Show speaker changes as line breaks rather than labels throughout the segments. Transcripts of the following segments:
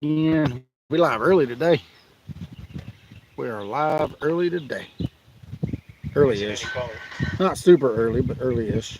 again. We live early today. We are live early today. Early-ish. Not super early, but early-ish.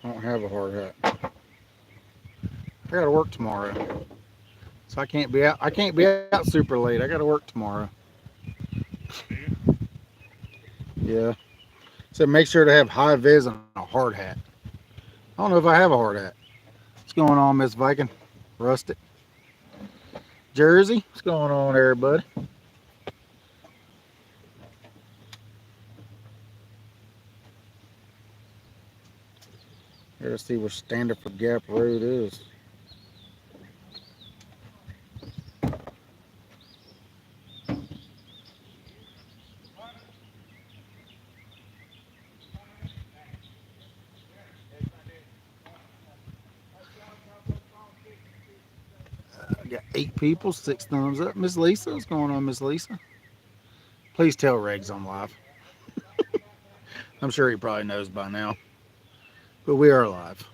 I don't have a hard hat. I gotta work tomorrow, so I can't be out. I can't be out super late. I gotta work tomorrow. Yeah. So make sure to have high vis and a hard hat. I don't know if I have a hard hat. What's going on, Miss Viking? Rustic. Jersey. What's going on, everybody? Here to see where Standard for Gap Road is. I got 8 people, 6 thumbs up. Miss Lisa, what's going on, Miss Lisa? Please tell Regs I'm live. I'm sure he probably knows by now, but we are live.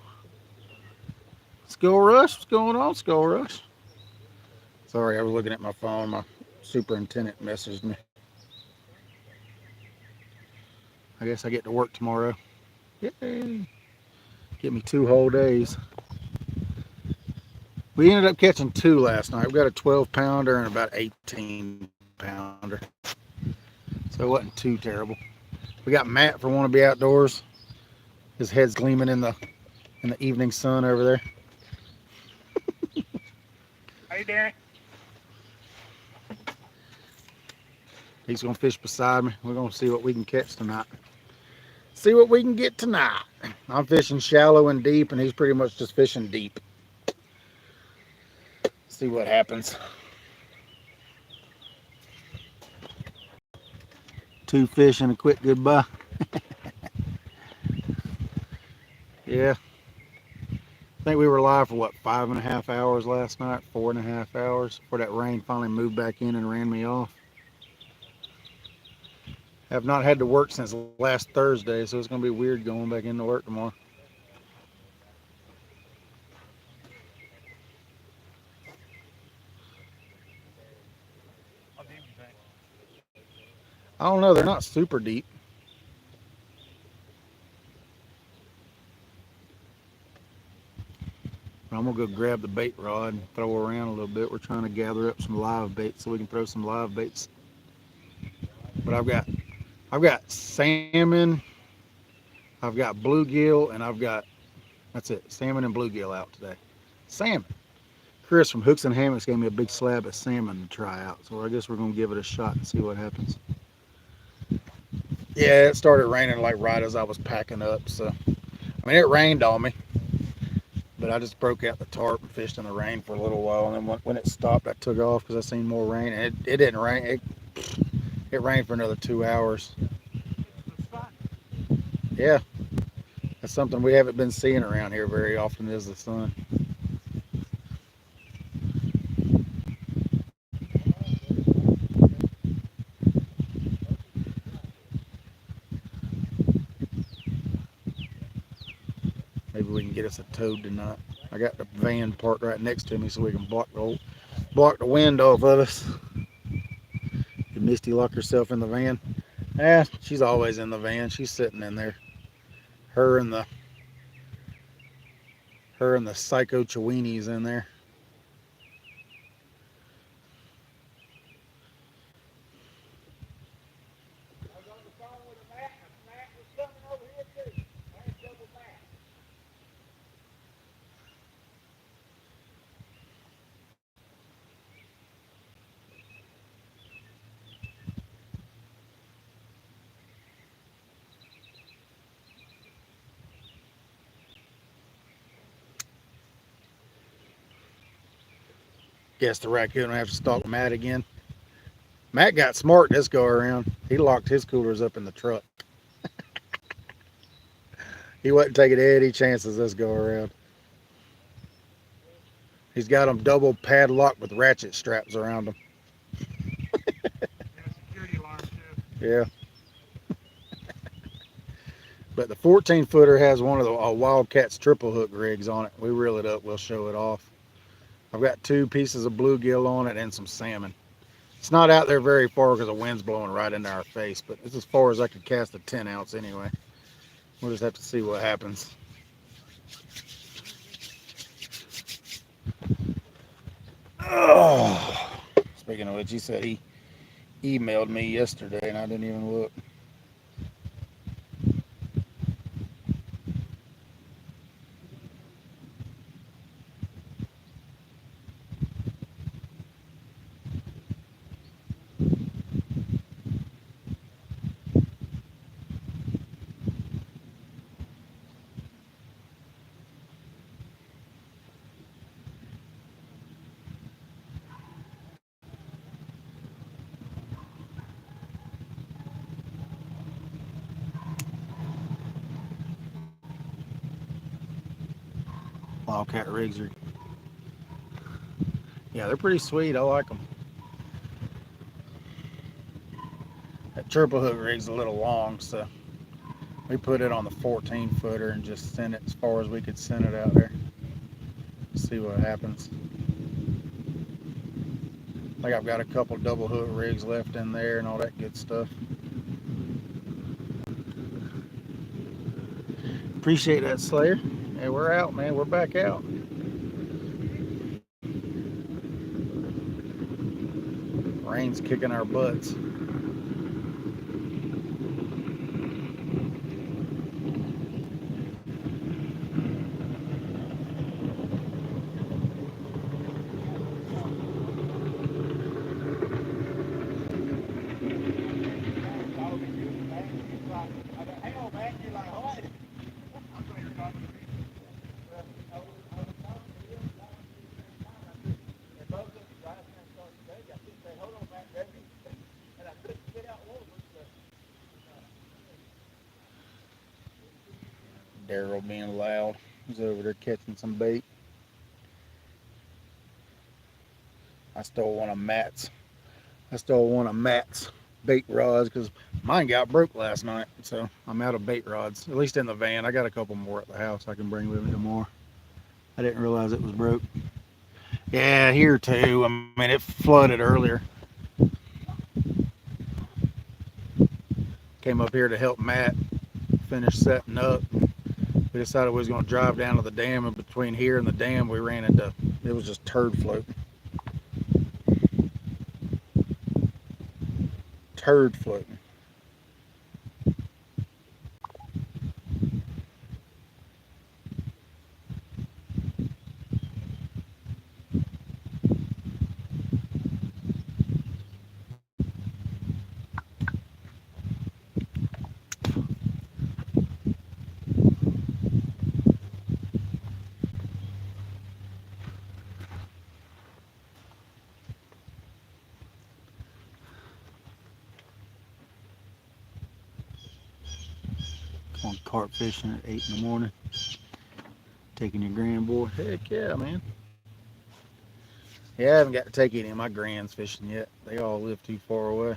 Skull Rush, what's going on, Skull Rush? Sorry, I was looking at my phone. My superintendent messaged me. I guess I get to work tomorrow. Yay! Get me 2 whole days. We ended up catching 2 last night. We got a 12 pounder and about 18 pounder. So it wasn't too terrible. We got Matt for Want to Be Outdoors. His head's gleaming in the evening sun over there.
Hey, Darren.
He's gonna fish beside me. We're gonna see what we can catch tonight. See what we can get tonight. I'm fishing shallow and deep, and he's pretty much just fishing deep. See what happens. 2 fish and a quick goodbye. Yeah. I think we were live for what, 5.5 hours last night, 4.5 hours before that rain finally moved back in and ran me off. Have not had to work since last Thursday, so it's gonna be weird going back into work tomorrow.
How deep you think?
I don't know, they're not super deep. I'm gonna go grab the bait rod and throw around a little bit. We're trying to gather up some live bait so we can throw some live baits. But I've got salmon, I've got bluegill, and that's it, salmon and bluegill out today. Salmon. Chris from Hooks and Hammocks gave me a big slab of salmon to try out, so I guess we're gonna give it a shot and see what happens. Yeah, it started raining like right as I was packing up, so I mean it rained on me, but I just broke out the tarp and fished in the rain for a little while, and then when it stopped, I took off because I seen more rain, and it didn't rain. It rained for another 2 hours. Yeah, that's something we haven't been seeing around here very often is the sun. Maybe we can get us a toad tonight. I got the van parked right next to me so we can block the wind off of us. Did Misty lock herself in the van? Yeah, she's always in the van. She's sitting in there. Her and the psycho Cheweenies in there. Guess the raccoon will have to stalk Matt again. Matt got smart this go around. He locked his coolers up in the truck. He wasn't taking any chances this go around. He's got them double padlocked with ratchet straps around them.
And a security alarm too.
Yeah. But the 14 footer has one of the Wildcat's triple hook rigs on it. We reel it up, we'll show it off. I've got 2 pieces of bluegill on it and some salmon. It's not out there very far because the wind's blowing right into our face, but it's as far as I could cast a 10 ounce anyway. We'll just have to see what happens. Oh. Speaking of which, he said he emailed me yesterday and I didn't even look. Wildcat rigs are, yeah, they're pretty sweet. I like them. That triple hook rig's a little long, so we put it on the 14 footer and just sent it as far as we could send it out there. See what happens. I think I've got a couple double hook rigs left in there and all that good stuff. Appreciate that, Slayer. Hey, we're out, man. We're back out. Rain's kicking our butts. Daryl being loud. He's over there catching some bait. I stole one of Matt's. I stole one of Matt's bait rods because mine got broke last night. So I'm out of bait rods, at least in the van. I got a couple more at the house I can bring with me tomorrow. I didn't realize it was broke. Yeah, here too. I mean, it flooded earlier. Came up here to help Matt finish setting up. We decided we was going to drive down to the dam, and between here and the dam, we ran into, it was just turd floating. Turd floating. Going carp fishing at 8 in the morning. Taking your grand boy. Heck yeah, man. Yeah, I haven't got to take any of my grands fishing yet. They all live too far away.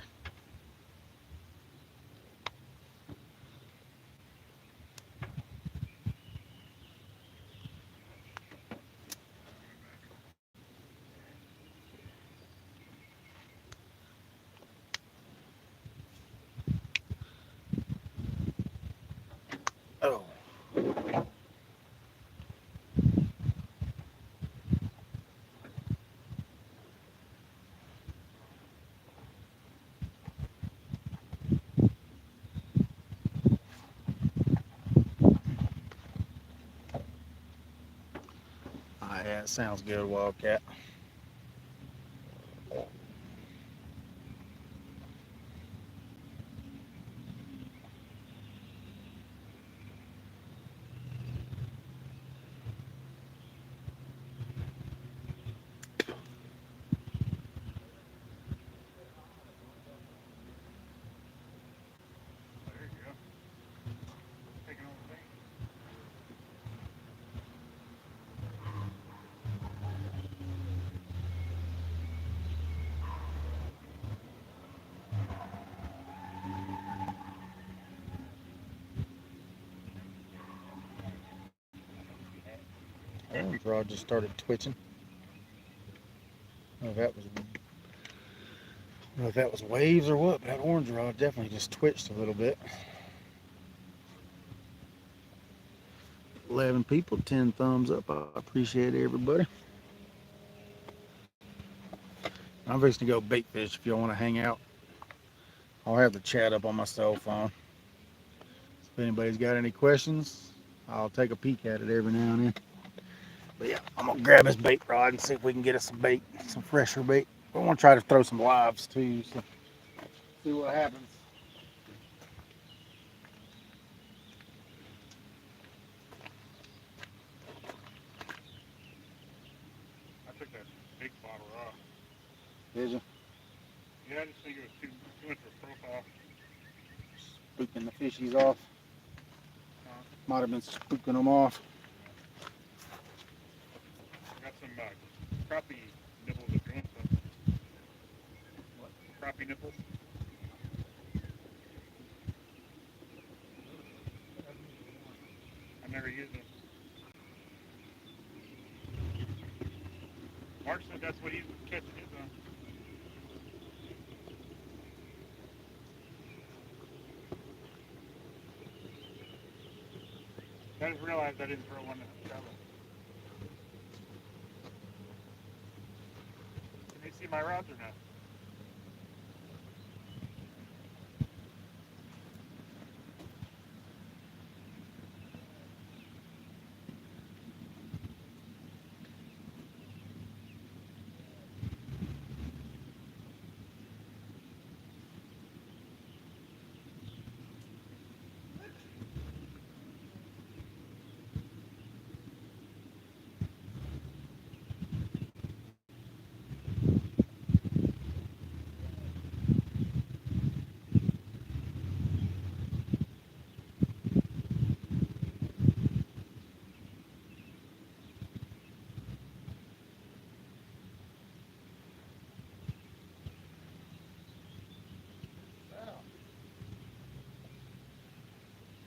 Oh. Yeah, it sounds good, Wildcat. orange rod just started twitching. I don't know if that was, I don't know if that was waves or what, but that orange rod definitely just twitched a little bit. 11 people, 10 thumbs up. I appreciate everybody. I'm fixing to go bait fish if y'all want to hang out. I'll have the chat up on my cell phone. If anybody's got any questions, I'll take a peek at it every now and then. But yeah, I'm gonna grab this bait rod and see if we can get us some bait, some fresher bait. We want to try to throw some lives too, so see what happens.
I took that big bottle off.
Did you?
Yeah, I just think it was too much of a profile.
Spooking the fishies off. Might have been spooking them off.
I got some crappie nibbles if you want some.
What?
Crappie nipples. I never used them. Mark said that's what he's catching his on. I just realized I didn't throw one in the shallow. Can they see my rods or not?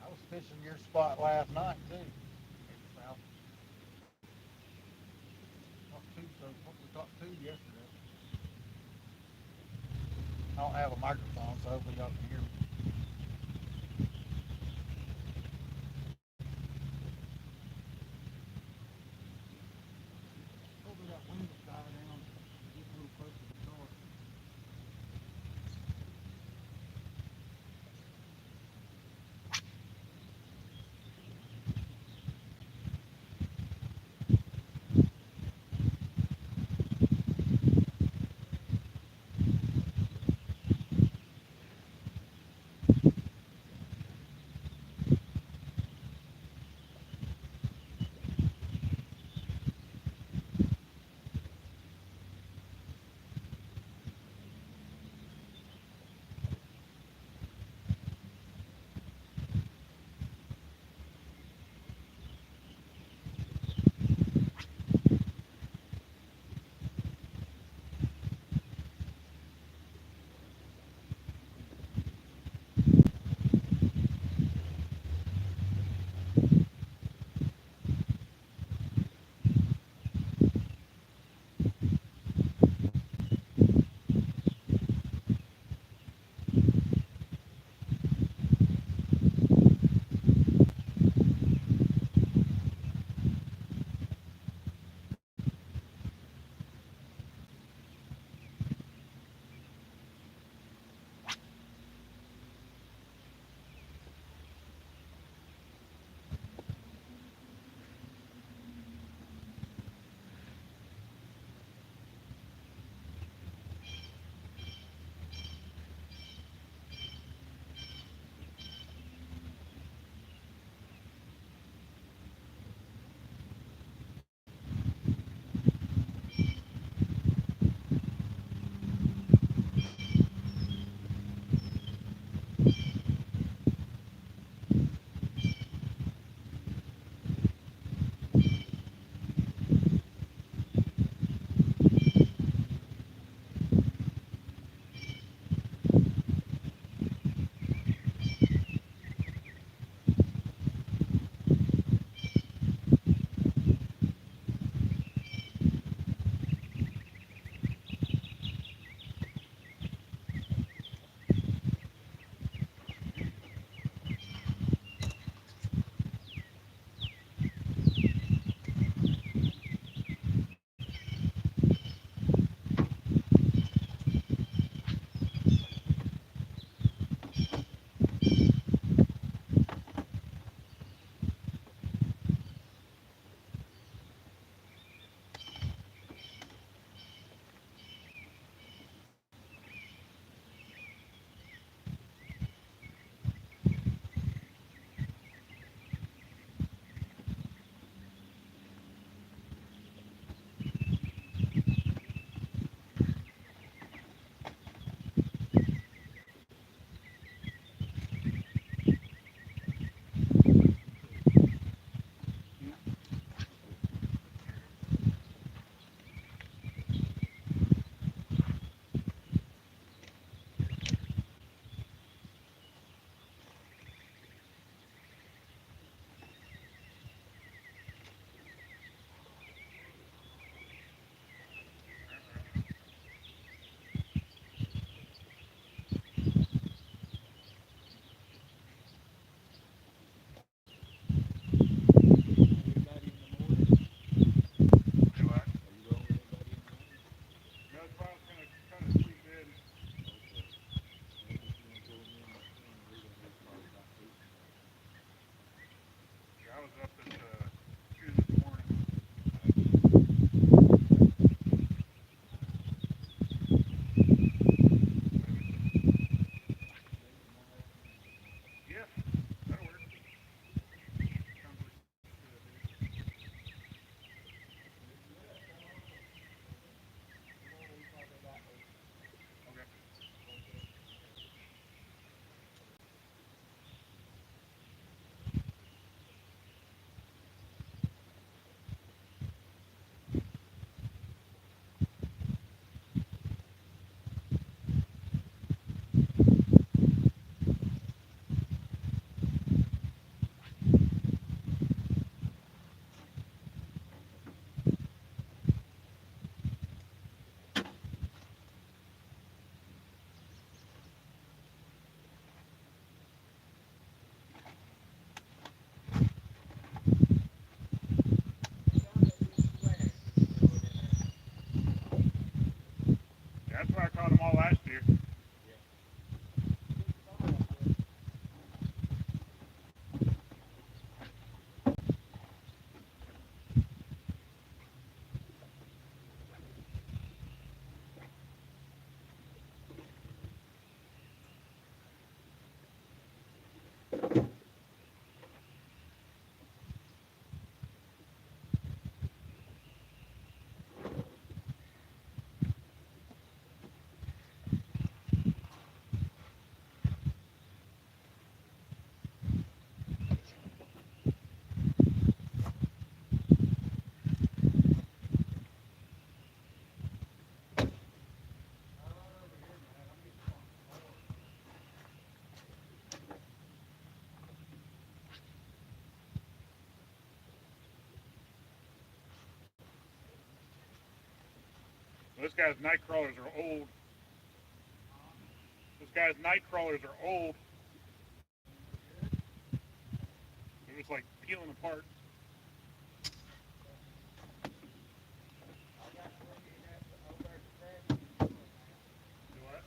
I was fishing your spot last night too. South. We caught two yesterday. I don't have a microphone, so hopefully y'all can hear me. Hopefully that wind will die down. Get a little closer to the north.
this guy's night crawlers are old. This guy's night crawlers are old. They're just like peeling apart. Do what?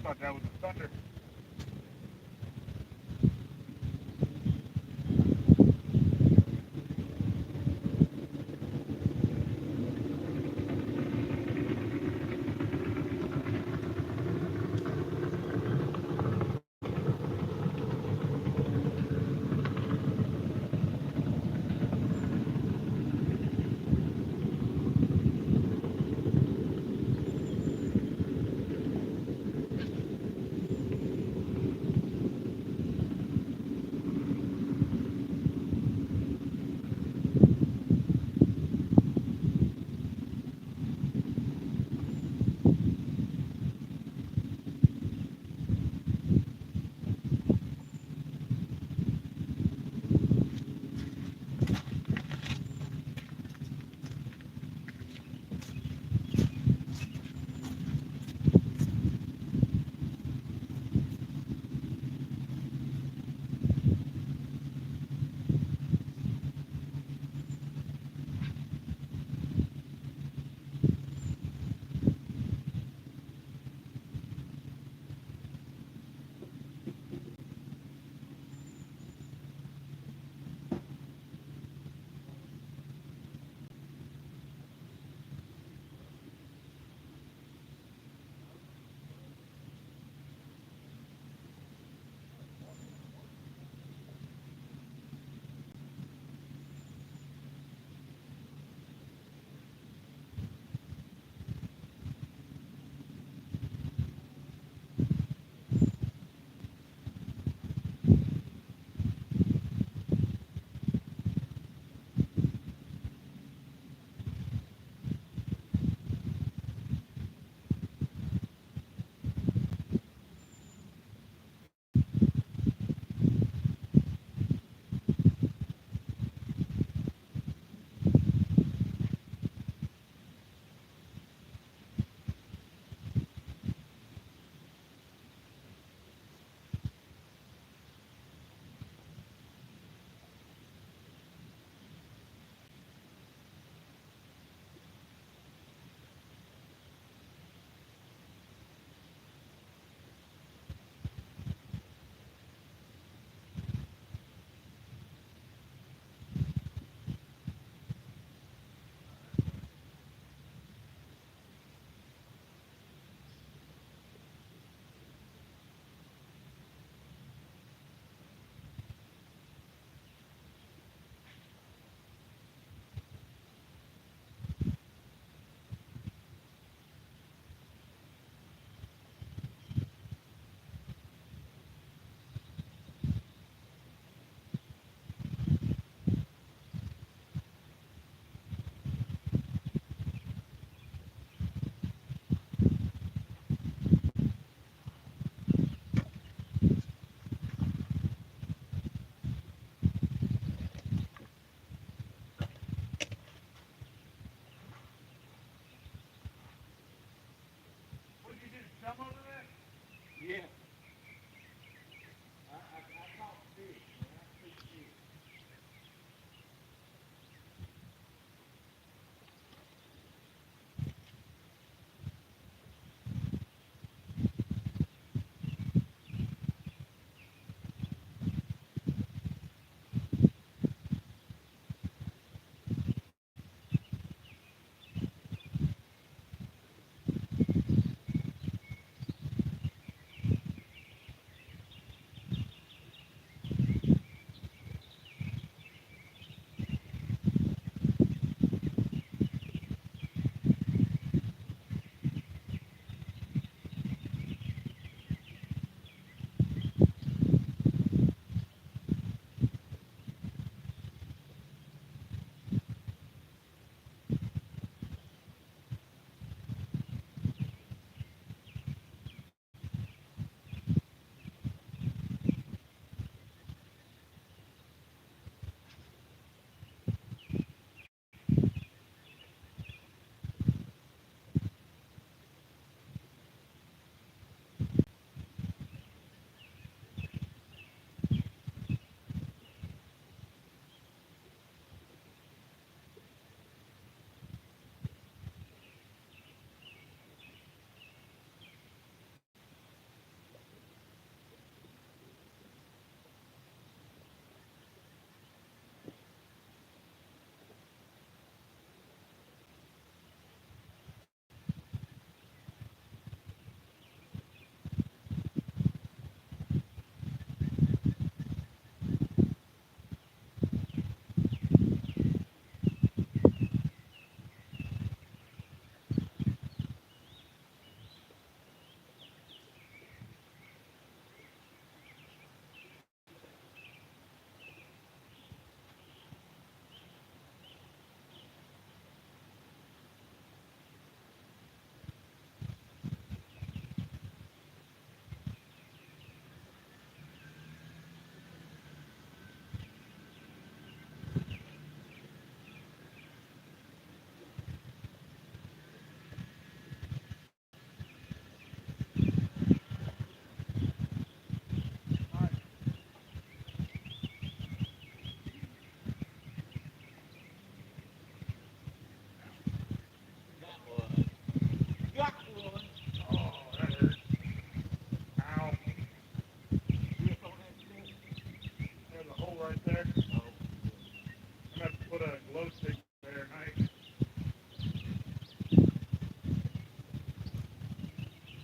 I thought that was the thunder.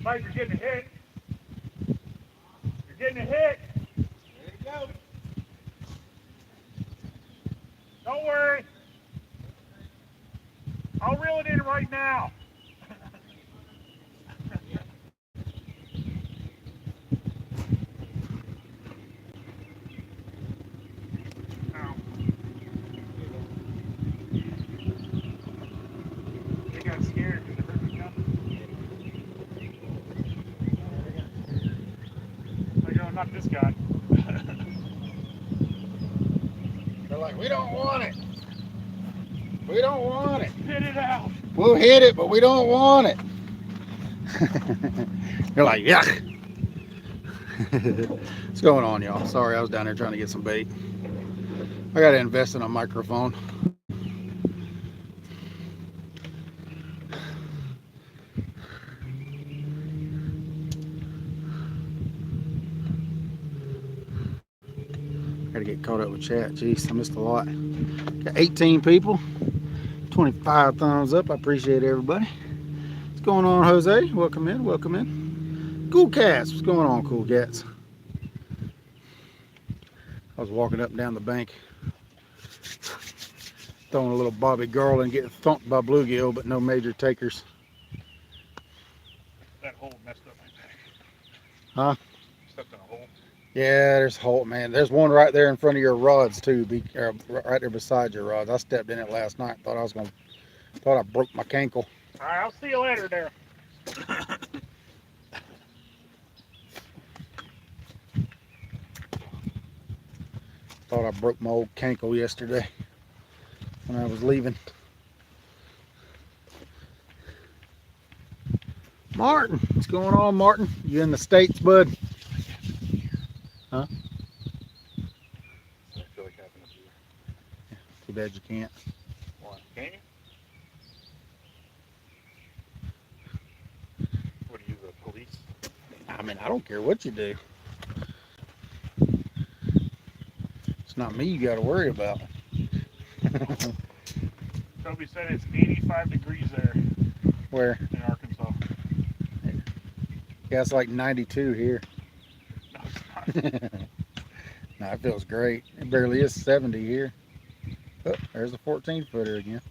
Mike, you're getting a hit. You're getting a hit.
There you go.
Don't worry. I'll reel it in right now. Ow. They got scared because they heard me coming. They go, not this guy.
They're like, we don't want it. We don't want it.
Hit it out.
We'll hit it, but we don't want it. They're like, yuck. What's going on, y'all? Sorry, I was down there trying to get some bait. I got to invest in a microphone. Got to get caught up with chat. Jeez, I missed a lot. Got 18 people. 25 thumbs up. I appreciate everybody. What's going on, Jose? Welcome in. Welcome in. Cool Cats. What's going on, Cool Cats? I was walking up and down the bank, throwing a little Bobby Garland, getting thumped by bluegill, but no major takers.
That hole messed up my back.
Huh?
Stepped in a hole.
Yeah, there's a hole, man. There's one right there in front of your rods too, right there beside your rods. I stepped in it last night. Thought I broke my cankle.
All right, I'll see you later there.
Thought I broke my old cankle yesterday when I was leaving. Martin, what's going on, Martin? You in the States, bud? Huh?
I feel like having a beer.
Too bad you can't.
Why? Can you? What are you, the police?
I mean, I don't care what you do. It's not me you got to worry about.
Toby said it's 85 degrees there
Where?
in Arkansas.
Yeah, it's like 92 here.
No, it's not.
No, it feels great. It barely is 70 here. Oh, there's a 14-footer again.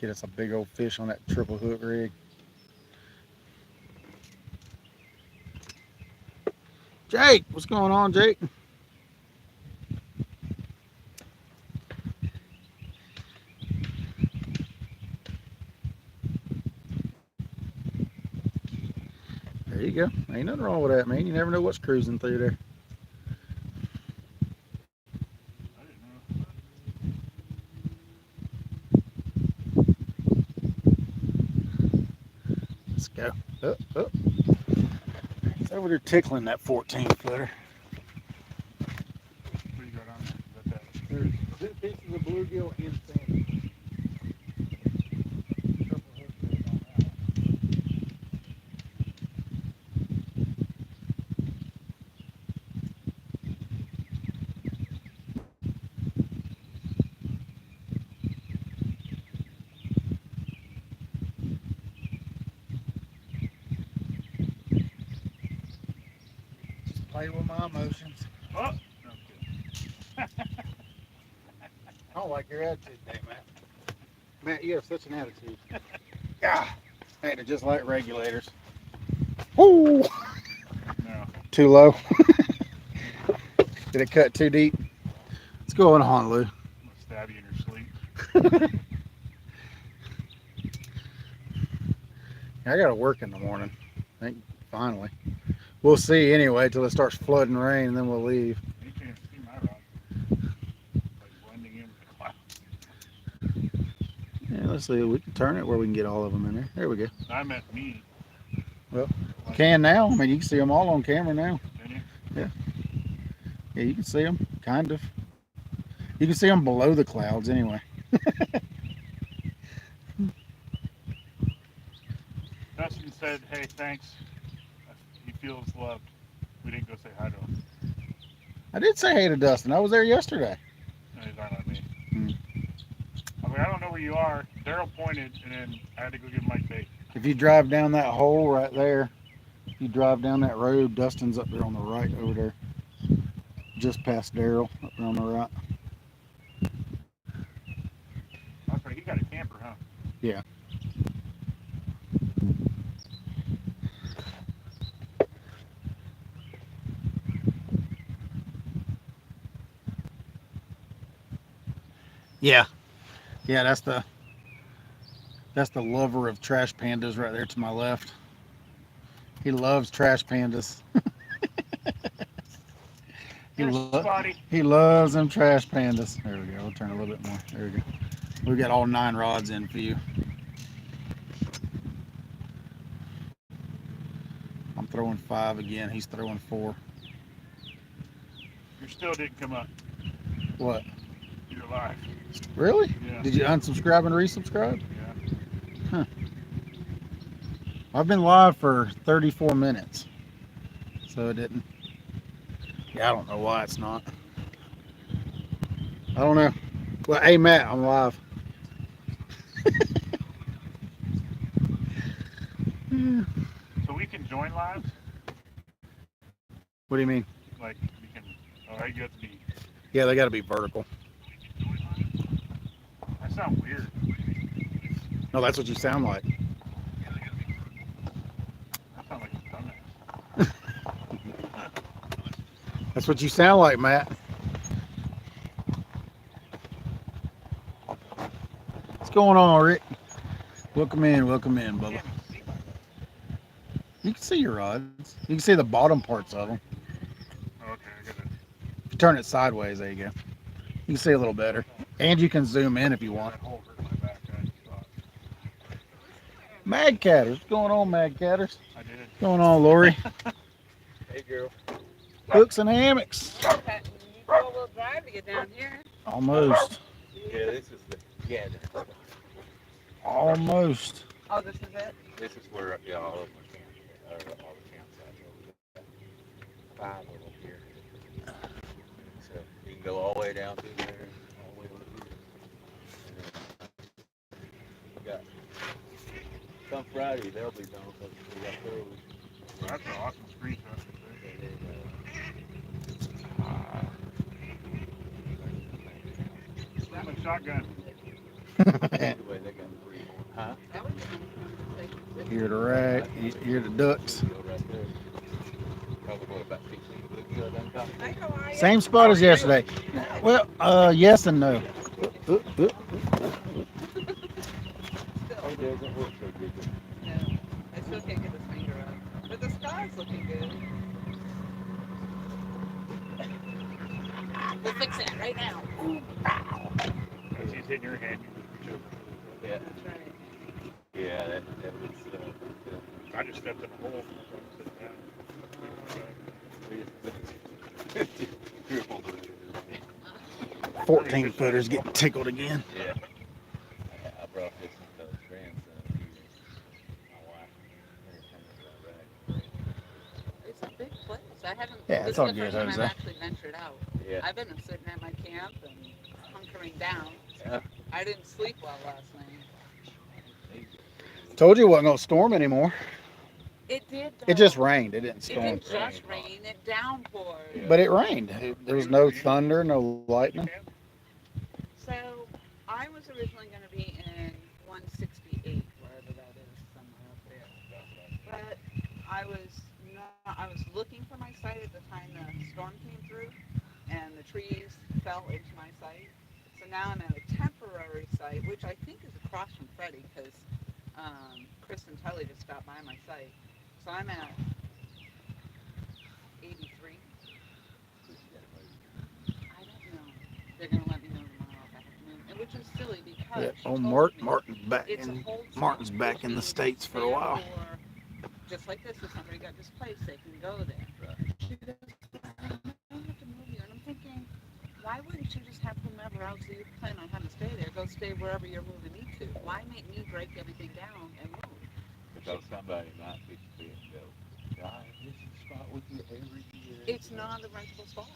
Get us a big old fish on that triple hook rig. Jake, what's going on, Jake? There you go. Ain't nothing wrong with that, man. You never know what's cruising through there.
I didn't know.
Let's go. Up, up. It's over there tickling that 14-footer.
What do you got on there? Is that
There's pieces of bluegill and salmon. Play with my emotions.
Oh, no,
I don't like your attitude today, Matt. Matt, you have such an attitude. Yeah, ain't it just like regulators? Woo!
no.
Too low. Did it cut too deep? What's going on, Lou?
I'm gonna stab you in your sleep.
I gotta work in the morning. I think finally. We'll see anyway till it starts flooding rain, and then we'll leave.
You can't see my rod. Like blending in with the cloud.
Yeah, let's see. We can turn it where we can get all of them in there. There we go.
I meant me.
Well, can now. I mean, you can see them all on camera now.
Can you?
Yeah, you can see them, kind of. You can see them below the clouds anyway.
Dustin said, hey, thanks. He feels loved. We didn't go say hi to him.
I did say hey to Dustin. I was there yesterday.
his arm on me.
Hmm.
I mean, I don't know where you are. Daryl pointed, and then I had to go get Mike bait.
If you drive down that hole right there, if you drive down that road, Dustin's up there on the right over there, just past Daryl up there on the right.
That's right. He got a camper, huh?
Yeah. Yeah. Yeah, that's the lover of trash pandas right there to my left. He loves trash pandas.
There's Spotty.
He loves them trash pandas. There we go. We'll turn a little bit more. There we go. We got all 9 rods in for you. I'm throwing 5 again. He's throwing 4.
You still didn't come up.
What?
You're live.
Really?
Yeah.
Did you unsubscribe and resubscribe?
Yeah.
Huh. I've been live for 34 minutes. So it didn't. Yeah, I don't know why it's not. I don't know. Well, hey, Matt, I'm live. Yeah.
So we can join lives?
What do you mean?
Like, we can. Oh, you have to be.
Yeah, they got to be vertical.
That sounds weird.
No, that's what you sound like.
That sounds like a dumbass.
That's what you sound like, Matt. What's going on, Rick? Welcome in, Bubba. You can see your rods. You can see the bottom parts of them.
Okay, I got it.
If you turn it sideways, there you go. You can see a little better. And you can zoom in if you want.
That hole hurt my back. I thought.
Mad Catters. What's going on, Mad Catters?
I did.
What's going on, Lori?
Hey, girl.
Hooks and hammocks.
Cattin, you four-wheel drive to get down here.
Almost.
Yeah, this is the Cattin.
Almost.
Oh, this is it?
This is where all of my camp, all the campsites over there. 5 of them here. So you can go all the way down through there, all the way over here. And then we got come Friday they'll be done because we got those.
Well, that's an awesome screenshot. I'm a shotgun.
Anyway, they got 3 more. Huh?
That would be
Here the rat. Here the ducks.
Go right there. Probably what, about 15 foot you done caught?
Hi, how are you?
Same spot as yesterday. Well, yes and no.
Oh, it doesn't work so good.
No, I still can't get this finger up. But the sky's looking good. We'll fix it right now.
As he's hitting your hand, you
Yeah,
That's right.
yeah, that was.
I just stepped in a hole.
Triple.
14 footers getting tickled again.
Yeah. I brought this to his grandson. My wife.
It's a big place. I haven't.
Yeah,
This
it's all
is the
good,
first time
Jose.
I've actually ventured out.
Yeah.
I've been sitting at my camp and hunkering down.
Yeah.
I didn't sleep well last night.
Told you it wasn't going to storm anymore.
It did.
It just
though.
rained. It didn't
It
storm.
didn't just rain. It downpoured.
Yeah.
But it rained. There was no thunder, no lightning.
So I was originally going to be in 168, wherever that is, somewhere up there. But I was looking for my site at the time the storm came through, and the trees fell into my site. So now I'm at a temporary site, which I think is across from Freddie, because Chris and Tully just stopped by my site. So I'm at 83. I don't know. They're gonna let me know tomorrow if I have to move, and which is silly because
Yeah.
she
Oh,
told me
Martin's back
it's a
in
hold
Martin's
spot,
back in the
which
States for a
means
while.
therefore, just like this, if somebody got displaced, they can go there. She goes, I don't have to move you, and I'm thinking, why wouldn't you just have whomever else you plan on having to stay there go stay wherever you're moving me to? Why make me break everything down and move?
Because somebody might be and go, God, this is the spot with you every year.
It's not a rentable spot.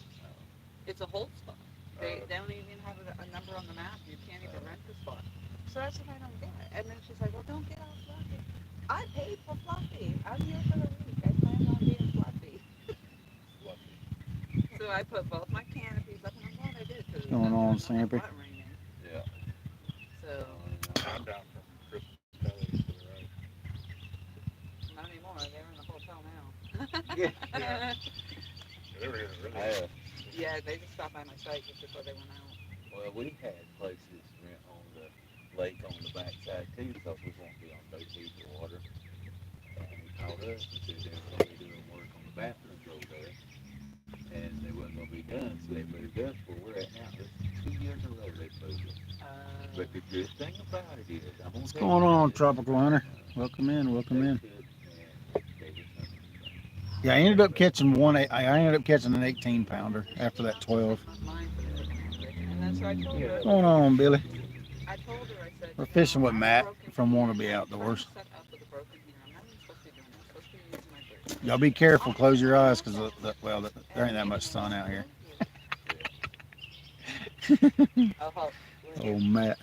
It's a hold spot. They don't even have a number on the map. You can't even rent the spot. So that's what I don't get. And then she's like, well, don't get all fluffy. I paid for fluffy. I'm here for the week. I plan on being fluffy.
Fluffy.
So I put both my canopies up, and I'm glad I did because
What's
it's
going
been
on,
doing nothing
Sampy?
but raining.
Yeah.
So
I'm down from Crystal Kelly's to the right.
not anymore. They're in the hotel now.
Yeah.
Yeah. They were here really.
I,
Yeah, they just stopped by my site just before they went out.
well, we had places rent on the lake on the backside too because we won't be on both sides of the water. And he called us and said they were going to be doing work on the bathrooms over there. And they wasn't going to be done, so they moved us where we're at now. This is 2 years in a row they moved us. But the good thing about it is, I'm going to
What's
tell
going
you
on,
this.
Tropical Hunter? Welcome in, welcome
They
in.
took and they was
Yeah, I ended up catching one. I ended up catching an 18-pounder after that 12.
Not mine for the pounder. And then so I told her,
What's going on, Billy?
I told her, I said,
We're
you
fishing
know,
with
I'm
Matt
broken
from
here.
Wannabe
I'm
Outdoors.
set up with a broken here. I'm not even supposed to be doing that. I'm supposed to be using my brace.
Y'all be careful.
I'll
Close
put
your
my
eyes
hand
because
down
there
and
ain't that
maybe
much
it
sun
won't
out here.
move you. Oh, hold. Right here.
Oh, Matt.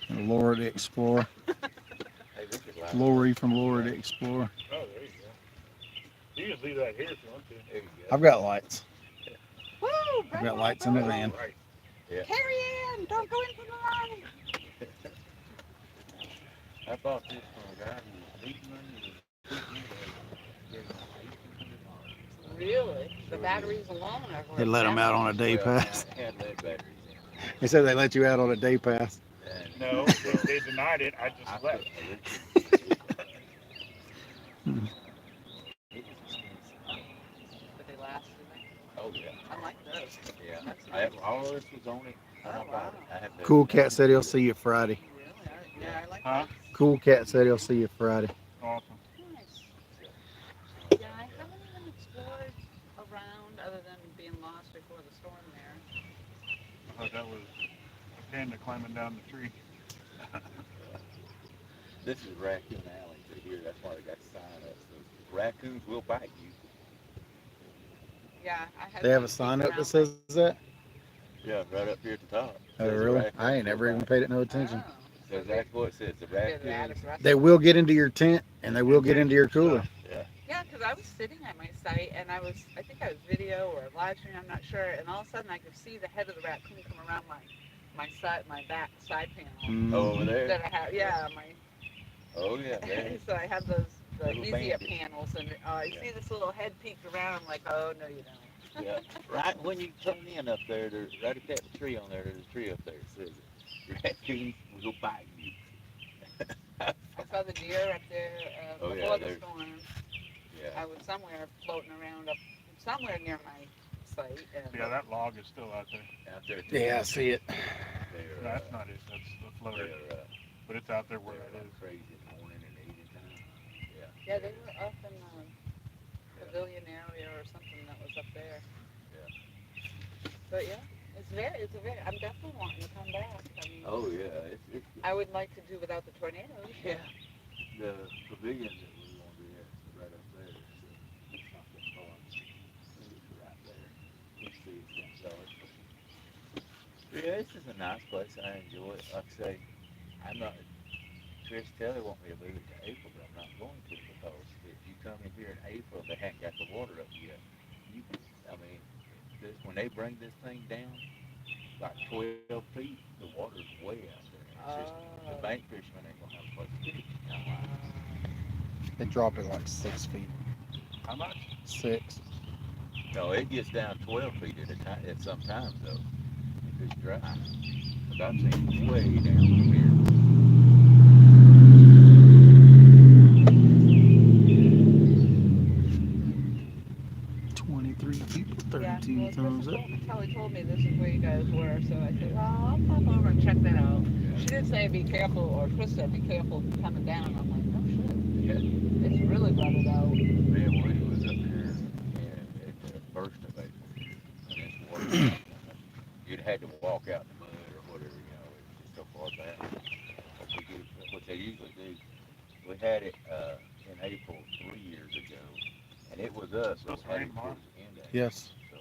And Laura the Explorer.
hey, this is live.
Lori from Laura the Explorer.
Oh, there you go. You can just leave that here if you want to.
There you go.
I've got lights.
Woo!
I've
Red
got
light,
lights in the
red light.
van.
Right.
Yeah.
Carry in! Don't go into the light!
I bought this from a guy who was needing money and was putting it gave him $1,800.
Really? The
Sure
batteries alone are
They
worth
let them
that
out on a
much.
day
Well, now
pass.
it had lead batteries in it.
They said they let you out on a day pass.
And
No, they denied it. I
I
just
put
left.
a lithium
Hmm.
It was expensive.
But they last, do they?
Oh yeah,
I like those.
yeah.
That's
I have,
nice.
all of this was on it when
Oh,
I bought
wow.
it. I have to
Cool Cat
nothing
said
to
he'll
it.
see you Friday.
Really? Yeah, I like
Huh?
those.
Cool Cat said he'll see you Friday.
Awesome.
Nice.
So,
Yeah, I haven't even explored around other than being lost before the storm there.
I thought that was a panda climbing down the tree.
this is Raccoon Alley through here. That's why they got the sign up. So raccoons will bite you.
Yeah, I had
They have
one
a
peek
sign up that
around my.
says that?
Yeah, right up here at the top.
Oh,
Says the
really? I
raccoons
ain't
will
never even
bite
paid it
you.
no attention.
Oh.
Says that's what it says. The
They're that
raccoons.
aggressive.
They will get into your tent and they will get into your cooler.
Yeah.
Yeah, because I was sitting at my site and I think I was video or live stream, I'm not sure, and all of a sudden I could see the head of the raccoon come around my back side panel
Over
Mhm.
there.
that I have. Yeah,
Oh yeah, there.
so I have the
Little
easier
bandit.
panels, and I
Yeah.
see this little head peeked around. I'm like, oh no, you don't.
Yeah. Right when you turn in up there, right at that tree on there, there's a tree up there that says it. Raccoons will bite you.
I saw the deer up there
Oh, yeah,
before the
they're-
storm.
Yeah.
I was somewhere floating around up somewhere near my site. And
Yeah, that log is still out there.
Out there too.
Yeah, I see it.
No,
They're,
that's not it. That's the floater.
they're,
But it's out there where
they're
it
like
is.
crazy in the morning and evening time. Yeah.
yeah, they were up in the pavilion area or something that was up there.
Yeah.
But yeah, it's a very. I'm definitely wanting to come back. I mean,
Oh yeah, it's
I would like to do without the tornadoes.
yeah. The pavilion that we want to be at is right up there. So it's not that far. It's right there. You can see it's that dark. Yeah, this is a nice place. I enjoy it. Like I say, I'm not. Chris Kelly want me to move it to April, but I'm not going to because if you come in here in April, they haven't got the water up yet. You, I mean, when they bring this thing down, like 12 feet, the water's way out there. It's just the bank fishermen ain't gonna have a place to fish.
They dropped it like 6 feet.
How much?
6.
No, it gets down 12 feet at a time at some times though, if it's dry. But I've seen it way down from here.
23 people,
Yeah,
32
well,
thumbs up.
Kelly told me this is where you guys were, so I said, well, I'll pop over and check that out. She did say be careful, or Chris said be careful coming down. I'm like, oh shit,
Yeah.
it's really rutted out.
Man, Woody was up here at the first of April, and this water was like, you'd had to walk out in the mud or whatever, you know, it was just so far back. But we did what they usually do. We had it in April 3 years ago, And it was us. So
Supposed to
had
rain
it
tomorrow?
towards the end of it.
Yes.
So,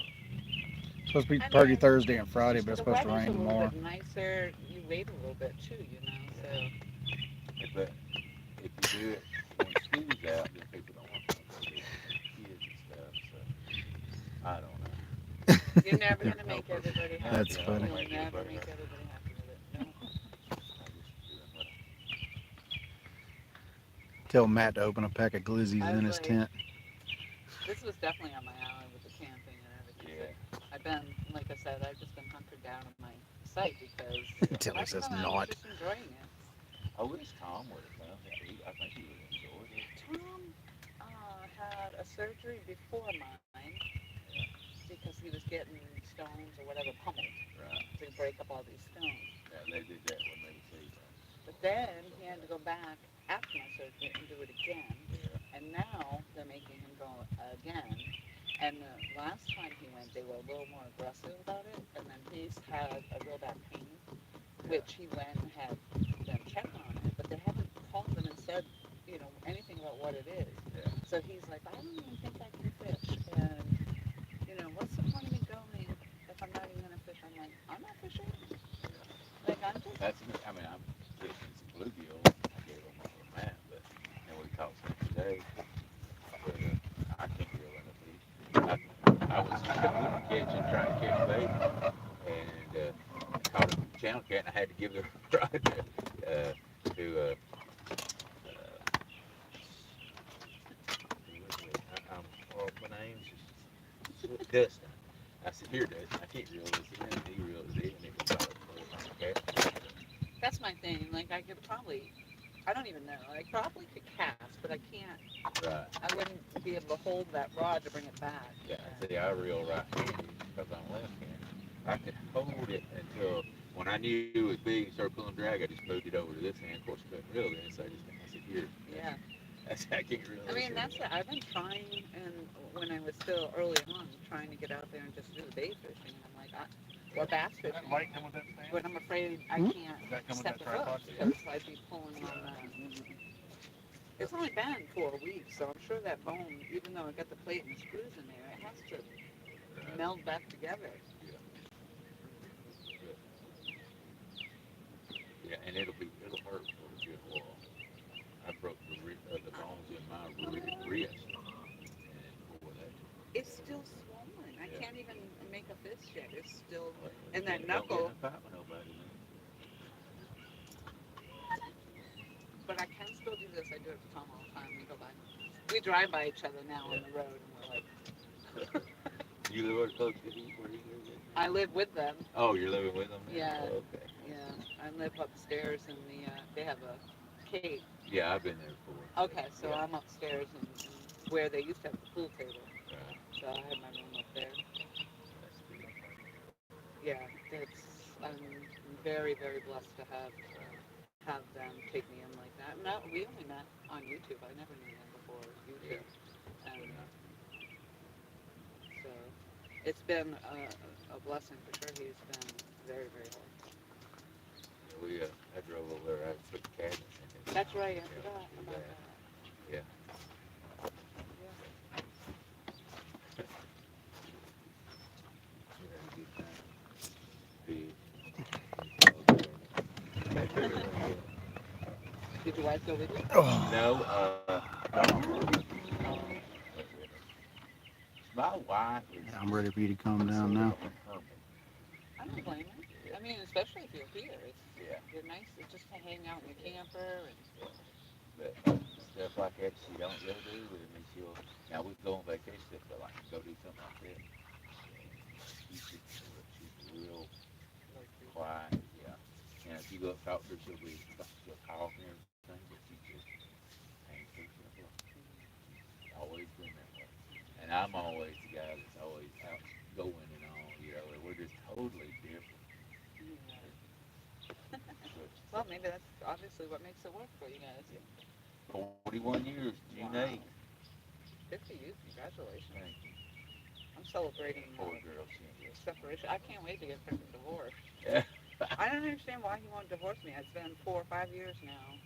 Supposed to be
I
party
mean,
Thursday and Friday, but it's
the
supposed to
weather's a
rain
little
tomorrow.
bit nicer. You wait a little bit too, so.
but if you do it when school's out, then people don't want to go get kids and stuff. So I don't know.
You're never gonna make everybody
No,
happy.
That's
I don't
funny.
You'll
make
never
everybody
make
happy.
everybody happy with it. No.
I'm just doing what
Tell Matt to open a pack of glizzies
I
in
was
his
like,
tent.
this was definitely on my alley with the camping and everything.
Yeah.
But I've been, like I said, I've just been hunkered down on my site because
Until he
most of
says
them I was
not.
just enjoying it.
I wish Tom would have come. I think he would have enjoyed it.
Tom had a surgery before mine because he was getting stones or whatever pummeled
Right.
to break up all these stones.
Yeah, they did that when they were season.
But then he had to go back after my surgery and do it again.
Yeah.
And now they're making him go again. And the last time he went, they were a little more aggressive about it. And then he's had a real bad pain, which he went and had them check on it. But they haven't called them and said, anything about what it is.
Yeah.
So he's like, I don't even think I can fish. And, what's the point of me going if I'm not even going to fish? I'm like, I'm not fishing. Like, I'm just,
That's me. I mean, I'm fishing some bluegill. I gave him a map, but and we caught some today. But I can't reel in a fish. I was catching, trying to catch bait, and caught a channel cat, and I had to give the rod to my name's Dustin. I said, here, Dustin, I can't reel this in. And he reeled it in, and it was about a cat.
that's my thing. Like, I could probably, I don't even know. I probably could cast, but I can't.
Right.
I wouldn't be able to hold that rod to bring it back.
Yeah, see, I reel right-handed because I'm left-handed. I could hold it until when I knew it was big and started pulling drag, I just moved it over to this hand. Of course, I couldn't reel it, so I said, here.
Yeah.
I can't reel
I
this
mean,
in.
that's it. I've been trying, and when I was still early on, trying to get out there and just do the bait fishing. And I'm like, or bass
Does
fishing.
that light come with that stand?
But I'm afraid I
Hmm?
can't
Does that come with
step
that
the hook
tripod?
because I'd be pulling on the. It's only been 4 weeks, so I'm sure that bone, even though I got the plate and the screws in there, it has to meld back together.
Yeah, and it'll hurt for a good while. I broke the bones in my wrist, and boy, that.
It's still swollen. I can't even make a fist yet. It's still,
Well,
and that
don't get in
knuckle.
a fight with nobody, man.
But I can still do this. I do it with Tom all the time. We go by. We drive by each other now on the road, and we're like.
You live close to where he lives?
I live with them.
Oh, you're living with them now?
Yeah.
Oh, okay.
Yeah, I live upstairs, and they have a cave.
Yeah, I've been there before.
Okay, so
Yeah.
I'm upstairs, and where they used to have the pool table.
Right.
So I have my room up there.
That's good.
Yeah, I'm very, very blessed to have them take me in like that. No, we only met on YouTube. I never knew them before YouTube, and so it's been a blessing for sure. He's been very, very hard.
We I drove over there. I put the cabinets in.
That's right. I
Yeah,
forgot
do
about
that.
that.
Yeah.
Did your wife go with you?
Oh,
No, my wife is.
I'm ready for you to calm down now.
I don't blame her. I mean, especially if you're here.
Yeah.
You're nice just to hang out in the camper and.
But stuff like that she don't really do with me. Now we go on vacation stuff, but like go do something like that. She's real quiet, yeah. And if you go up talk to her, she'll talk and everything, but she just ain't too simple. Always been that way. And I'm always the guy that's always outgoing and all, and we're just totally different.
Well, maybe that's obviously what makes it work for you guys.
41 years, June 8th.
Good for you. Congratulations.
Thank you.
I'm celebrating
Poor girl, Cynthia.
separation. I can't wait to get freaking divorced.
Yeah.
I don't understand why he won't divorce me. It's been 4 or 5 years now,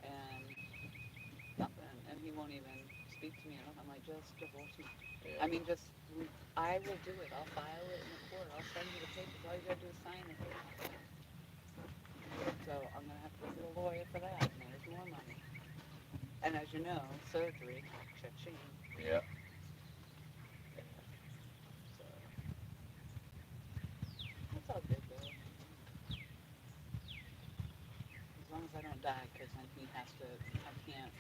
and nothing, and he won't even speak to me. And I'm like, just divorce me.
Yeah.
I mean, just, I will do it. I'll file it in the court. I'll send you the papers. All you gotta do is sign it. So I'm gonna have to go to a lawyer for that. And there's more money. And as you know, surgery, cha-ching.
Yeah. So,
That's all good though. As long as I don't die, because then he has to, I can't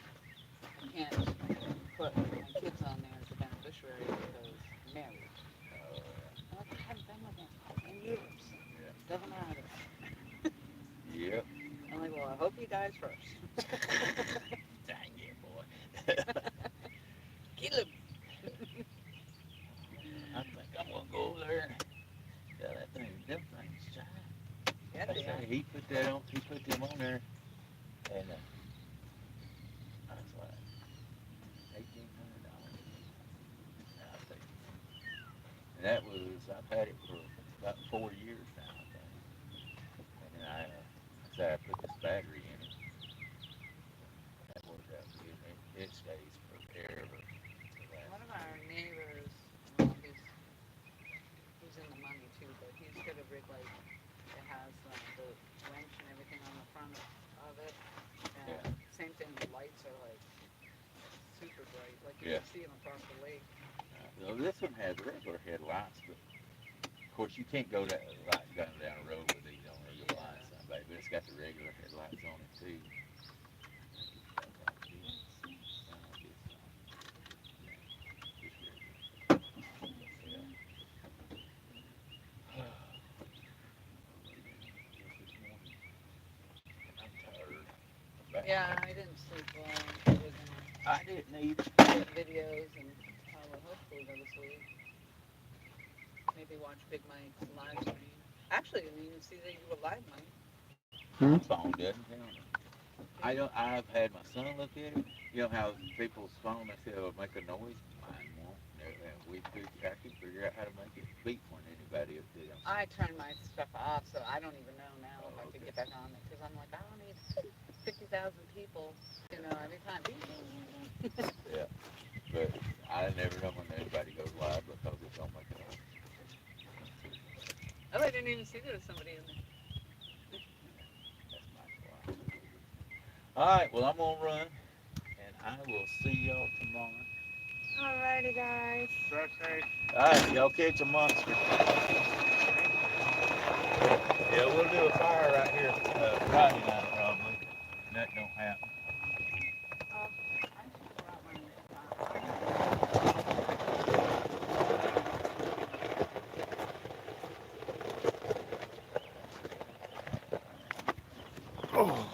put my kids on there as a beneficiary because I'm married.
oh,
I'm like, I haven't been with him in years.
yeah.
Doesn't matter.
Yeah. Yep.
I'm like, well, I hope he dies first.
Dang it, boy.
Kill him.
I think I'm gonna go over there and tell that thing, them things, child.
Yeah,
I
they
say
are.
he put that on, he put them on there, and I was like, $1,800. And I think, and that was I've had it for about 4 years now, I think. And then I said I put this battery in it. That worked out good. It stays forever.
One of our neighbors, well, he's in the money too, but he's got a rig light that has the wrench and everything on the front of it. And
Yeah.
same thing, the lights are like super bright, like you
Yeah.
can see them across the lake.
Well, this one has regular headlights, but of course you can't go that like down the road with these on regular lights, but it's got the regular headlights on it too.
Yeah, I didn't sleep well. I was
I didn't either.
get videos and I will hopefully go to sleep. Maybe watch Big Mike's live stream. Actually, I didn't even see that you were live, Mike.
My phone doesn't tell me. I don't. I've had my son look at it. You know how people's phone they say will make a noise. Mine won't. And I can figure out how to make it beep when anybody up there.
I turned my stuff off, so I don't even know now if I
Oh,
could
okay.
get back on it because I'm like, I don't need 50,000 people, every time.
Yeah, but I never know when anybody goes live because it don't make a noise.
Oh, I didn't even see there was somebody in there.
That's my quiet. All right. Well, I'm gonna run, and I will see y'all tomorrow.
Alrighty, guys.
Drive safe.
All right, y'all catch a monster. Yeah, we'll do a fire right here Friday night probably. That don't happen.
I should go out when
Oh,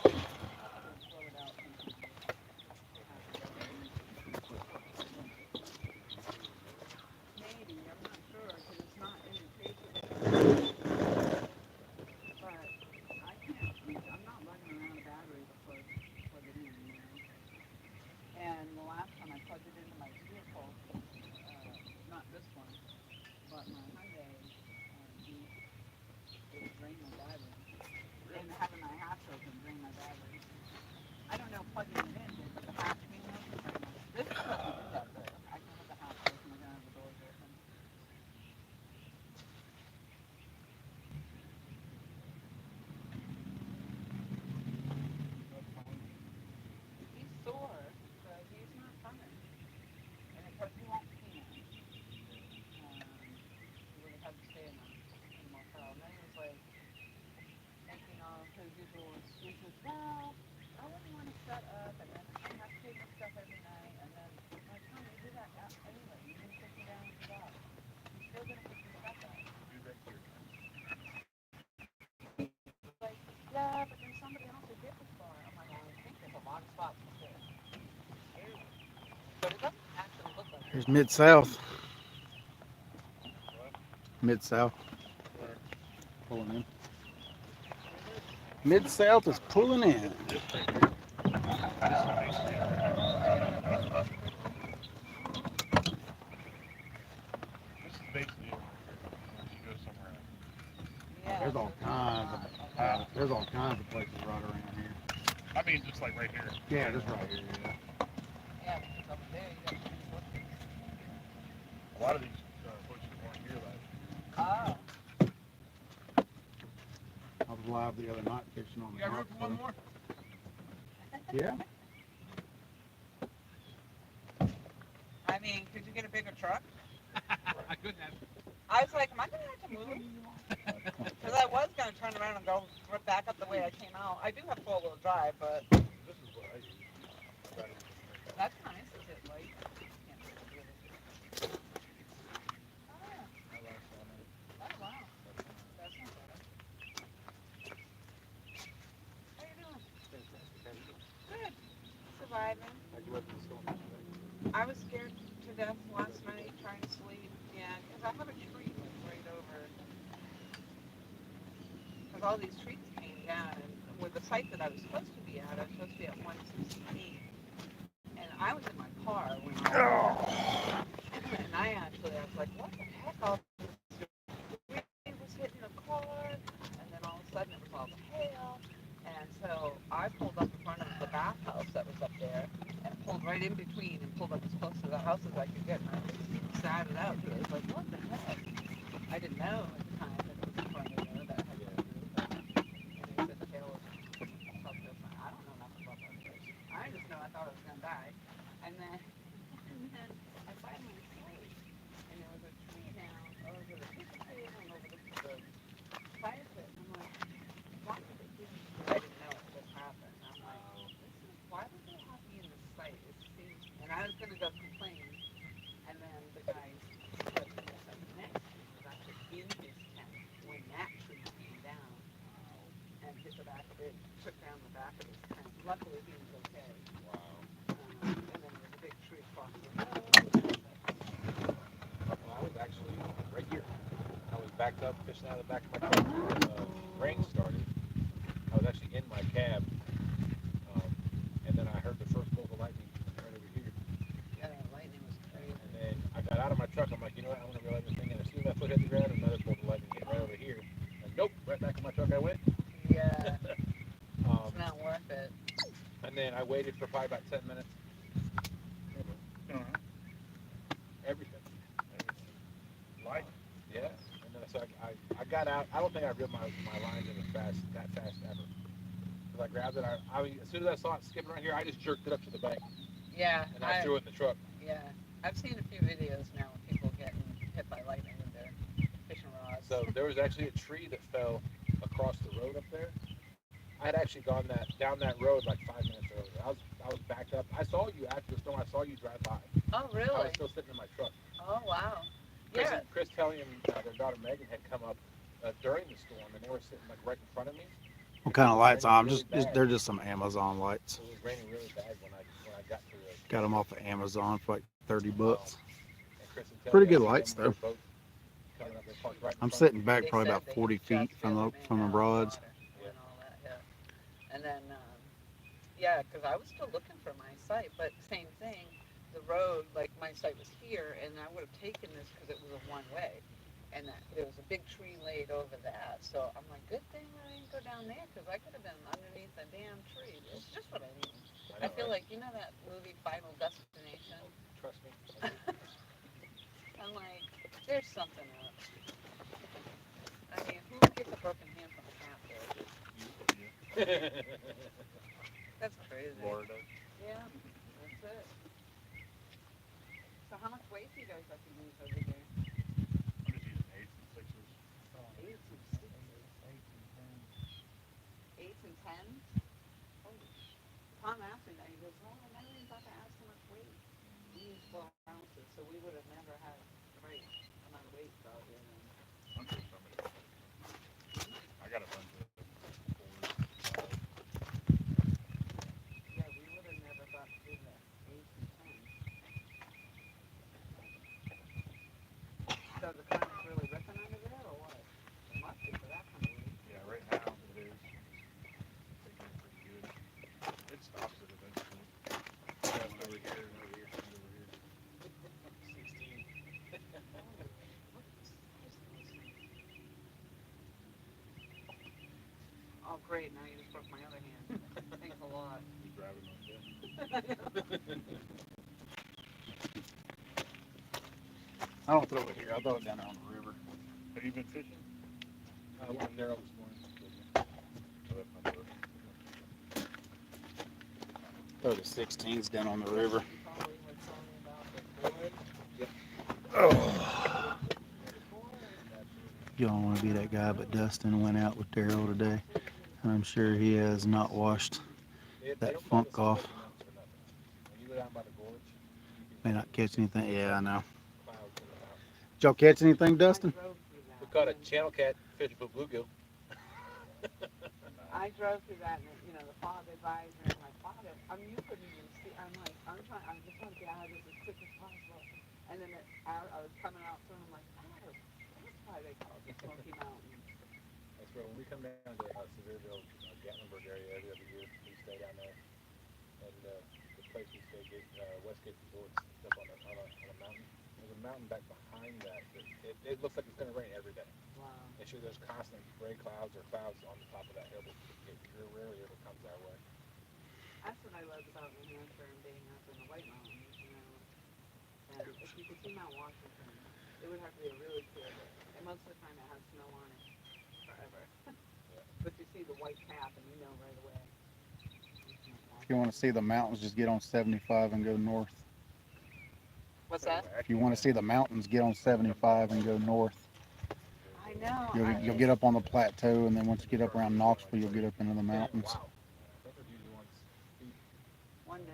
blow it out. Maybe, I'm not sure because it's not in the paper. But I can't, I'm not lugging around a battery to plug it in. And the last time I plugged it into my vehicle, not this one, but my Hyundai Jeep, it drained my battery. And having my hatch open drained my battery. I don't know plugging it in did, but the hatch being open drained my. This doesn't do that though. I can have the hatch open, I can have the doors open. He's sore, so he's not coming. And of course he won't can. He would have had to stay in the motel. And then he was like making all his usual excuses. Well, I wouldn't want to shut up, and then I have to take my stuff every night. And then I'm like, Tom, you do that anyway. You didn't take me down with the dog. You're still gonna pick your stuff up.
Do that here.
Like, yeah, but then somebody else will get this car. I'm like, I think there's a lot of spots to fit. But it doesn't actually look like
here's Mid South.
What?
Mid South
Where?
pulling in. Mid South is pulling in.
This right here. This is basically This is basically it right here. Unless you go somewhere else.
yeah,
There's all
so
kinds of there's all kinds of places right around here.
I mean, just like right here.
Yeah, just right here. Yeah.
yeah, it's over There you go.
A lot of these bushes weren't here last year.
Oh.
I was live the other night fishing on
You
the
got room
dock.
for one more?
Yeah.
I mean, could you get a bigger truck?
I couldn't have.
I was like, am I going to have to move? Because I was going to turn around and go back up the way I came out. I do have four-wheel drive, but
This is what I use. I got it.
that's nice. Is it light? Yeah.
I like salmon.
Oh, wow. That's not bad. How you doing? Good. Surviving.
How'd you weather the storm yesterday?
I was scared to death last night trying to sleep. Yeah, because I have a tree like right over. Because all these trees came down, and with the site that I was supposed to be at, I was supposed to be at 168, and I was in my car when all this happened. And I was like, what the heck? All this debris was hitting the car, and then all of a sudden it was all the hail. And so I pulled up in front of the bathhouse that was up there, and pulled right in between and pulled up as close to the house as I could get. And I just sat it out here. I was like, what the heck? I didn't know at the time that it was a tornado that had come through. But, and they said the hail was up this. I don't know nothing about that place. I just know I thought I was going to die. And then I finally sleep, and there was a tree down over the kitchen table and over the fire pit. And I'm like, why did they do this? I didn't know it just happened. I'm like, why would they have me in this site? It seems, and I was going to go complain, and then the guy said the site next to me was actually in his tent when that tree came down and hit the back of it, took down the back of his tent. Luckily, he was okay.
Wow.
And then there was a big tree across the road.
Well, I was actually right here. I was backed up fishing out of the back of my truck when rain started. I was actually in my cab, and then I heard the first bolt of lightning right over here.
Yeah, that lightning was crazy.
And then I got out of my truck. I'm like, you know what? I'm gonna reload this thing. And as soon as my foot hit the ground, another bolt of lightning came right over here. Like, nope, right back in my truck I went.
Yeah, it's not worth it.
And then I waited for probably about 10 minutes. Everything.
Light.
Yeah. And then so I got out. I don't think I reeled my lines in that fast ever. Because I grabbed it. I mean, as soon as I saw it skipping right here, I just jerked it up to the bank.
Yeah,
And I threw it in the truck.
Yeah, I've seen a few videos now of people getting hit by lightning with their fishing rods.
So there was actually a tree that fell across the road up there. I had actually gone down that road like 5 minutes earlier. I was backed up. I saw you after the storm. I saw you drive by.
Oh,
I
really?
was still sitting in my truck.
Oh, wow.
Chris,
Yeah.
Chris Kelly and their daughter Megan had come up during the storm, and they were sitting like right in front of me.
What kind of lights on?
Really bad.
They're just some Amazon lights.
It was raining really bad when I got to the.
Got them off of Amazon for like 30 bucks.
And Chris and Kelly,
Pretty
I
good
seen
lights,
them with their boat coming up. They parked right in
I'm
front of
sitting
me.
back
They
probably
said
about
they
40
just
feet from
barely
the
made it out of
rods.
water and all that, yeah. And then, yeah, because I was still looking for my site, but same thing. The road, like my site was here, and I would have taken this because it was a one-way. And there was a big tree laid over that. So I'm like, good thing I didn't go down there because I could have been underneath a damn tree. It's just what I need. I feel like, you know that movie Final Destination?
Trust me.
I'm like, there's something up. I mean, who gets a broken hand from a catfish? That's crazy.
Florida.
Yeah, that's it. So how much weight do you guys have to use over there?
I'm just using 8s and 6s.
Eights and sixes. Eights and tens? Holy sh! Tom asked me that. He goes, well, I never even thought to ask how much weight. We use 12 ounces, so we would have never had the right amount of weight out here then.
I'm sure somebody. I got a bunch of 4s.
Yeah, we would have never thought to do that. Eights and tens. So the current's really ripping under there, or what? It must be for that kind of weight.
Yeah, right now it is. Taking it pretty good. It stops it eventually. Just over here and over here and over here.
16.
Oh, great, now you just broke my other hand. Thanks a lot.
He's driving like that.
I don't throw it here. I throw it down there on the river.
Have you been fishing?
I went there this morning.
Oh, that's not good.
Throw the 16s down on the river.
You probably had something about the boy.
Oh. You don't want to be that guy, but Dustin went out with Daryl today, and I'm sure he has not washed that funk off.
When you go down by the gorge, you
May
can
not catch anything. Yeah, I know.
clouds in the mountains.
Did y'all catch anything,
I
Dustin?
drove through
We
that.
caught a channel cat fishing for bluegill.
I drove through that, and the fog advisory. I'm like, fog. You couldn't even see. I'm like, I just want to get out of this as quick as possible. And then I was coming out through, and I'm like, oh, that's why they call it the Smoky Mountains.
That's where when we come down to Sevierville, Gatlinburg area every other year, we stay down there. And the place we stay, Westgate Resorts, it's up on a mountain. There's a mountain back behind that. It looks like it's going to rain every day.
Wow.
And sure, there's constant gray clouds or clouds on the top of that hill, but it rarely ever comes our way.
That's what I loved about New Hampshire and being up in the White Mountains. And if you could see Mount Washington, it would have to be a really clear day. And most of the time it has snow on it forever. But you see the white cap and you know right away.
If you want to see the mountains, just get on 75 and go north.
What's that?
If you want to see the mountains, get on 75 and go north.
I know.
You'll get up on the plateau, and then once you get up around Knoxville, you'll get up into the mountains.
Wow. Those are usually ones steep.
One day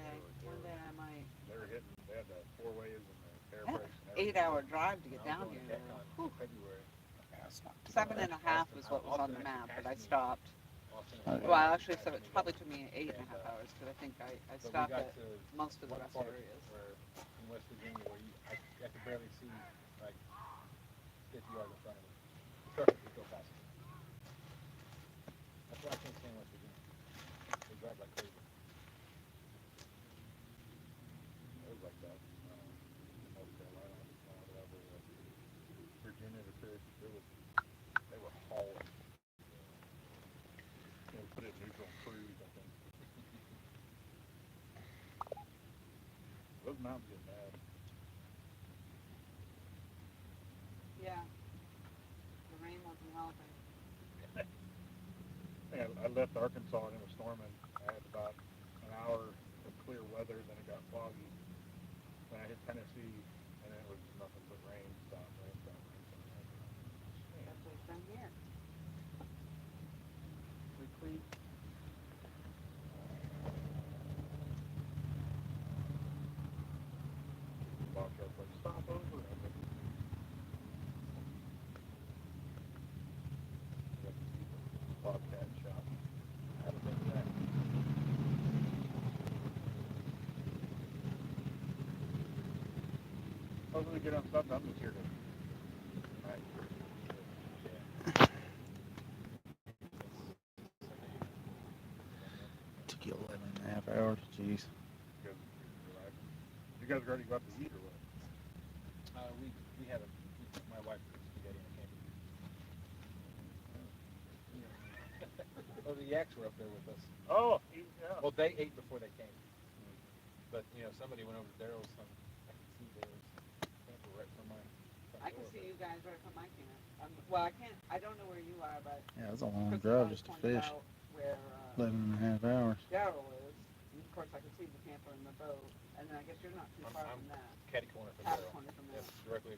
I might.
They were hitting. They had the four ways and the air
Yeah,
brakes and everything.
8-hour drive to get
I was
down
going
here.
to Cattin in February.
Yeah, it's not too
Seven
bad.
and a half was what was on the map, but I stopped.
Austin,
Oh, yeah.
Well, actually, so it probably took me 8.5 hours because I think I
but we
stopped
got
at
to
most of the
one
rest
part
areas.
where in West Virginia where I could barely see like 50 yards in front of me. The truckers would go past me. That's why I can't stand West Virginia. They drive like crazy.
It was like that. North Carolina, whatever. Virginia to fish. They were hauling. They put it in neutral cruise, I think. Those mountains get mad.
Yeah. The rain wasn't helping.
I left Arkansas and it was storming. I had about an hour of clear weather, then it got foggy. Then I hit Tennessee, and then it was nothing but rain, stop, rain, stop, rain, stop, rain, stop.
That's what it's been here.
Retreat.
Bob Sharp like, stop over. I was like, I got to see the Bobcat shop.
I haven't been to that.
I was going to get on something, I'm just here to. Right.
Took you 11 and a half hours. Jeez.
You guys already got to eat or what?
We had my wife cooked spaghetti and candy. Oh, the yaks were up there with us.
Oh, yeah.
Well, they ate before they came. But, somebody went over to Daryl's. I could see Daryl's camper right from my front
I can
door,
see
but-
you guys right from my camp. Well, I can't. I don't know where you are, but
Yeah, it's a long
Chris
drive
always
just to
pointed
fish.
out where
11 and a half hours.
Daryl is. And of course, I can see the camper and the boat. And then I guess you're not too far
I'm
from that.
Catty corner from
Half
Daryl.
corner from
Yes,
that.
directly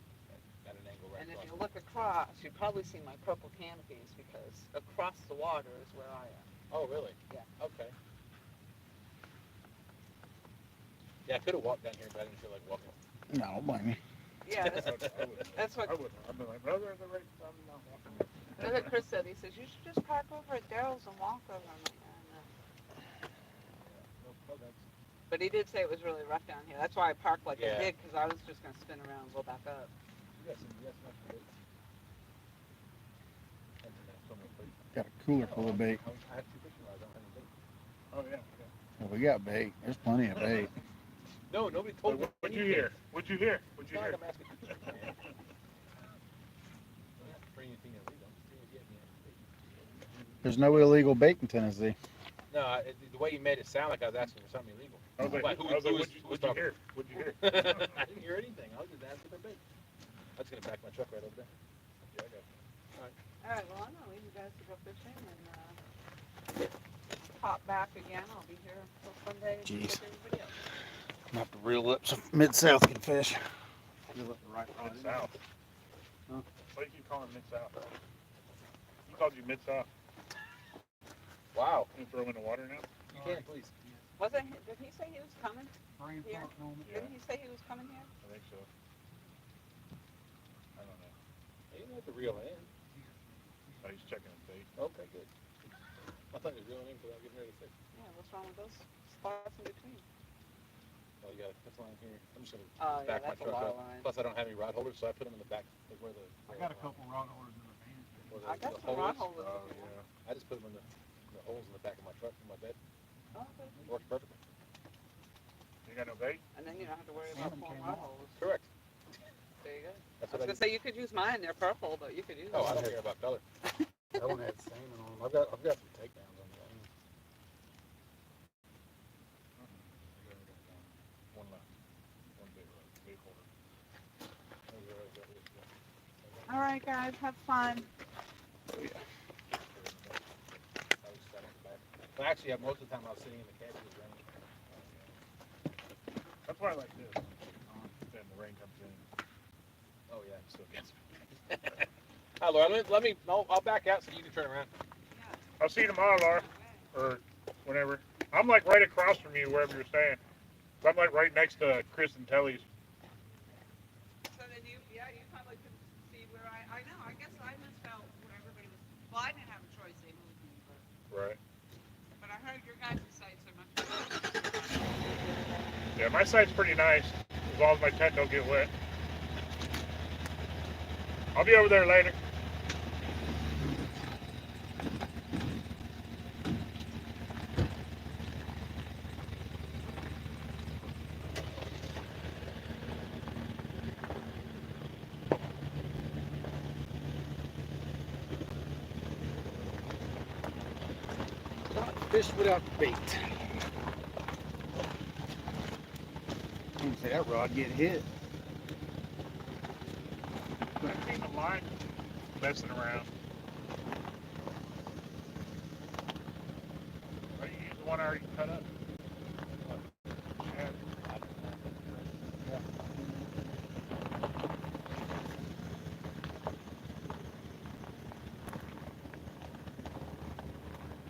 at an angle right
And if
across.
you look across, you probably see my purple canopies because across the water is where I am.
Oh, really?
Yeah.
Okay. Yeah, I could have walked down here, but I didn't feel like walking.
No, I don't blame you.
Yeah, that's,
I wouldn't.
that's what
I wouldn't. I'd be like, brother, the right time, not walking.
that's what Chris said. He says, you should just park over at Daryl's and walk over. I'm like, no.
No, that's
But he did say it was really rough down here. That's why I parked like
Yeah.
I did, because I was just going to spin around and go back up.
you got some extra bait. That's enough.
So much bait.
Got a cooler full of bait.
I have two fishing rods. I don't have any bait.
Oh, yeah, yeah.
Well, we got bait. There's plenty of bait.
No, nobody told me.
What'd you hear? What'd you hear? What'd
It's
you
not
hear?
like I'm asking. I don't have to bring anything illegal. I'm just saying, get me a bait.
There's no illegal bait in Tennessee.
No, the way you made it sound like I was asking for something illegal.
I was like,
Who was
what'd you
talking?
hear? What'd you hear?
I didn't hear anything. I was just asking for bait. I'm just gonna back my truck right over there.
Yeah, I got you.
All right, well, I'm gonna leave you guys to go fishing and pop back again. I'll be here till Sunday
Jeez.
with everybody else.
I'm gonna have to reel up some Mid-South can fish. Reel up the right rod.
Mid-South.
Huh?
Why do you keep calling Mid-South? Who called you Mid-South?
Wow.
Can you throw him in the water now?
You can, please.
Did he say he was coming here?
Yeah.
Didn't he say he was coming here?
I think so. I don't know.
You didn't have to reel in.
Oh, he's checking his bait.
Okay, good. I thought you were reeling in because I was getting ready to fish.
Yeah, what's wrong with those spots in between?
Oh, you got a line here. I'm just gonna
Oh, yeah,
back my
that's a
truck
lot
up.
of line.
Plus, I don't have any rod holders, so I put them in the back, like where the.
I got a couple rod holders in the van.
where
I got
the
some
hole
rod
is.
holders.
Oh,
if you want.
yeah.
I just put them in the holes in the back of my truck in my bed.
Oh, okay.
It works perfectly.
You got no bait?
And then you don't have to worry about pulling rod holes.
Correct.
There you go.
That's
I was
what I
gonna say you could use mine. They're purple, but you could use
Oh, I
them.
don't care about color.
That one had salmon on them. I've got some takedowns on that one.
One left. One bait holder.
All right, guys, have fun.
Well, actually, most of the time I was sitting in the cab, it was raining.
That's why I like this. Then the rain comes in.
Oh yeah, it still gets me. Hi, Laura. I'll back out so you can turn around.
I'll see you tomorrow, Laura. Or whenever. I'm like right across from you, wherever you're staying. I'm like right next to Chris and Telly's.
So then you probably could see where I know. I guess I missed out where everybody was. Well, I didn't have a choice. They moved me,
Right.
but I heard your guys' sites are much better.
Yeah, my site's pretty nice. As long as my tent don't get wet. I'll be over there later.
Fish without bait. You can see that rod get hit.
I've seen the line messing around. Are you using the one I already cut up? Yeah.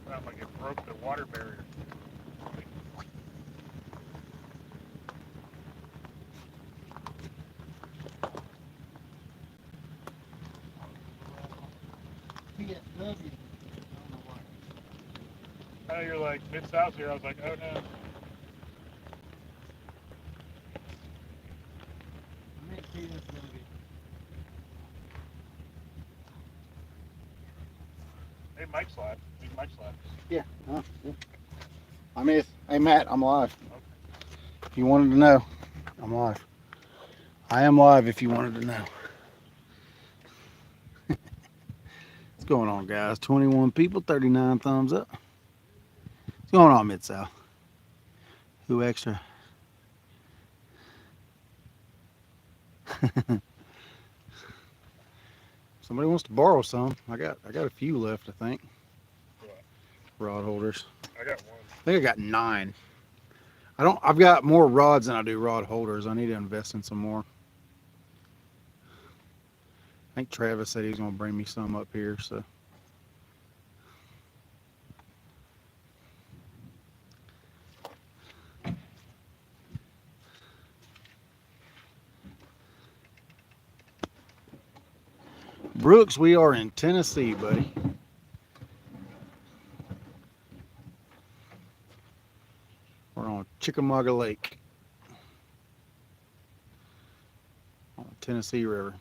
Sounds like it broke the water barrier. I know you're like Mid-South here. I was like, oh no. Hey, Mike slide. Big Mike slide.
Yeah. I mean, hey Matt, I'm live. If you wanted to know, I'm live. I am live if you wanted to know. What's going on, guys? 21 people, 39 thumbs up. What's going on, Mid-South? Who extra? Somebody wants to borrow some. I got a few left, I think.
What?
Rod holders.
I got one.
I think I got 9. I've got more rods than I do rod holders. I need to invest in some more. I think Travis said he's gonna bring me some up here, so. Brooks, we are in Tennessee, buddy. We're on Chickamauga Lake. On the Tennessee River.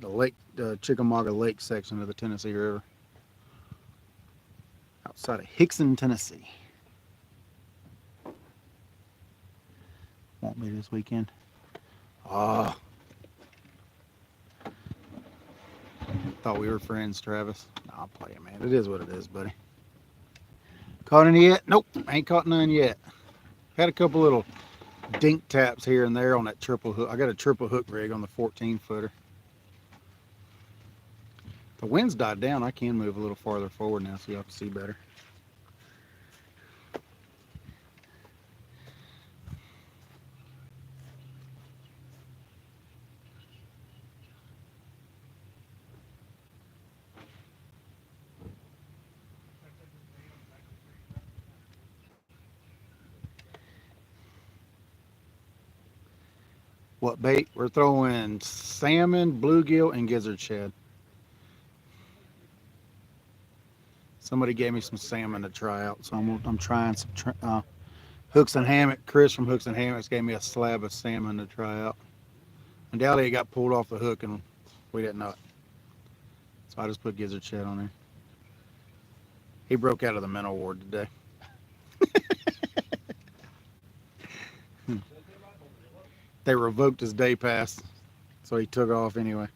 The Chickamauga Lake section of the Tennessee River. Outside of Hickson, Tennessee. Won't be this weekend. Ah. Thought we were friends, Travis. No, I'll play it, man. It is what it is, buddy. Caught any yet? Nope, ain't caught none yet. Had a couple little dink taps here and there on that triple hook. I got a triple hook rig on the 14 footer. The wind's died down. I can move a little farther forward now so y'all can see better. What bait? We're throwing salmon, bluegill, and gizzard shad. Somebody gave me some salmon to try out, so I'm trying some hooks and hammock. Chris from Hooks and Hammocks gave me a slab of salmon to try out. Undoubtedly, it got pulled off the hook and we didn't know it. So I just put gizzard shad on there. He broke out of the mental ward today. They revoked his day pass, so he took off anyway.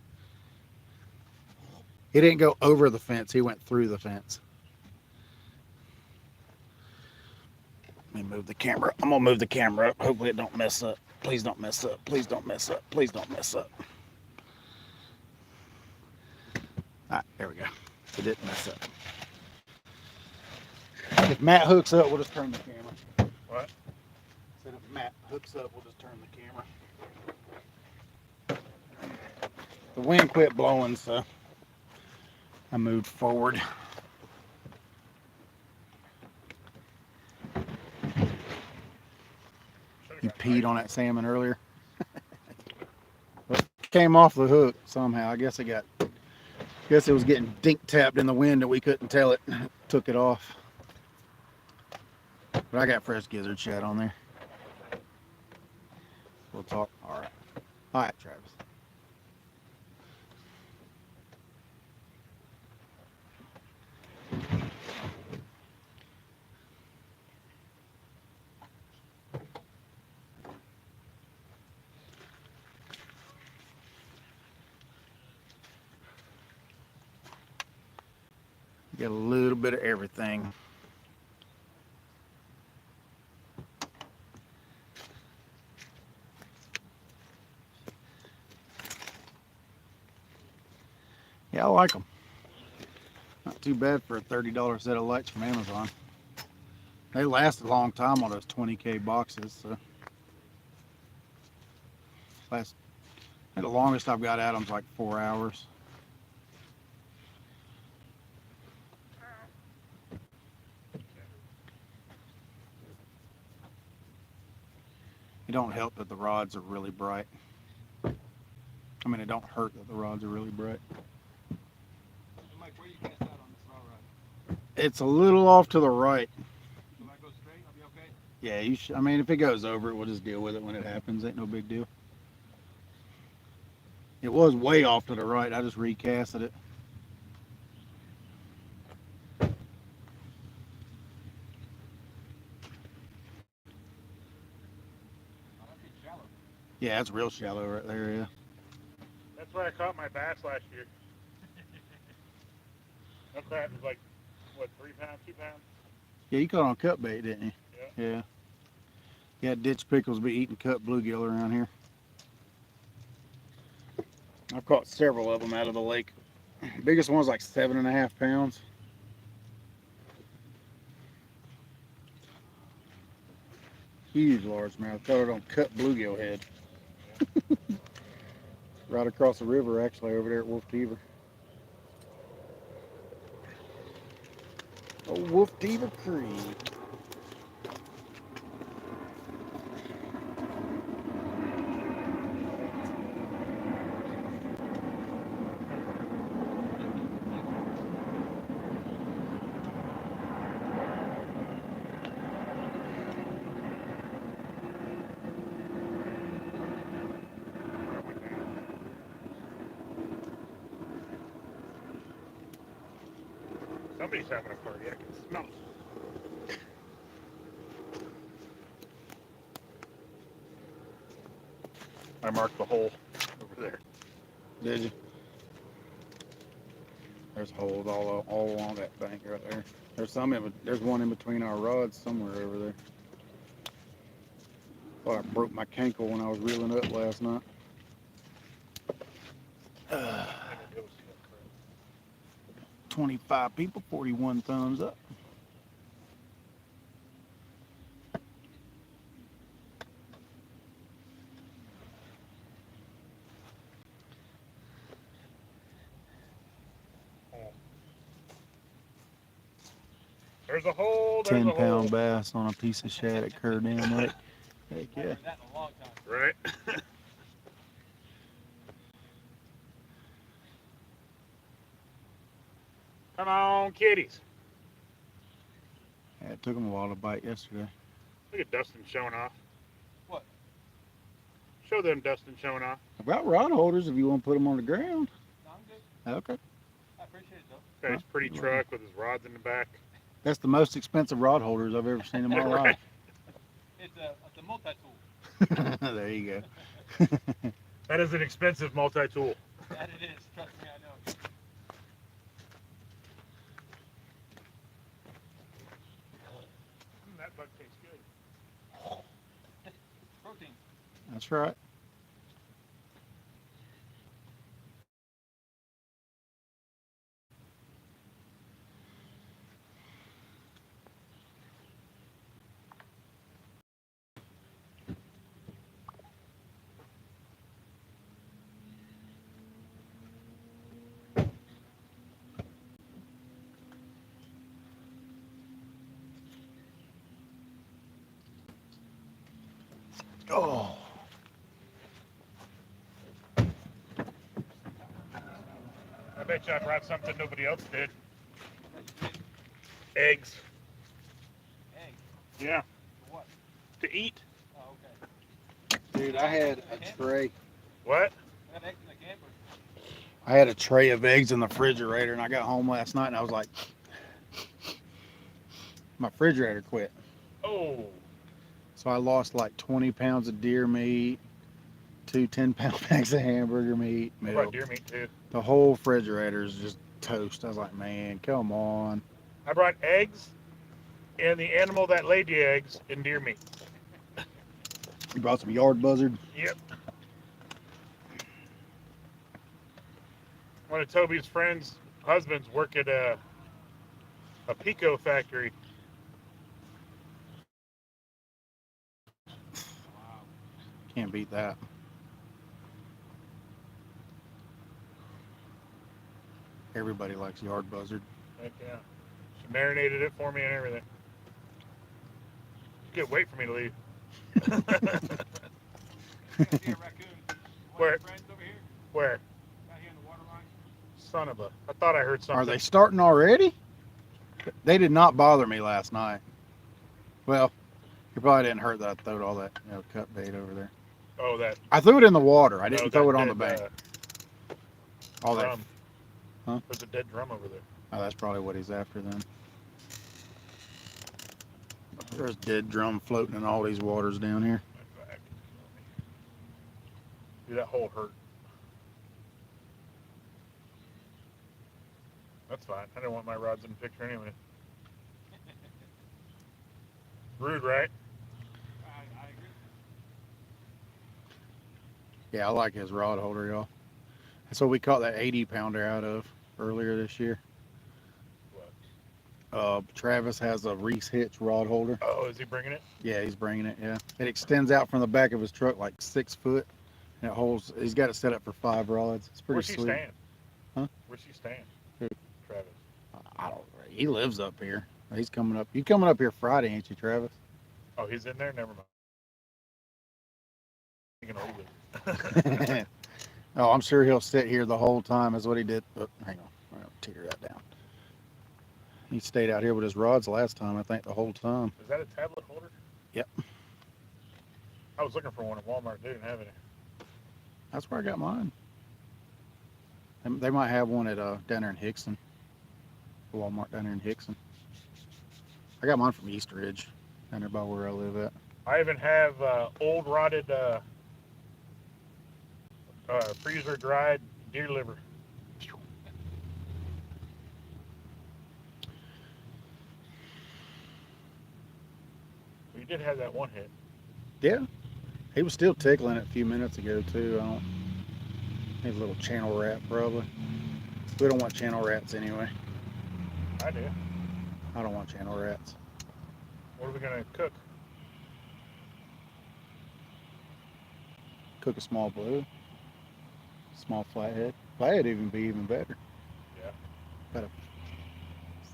He didn't go over the fence, he went through the fence. Let me move the camera. I'm gonna move the camera up. Hopefully it don't mess up. Please don't mess up. Please don't mess up. Please don't mess up. All right, there we go. It didn't mess up. If Matt hooks up, we'll just turn the camera.
What?
I said if Matt hooks up, we'll just turn the camera. The wind quit blowing, so I moved forward. You peed on that salmon earlier. Well, it came off the hook somehow. I guess it was getting dink tapped in the wind and we couldn't tell it. Took it off. But I got fresh gizzard shad on there. We'll talk. All right. All right, Travis. Get a little bit of everything. Yeah, I like them. Not too bad for a $30 set of lights from Amazon. They last a long time on those 20K boxes. So the longest I've got at them's like 4 hours. It don't help that the rods are really bright. I mean, it don't hurt that the rods are really bright.
Mike, where you cast out on this raw rod?
It's a little off to the right.
So if I go straight, I'll be okay?
Yeah, you should. I mean, if it goes over it, we'll just deal with it when it happens. Ain't no big deal. It was way off to the right. I just recasted it.
Oh, that's getting shallow.
Yeah, it's real shallow right there, yeah.
That's where I caught my bass last year. No crap, it was like, what, 3 pounds, 2 pounds?
Yeah, you caught on cut bait, didn't you?
Yeah.
Yeah. Yeah, ditch pickles be eating cut bluegill around here. I've caught several of them out of the lake. Biggest one's like 7.5 pounds. Huge largemouth. Caught it on cut bluegill head. Right across the river, actually, over there at Wolf Beaver. Oh, Wolf Beaver Creek.
Somebody's having a party, I can smell it. I marked the hole over there.
Did you? There's holes all along that bank right there. There's one in between our rods somewhere over there. Thought I broke my cankle when I was reeling up last night. 25 people, 41 thumbs up.
There's a hole. There's
10
a hole.
pound bass on a piece of shad at Kerr Dam Lake. Heck yeah.
That in a long time.
Right. Come on, kitties.
Yeah, it took him a while to bite yesterday.
Look at Dustin showing off.
What?
Show them Dustin showing off.
I've got rod holders if you want to put them on the ground.
No, I'm good.
Okay.
I appreciate it though.
Got his pretty truck with his rods in the back.
That's the most expensive rod holders I've ever seen in my
Right.
life.
It's a multi-tool.
There you go.
That is an expensive multi-tool.
That it is. Trust me, I know.
That bug tastes good.
Protein.
That's right. Oh,
I bet you I brought something nobody else did. Eggs.
Egg.
Yeah.
For what?
To eat.
Oh, okay.
dude, I had a tray.
What?
I got eggs in the camper.
I had a tray of eggs in the refrigerator, and I got home last night, and I was like, my refrigerator quit.
Oh.
So I lost like 20 pounds of deer meat, 2 10-pound bags of hamburger meat,
I
milk.
brought deer meat too.
The whole refrigerator is just toast. I was like, man, come on.
I brought eggs and the animal that laid the eggs in deer meat.
You brought some yard buzzard.
Yep. One of Toby's friends' husbands work at a Pico factory.
Can't beat that. Everybody likes yard buzzard.
Heck yeah. She marinated it for me and everything. She can't wait for me to leave.
I see a raccoon. One
Where?
of your friends over here,
Where?
out here in the water line.
Son of a. I thought I heard something.
Are they starting already? They did not bother me last night. Well, you probably didn't hurt that I threw all that cut bait over there.
Oh, that.
I threw it in the water. I didn't
no,
throw
that
it on the
dead,
bank. All that.
Drum.
Huh?
There's a dead drum over there.
Oh, that's probably what he's after then. There's dead drum floating in all these waters down here.
My back. Dude, that hole hurt. That's fine. I didn't want my rods in the picture anyway. Rude, right?
I agree.
Yeah, I like his rod holder, y'all. That's what we caught that 80-pounder out of earlier this year.
What?
Travis has a Reese Hitch rod holder.
Oh, is he bringing it?
Yeah, he's bringing it. Yeah, it extends out from the back of his truck like 6 foot, and it holds. He's got it set up for 5 rods. It's pretty
Where's he
sweet.
staying?
Huh?
Where's he staying?
Who?
Travis.
I don't. He lives up here. He's coming up. You coming up here Friday, ain't you, Travis?
Oh, he's in there? Never mind. Thinking of it.
Oh, I'm sure he'll sit here the whole time. Is what he did. Oh, hang on, I'll tear that down. He stayed out here with his rods last time. I think the whole time.
Is that a tablet holder?
Yep.
I was looking for one at Walmart. They didn't have any.
That's where I got mine. They might have one at down there in Hickson. Walmart down there in Hickson. I got mine from East Ridge, down there by where I live at.
I even have old rotted freezer dried deer liver. We did have that one hit.
Yeah, he was still tickling it a few minutes ago too. I don't. He's a little channel rat probably. We don't want channel rats anyway.
I do.
I don't want channel rats.
What are we gonna cook?
Cook a small blue, small flathead. Flathead even be even better.
Yeah.
About a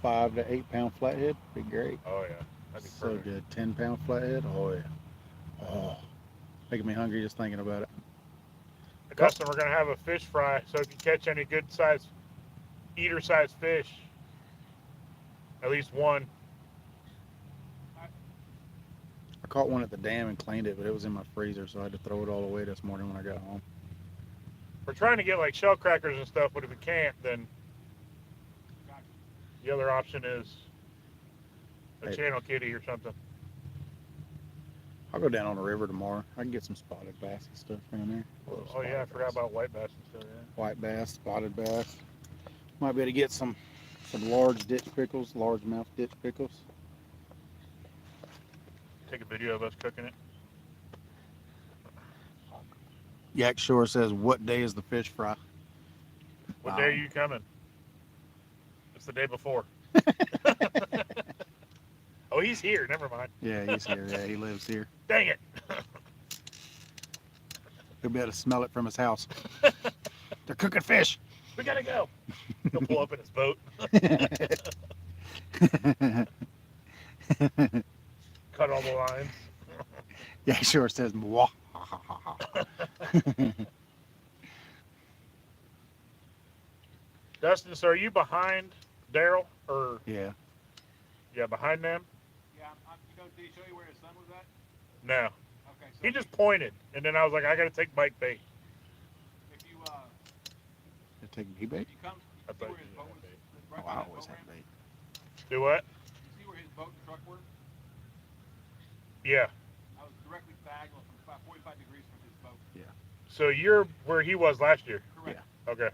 5 to 8 pound flathead, be great.
Oh yeah. That'd be
So
perfect.
good. 10 pound flathead. Oh yeah. Oh, making me hungry just thinking about it.
Dustin, we're gonna have a fish fry. So if you catch any good size, eater sized fish, at least one.
I caught one at the dam and cleaned it, but it was in my freezer, so I had to throw it all away this morning when I got home.
We're trying to get like shell crackers and stuff, but if we can't, then the other option is a
Hey.
channel kitty or something.
I'll go down on the river tomorrow. I can get some spotted bass and stuff down there.
Oh yeah, I forgot about white bass and stuff. Yeah.
White bass, spotted bass. Might be able to get some large ditch pickles, largemouth ditch pickles.
Take a video of us cooking it.
Yak Shore says, "What day is the fish fry?"
What day are you coming? It's the day before. Oh, he's here. Never mind.
Yeah, he's here. Yeah, he lives here.
Dang it.
He'll be able to smell it from his house. They're cooking fish.
We gotta go. He'll pull up in his boat. Cut all the lines.
Yak Shore says, "Mwah."
Dustin, so are you behind Daryl or
Yeah.
behind them?
Yeah, did he show you where his son was at?
No.
Okay, so
He just pointed, and then I was like, I gotta take Mike bait.
if you
You take me bait?
if you come,
I
see
thought
where
you
his
did
boat
have
was.
bait.
Right
Oh,
by
I
that
always
boat
have
ramp?
bait.
Do what?
You see where his boat and truck were?
Yeah.
I was directly diagonal from about 45 degrees from his boat.
So you're where he was last year.
Correct.
Okay.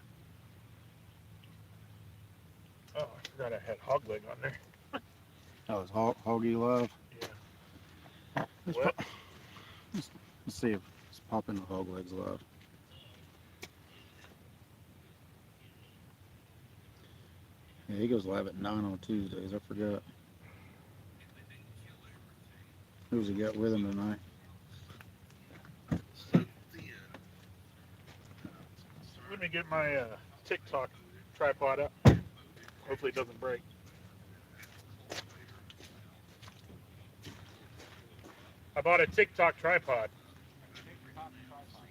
Oh, I forgot I had hog leg on there.
Oh, it's Hoggy Love.
Yeah.
Let's,
What?
let's see if it's popping the Hog Legs Love. Yeah, he goes live at 9 on Tuesdays. I forgot. Who's he got with him tonight?
Let me get my TikTok tripod up. Hopefully it doesn't break. I bought a TikTok tripod,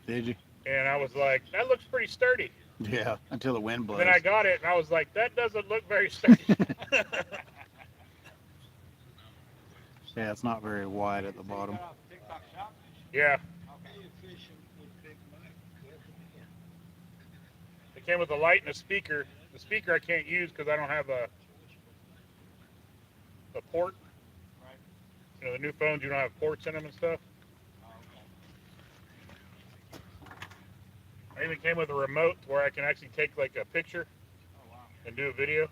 Did you?
and I was like, that looks pretty sturdy.
Yeah, until the wind blows.
Then I got it, and I was like, that doesn't look very sturdy.
Yeah, it's not very wide at the bottom.
TikTok shop?
Yeah,
Okay.
it came with a light and a speaker. The speaker I can't use because I don't have a port.
Right.
You know, the new phones, you don't have ports in them and stuff.
Oh, okay.
I even came with a remote where I can actually take like a picture
Oh, wow.
and do a video.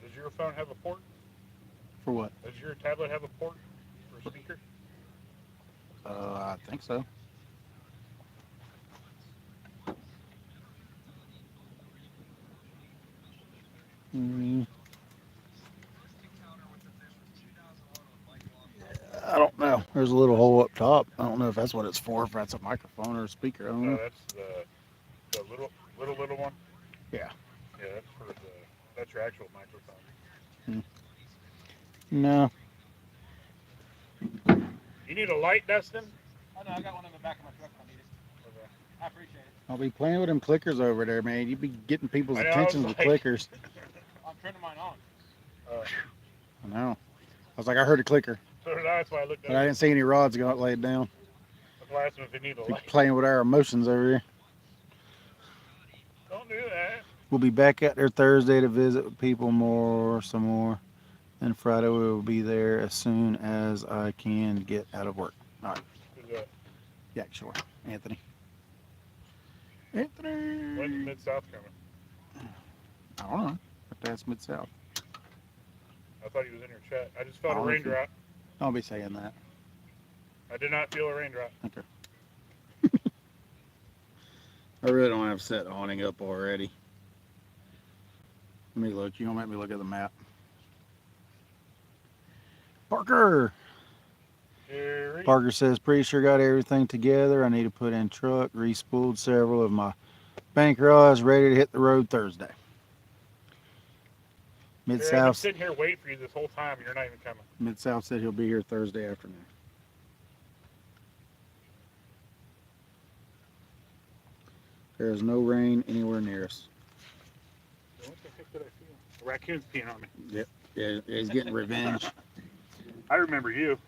Does your phone have a port?
For what?
Does your tablet have a port for a speaker?
I think so. I don't know. There's a little hole up top. I don't know if that's what it's for, if that's a microphone or a speaker. I don't
No,
know.
that's the little one.
Yeah.
Yeah, that's your actual microphone.
No.
You need a light, Dustin?
Oh, no, I got one in the back of my truck if I need it.
Okay.
I appreciate it.
I'll be playing with them clickers over there, man. You be getting people's
I know, I
attention
was
with
like-
clickers.
I'm turning mine on.
I know. I was like, I heard a clicker,
So did I. That's why I looked at
but I
it.
didn't see any rods got laid down.
That's why I asked him if they need a
Be
light.
playing with our emotions over here.
Don't do that.
We'll be back out there Thursday to visit with people some more. And Friday we will be there as soon as I can get out of work.
Who's that?
Yeah, sure. Anthony.
When's
Anthony.
Mid-South coming?
I don't know. But that's Mid South.
I thought he was in your chat. I just
I
felt a
don't know if you.
raindrop.
Don't be saying that.
I did not feel a raindrop.
Okay. I really don't have set awning up already. Let me look. You don't make me look at the map. Parker.
Harry.
Parker says, pretty sure got everything together. I need to put in truck, re-spooled several of my bank rods, ready to hit the road Thursday. Mid
Harry, I've been
South
sitting here waiting for you this whole time, and you're not even coming.
Mid South said he'll be here Thursday afternoon. There is no rain anywhere near us.
What the heck did I feel? A raccoon's peeing on me.
Yep. Yeah, he's getting revenge.
I remember you.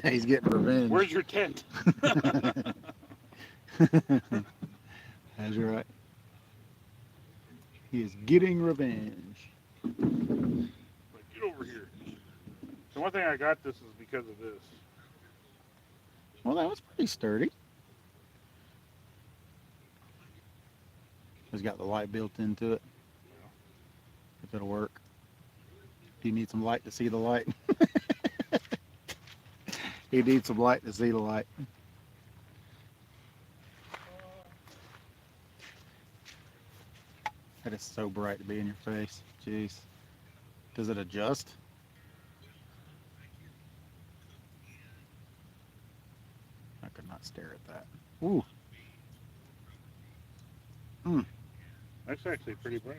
He's getting revenge.
Where's your tent?
That's right. He is getting revenge.
Like, get over here. The one thing I got this is because of this.
Well, that was pretty sturdy. It's got the light built into it. If it'll work. Do you need some light to see the light? He needs some light to see the light. That is so bright to be in your face. Jeez. Does it adjust? I could not stare at that. Ooh.
That's actually pretty bright.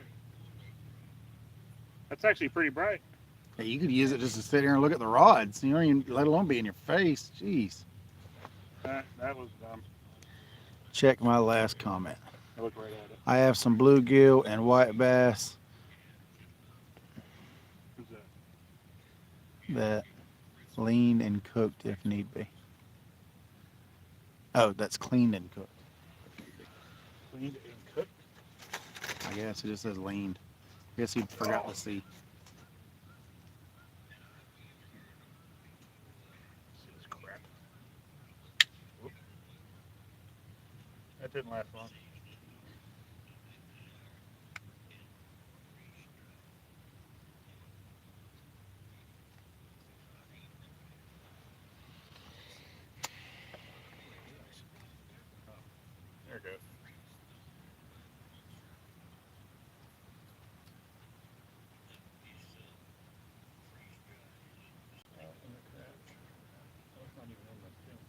That's actually pretty bright.
Hey, you could use it just to sit here and look at the rods. You know, even, let alone be in your face. Jeez.
That was dumb.
Check my last comment.
I looked right at it.
I have some bluegill and white bass
Who's that?
that leaned and cooked if need be. Oh, that's cleaned and cooked.
Cleaned and cooked?
I guess it just says leaned. I guess he forgot to see.
See this crap. Whoop. That didn't last long. There it goes. That's not even in the thing.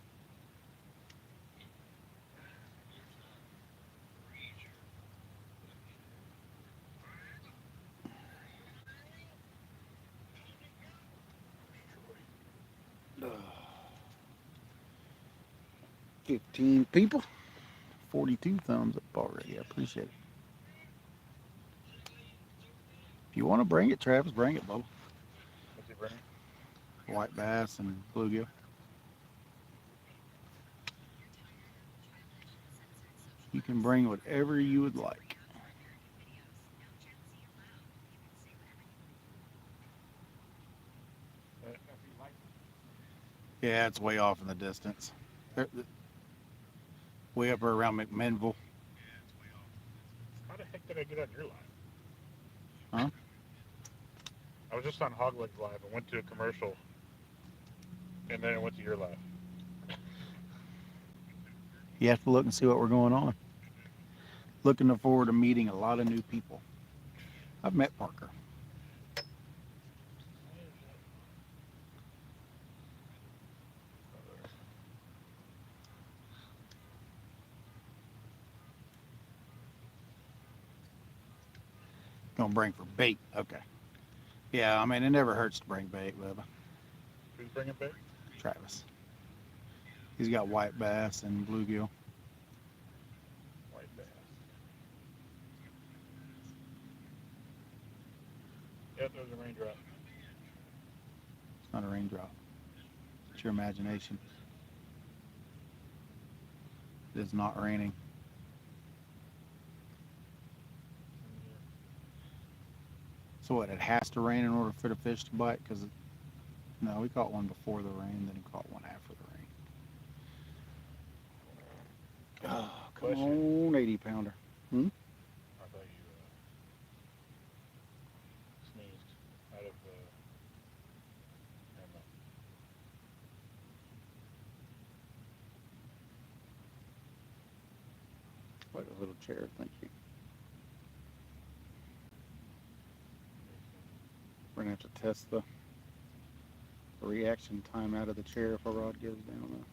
Ugh. 15 people. 42 thumbs up already. I appreciate it. If you want to bring it, Travis, bring it, Bubba.
What's he bringing?
White bass and bluegill. You can bring whatever you would like. Yeah, it's way off in the distance. Way up around McMinnville.
How the heck did I get on your live?
Huh?
I was just on Hogleg's live and went to a commercial, and then it went to your live.
You have to look and see what we're going on. Looking forward to meeting a lot of new people. I've met Parker. Gonna bring for bait. Okay. Yeah, I mean, it never hurts to bring bait, Bubba.
Who's bringing bait?
Travis. He's got white bass and bluegill.
White bass. Yep, there was a raindrop.
It's not a raindrop. It's your imagination. It is not raining. So what? It has to rain in order for the fish to bite? Because no, we caught one before the rain, then we caught one after the rain. Come
Bless you.
on, 80 pounder.
I thought you sneezed out of the. Never mind.
Like a little chair, thank you. We're gonna have to test the reaction time out of the chair if a rod goes down though.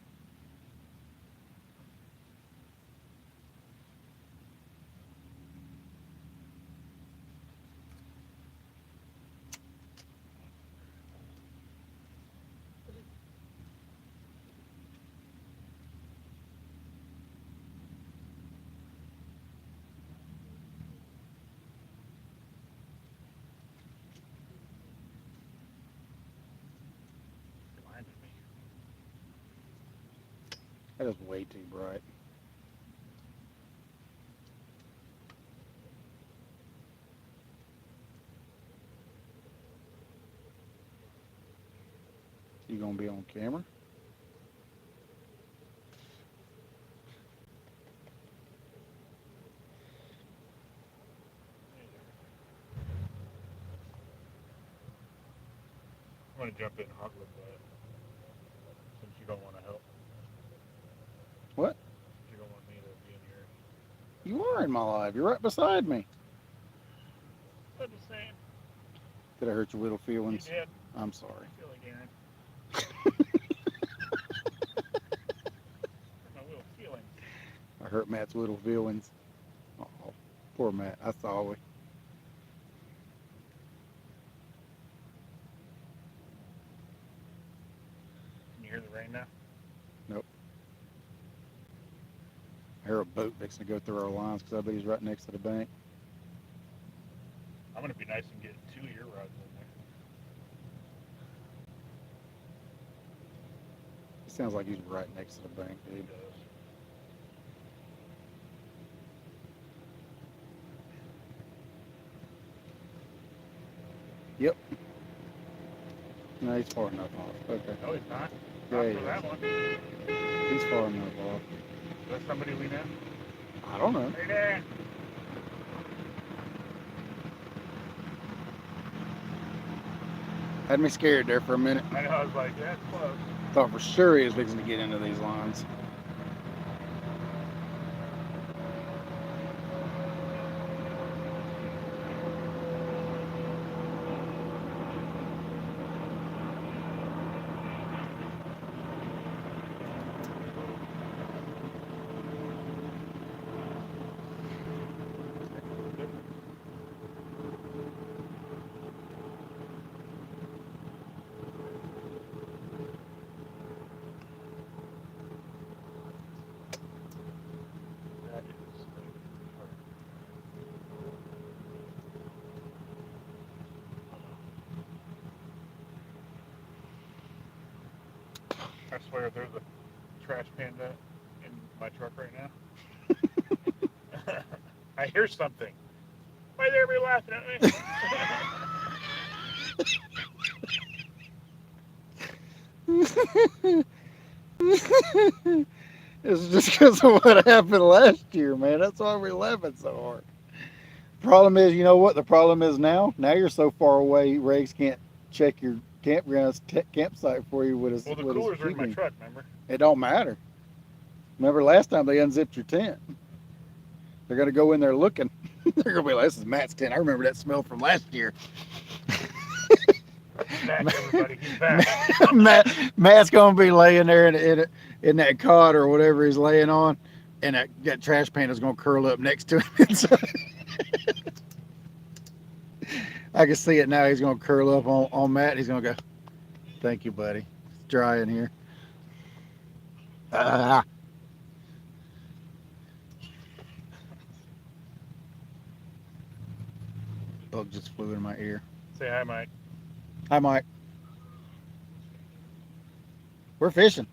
Blinded me.
That is way too bright. You gonna be on camera?
I'm gonna jump in hot with that since you don't want to help.
What?
You don't want me to be in here.
You are in my life. You're right beside me.
But the same.
Did I hurt your little
You
feelings?
did.
I'm sorry.
Feel again. My little feelings.
I hurt Matt's little feelings. Oh, poor Matt. I saw it.
Can you hear the rain now?
Nope. I hear a boat fixing to go through our lines because I bet he's right next to the bank.
I'm gonna be nice and get 2 ear rods in there.
He sounds like he's right next to the bank,
He
dude.
does.
Yep. No, he's far enough off. Okay.
No, he's not.
Yeah,
Not
he
for that
is.
one.
He's far enough off.
Is that somebody we know?
I don't know.
Hey there.
Had me scared there for a minute.
I know. I was like, yeah, it's close.
Thought for sure he was fixing to get into these lines.
That is hard. I swear, if there's a trash panda in my truck right now, I hear something. Why they everybody laughing at me?
It's just because of what happened last year, man. That's why we're laughing so hard. Problem is, you know what the problem is now? Now you're so far away, Regs can't check your campsite for you with his,
Well, the
with his
coolers are in my
keeping.
truck, remember?
It don't matter. Remember last time they unzipped your tent? They're gonna go in there looking. They're gonna be like, "This is Matt's tent. I remember that smell from last year."
He's back, everybody. He's back.
Matt's gonna be laying there in that cot or whatever he's laying on, and that trash panda's gonna curl up next to him. I can see it now. He's gonna curl up on Matt. He's gonna go, "Thank you, buddy. It's dry in here." Ah. Bug just flew in my ear.
Say hi, Mike.
Hi, Mike. We're fishing.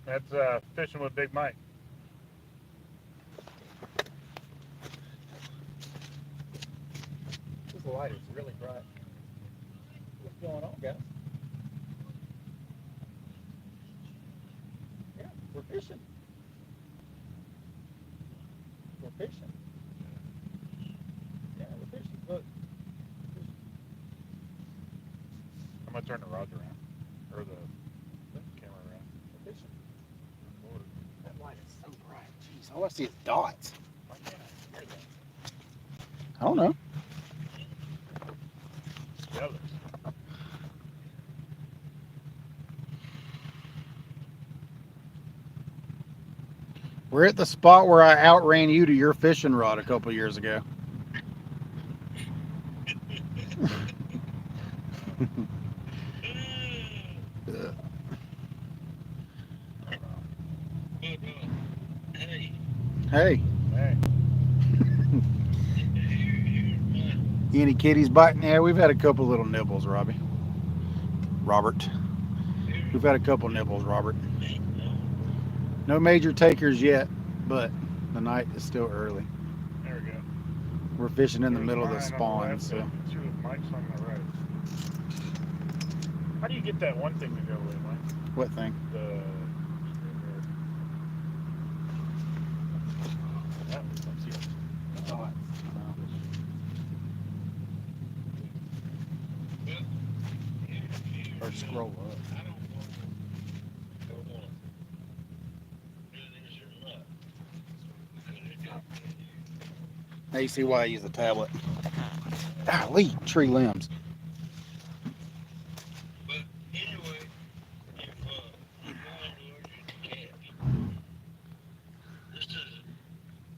That's fishing with Big Mike.
This light is really bright. What's going on, guys? Yeah, we're fishing. fishing. Yeah, we're fishing. Look.
I'm gonna turn the rods around, or the camera around.
We're fishing.
Lord,
That light is so bright. Jeez, all I see is dots.
why can't I hear that?
I don't know.
Jealous.
We're at the spot where I outran you to your fishing rod a couple years ago. Hey,
Hey,
any kitties biting? Yeah, we've had a couple little nibbles, Robbie. Robert. We've had a couple nibbles, Robert. No major takers yet, but the night is still early.
there we go.
We're fishing in the
There's
middle of the
mine on
spawn,
left
so
and two of Mike's on the right. How do you get that one thing to go away, Mike?
what thing?
The that was let's see.
Oh, or scroll up. Now you see why I use a tablet. Golly, tree limbs.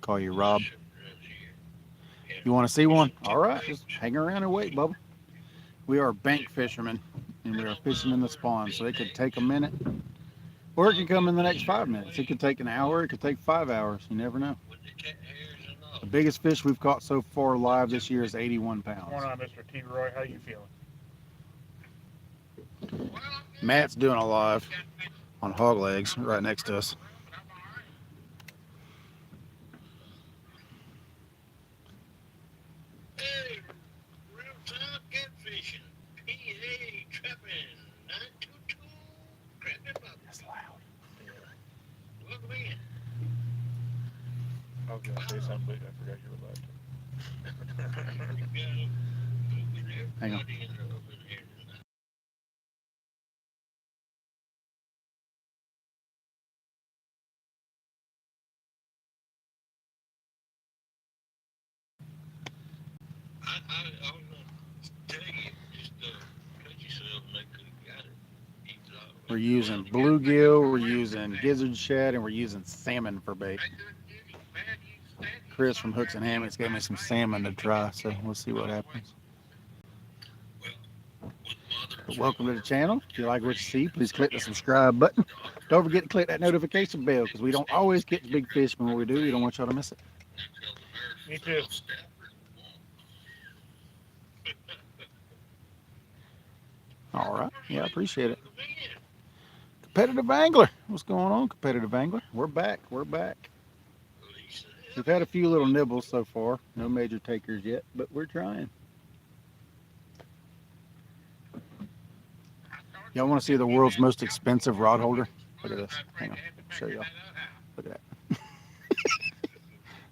Call you Rob. You want to see one? All right, just hang around and wait, Bubba. We are bank fishermen, and we are fishing in the spawn, so it could take a minute, or it could come in the next 5 minutes. It could take an hour. It could take 5 hours. You never know. The biggest fish we've caught so far live this year is 81
What's
pounds.
going on, Mr. T. Roy? How you feeling?
Matt's doing a live on hog legs right next to us. That's loud.
I was gonna say something, but I forgot you were allowed to.
Hang on. We're using bluegill, we're using gizzard shad, and we're using salmon for bait. Chris from Hooks and Hammocks gave me some salmon to try, so we'll see what happens. But welcome to the channel. If you like what you see, please click the subscribe button. Don't forget to click that notification bell because we don't always get the big fish, but when we do, we don't want y'all to miss it.
Me too.
All right. Yeah, I appreciate it. Competitive angler. What's going on, competitive angler? We're back. We're back. We've had a few little nibbles so far. No major takers yet, but we're trying. Y'all want to see the world's most expensive rod holder? Look at this. Hang on. I'll show y'all. Look at that.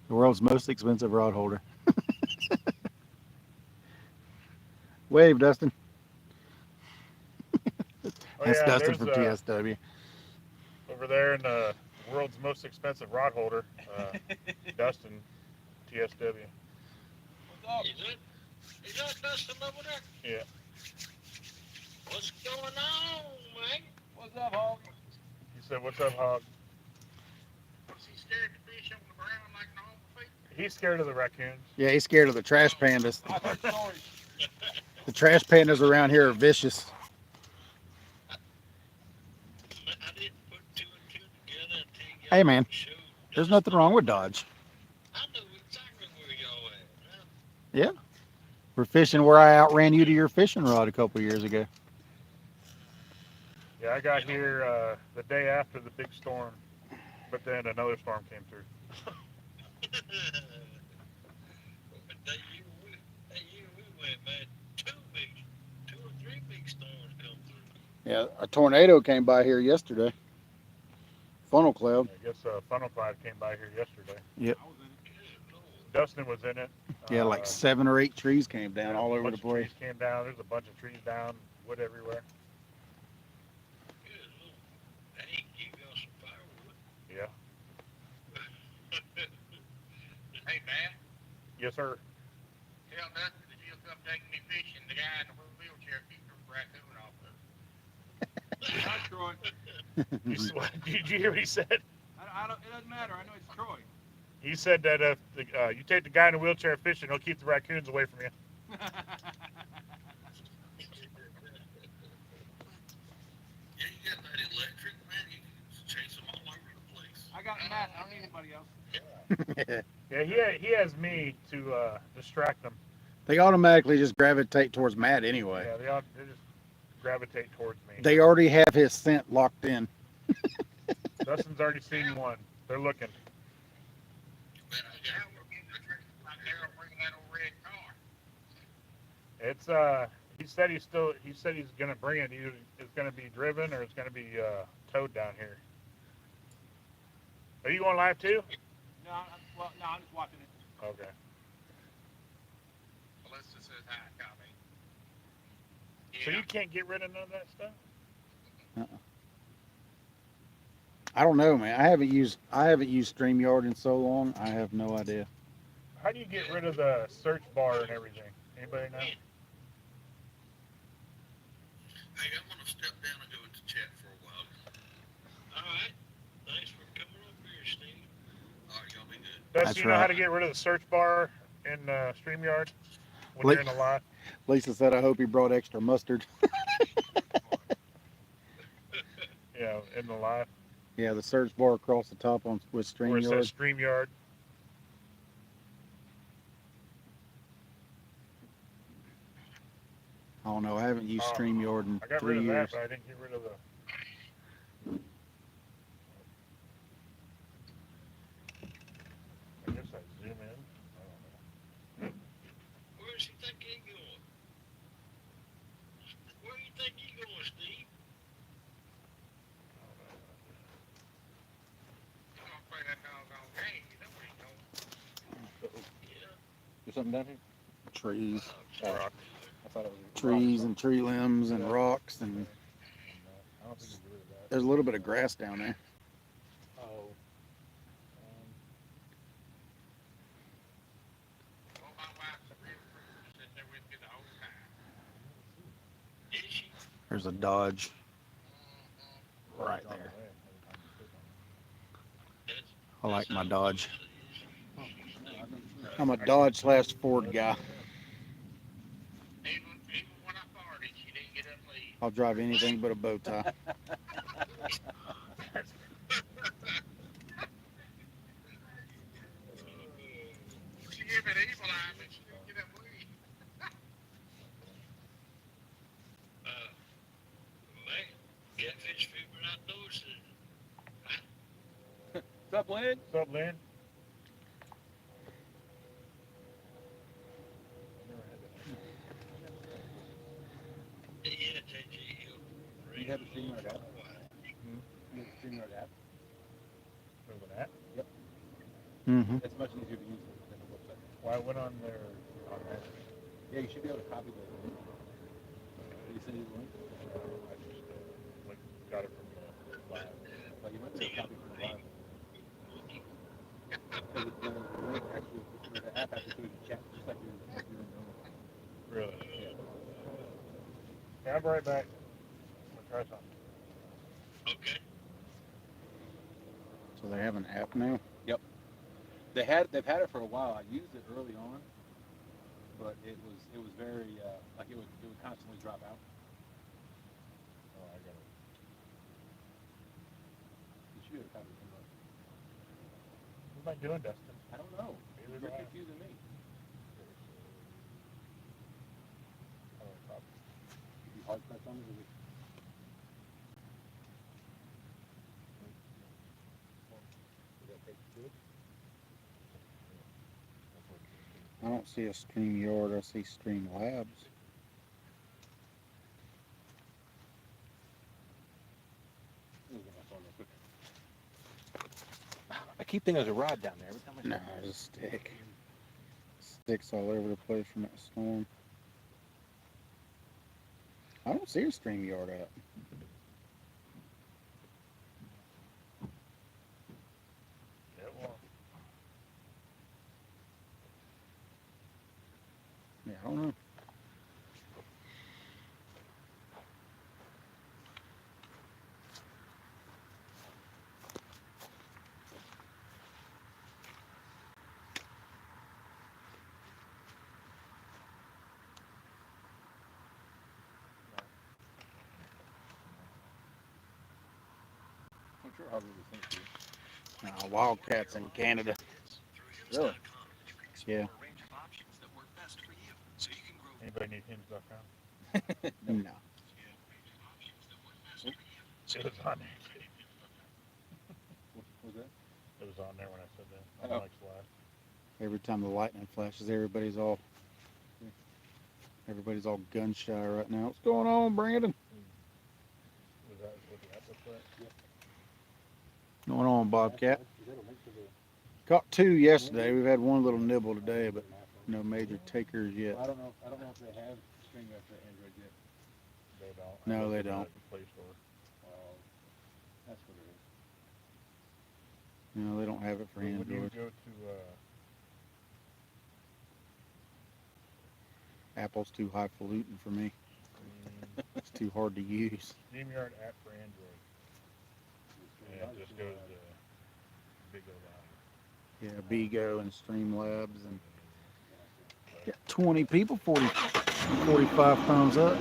The world's most expensive rod holder. Wave, Dustin.
Oh
That's
yeah,
Dustin
there's
from TSW.
over there in the world's most expensive rod holder, Dustin, TSW.
What's up?
Is that Dustin over there?
Yeah.
What's going on, man?
What's up, Hog?
He said, "What's up, Hog?"
Is he scared to fish on the ground like normal people?
He's scared of the raccoons.
Yeah, he's scared of the trash pandas.
I heard stories.
The trash pandas around here are vicious.
I didn't put two and two together until you
Hey, man,
showed
there's
Dustin.
nothing wrong with Dodge.
I know exactly where y'all at. Huh?
Yeah. We're fishing where I outran you to your fishing rod a couple years ago.
Yeah, I got here the day after the big storm, but then another storm came through.
That year we went, man, two or three big storms come through.
Yeah, a tornado came by here yesterday. Funnel cloud.
I guess Funnel Cloud came by here yesterday.
Yep.
I was in it.
Dustin was in it.
Yeah, like 7 or 8 trees came down all
a
over
bunch
the
of
place.
trees came down. There's a bunch of trees down, wood everywhere.
Good Lord. Hey, give y'all some firewood.
Yeah.
Hey, Matt.
Yes, sir.
Tell Dustin that he'll come take me fishing. The guy in the wheelchair kicked a raccoon off of
Not Troy.
Did you hear what he said?
I don't. It doesn't matter. I know it's Troy.
He said that if you take the guy in the wheelchair fishing, he'll keep the raccoons away from you.
Yeah, you got that electric, man. You can chase them all over the place.
I got Matt. I don't need anybody else.
Yeah, he has me to distract them.
They automatically just gravitate towards Matt anyway.
Yeah, they just gravitate towards me.
They already have his scent locked in.
Dustin's already seen one. They're looking.
But yeah, we're getting the trick out there bringing that old red car.
It's he said he's gonna bring it. Either it's gonna be driven or it's gonna be towed down here. Are you going live too?
No, I'm just watching it.
Okay.
Melissa says hi, Tommy.
So you can't get rid of none of that stuff?
I don't know, man. I haven't used StreamYard in so long. I have no idea.
How do you get rid of the search bar and everything? Anybody know?
Hey, I'm gonna step down and go into chat for a while. All right. Thanks for coming up here, Steve. All right, y'all be good.
Dustin,
That's
you know how
right.
to get rid of the search bar in StreamYard when
Like-
you're in the live?
Lisa said, I hope he brought extra mustard.
Yeah, in the live
Yeah, the search bar across the top with
where it
StreamYard.
says StreamYard.
I don't know. I haven't used
Oh,
StreamYard in
I got
3
rid of that,
years.
but I didn't get rid of the. I guess I zoom in. I don't know.
Where does he think he's going? Where do you think he's going, Steve? I'm gonna play that doggone game. You know where he's going. Yeah.
There's something down here?
Trees,
Rock.
I thought it was
trees and tree limbs and rocks, and
I don't think you get rid of that.
there's a little bit of grass down there.
Oh.
Well, my wife's a real trooper. Sits there with me the whole time. Is she?
There's a Dodge
Mm-hmm.
right there.
That's,
I like my
how
Dodge.
it is.
I'm a Dodge / Ford guy.
Even when I farted, she didn't get up and leave.
I'll drive anything but a bow tie.
She gave me the evil eye, but she didn't get up and leave. Man, catfish fever outdoors.
What's up, Lynn?
What's up, Lynn?
Yeah, JJ Hill.
You have a StreamYard app? You have a StreamYard app?
There's an app.
Mm-hmm.
It's much easier to use than the website.
Well, I went on there. On that.
Yeah, you should be able to copy the link. Did you send you the link?
I just got it from the live.
But you might be able to copy from the live. Because the link actually, the app actually put it in chat, just like you're normal.
Really?
Yeah.
Yeah, I'll be right back. I'm gonna try something.
Okay.
So they have an app now.
They've had it for a while. I used it early on, but it was very like it would constantly drop out.
Oh, I got it.
You should be able to copy it from the
What am I doing, Dustin?
I don't know.
Neither
You're
do I.
confusing me.
Oh, copy.
If you hard press on it, is it? Does that take you to it?
I don't see a StreamYard. I see Streamlabs.
Let me get my phone real quick. I keep thinking there's a rod down there every time I
No,
see it.
it's a stick. Sticks all over the place from that storm. I don't see a StreamYard app.
It won't.
Yeah, I don't know.
I'm sure I'll really think to you.
Wildcats in Canada.
Really?
Yeah.
Anybody need hymns.com?
No.
It was on there. What was that? It was on there when I said that. On Mike's live.
Every time the lightning flashes, everybody's all gun shy right now. What's going on, Brandon?
Was that what the app was for? Yep.
Going on, Bobcat? Caught 2 yesterday. We've had one little nibble today, but no major takers yet.
I don't know if they have StreamYard for Android yet. They don't.
No, they don't.
The Play Store. That's what it is.
No, they don't have it for
When you
Android.
go to
Apple's too highfalutin for me. It's too hard to use.
StreamYard app for Android, and it just goes to Big O Live.
Yeah, Bigo and Streamlabs and got 20 people, 45 thumbs up.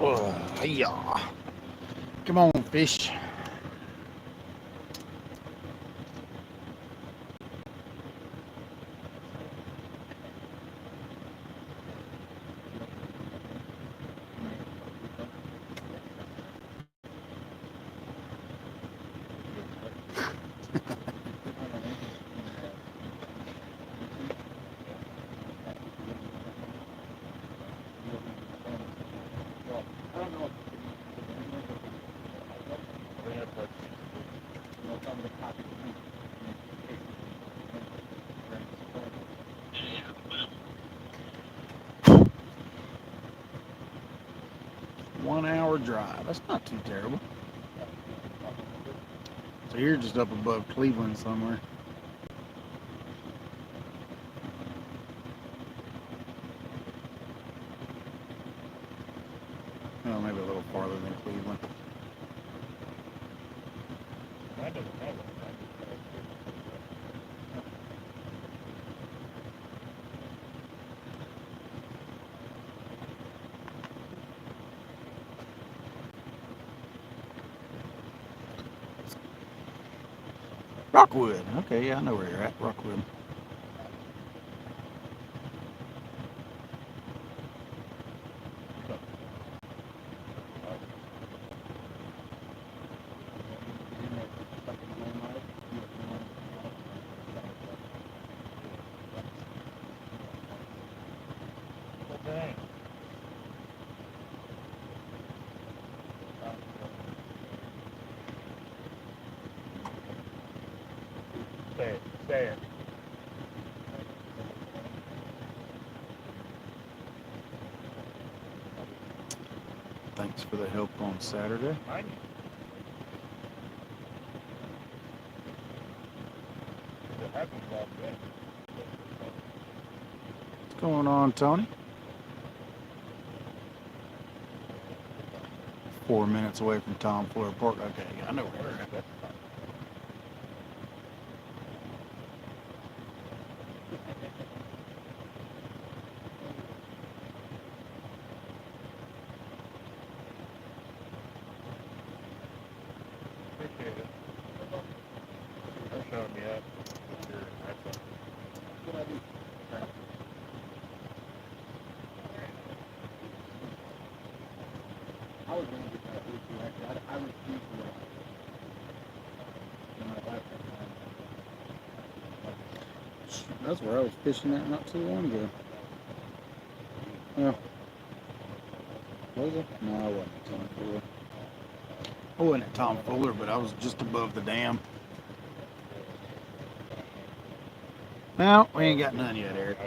Oh, yeah. Come on, fish. One-hour drive. That's not too terrible. So you're just up above Cleveland somewhere. Well, maybe a little farther than Cleveland.
That doesn't have it.
Rockwood. Okay, yeah, I know where you're at. Rockwood.
Dang. Say it.
Thanks for the help on Saturday.
Mine. It happens all day.
What's going on, Tony? 4 minutes away from Tom Fleur Park. Okay, I know where we're at.
Appreciate it. For showing me up with your iPhone.
What I do? I was going to get that too. Actually, I refuse to ride. No matter what.
That's where I was fishing at not too long ago. Yeah. Was it? No, I wasn't at Tom Fuller. I wasn't at Tom Fuller, but I was just above the dam. No, we ain't got none yet, Eric.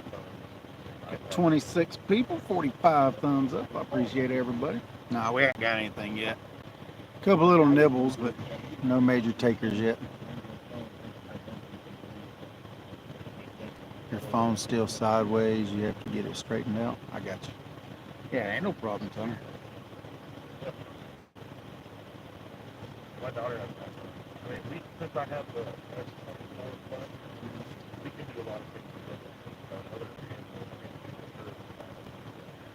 26 people, 45 thumbs up. I appreciate everybody. No, we ain't got anything yet. Couple little nibbles, but no major takers yet. Your phone's still sideways. You have to get it straightened out. I got you. Yeah, ain't no problem, Tony.
My daughter has that. I mean, since I have the S24 Plus, we can do a lot of things with it. Other things,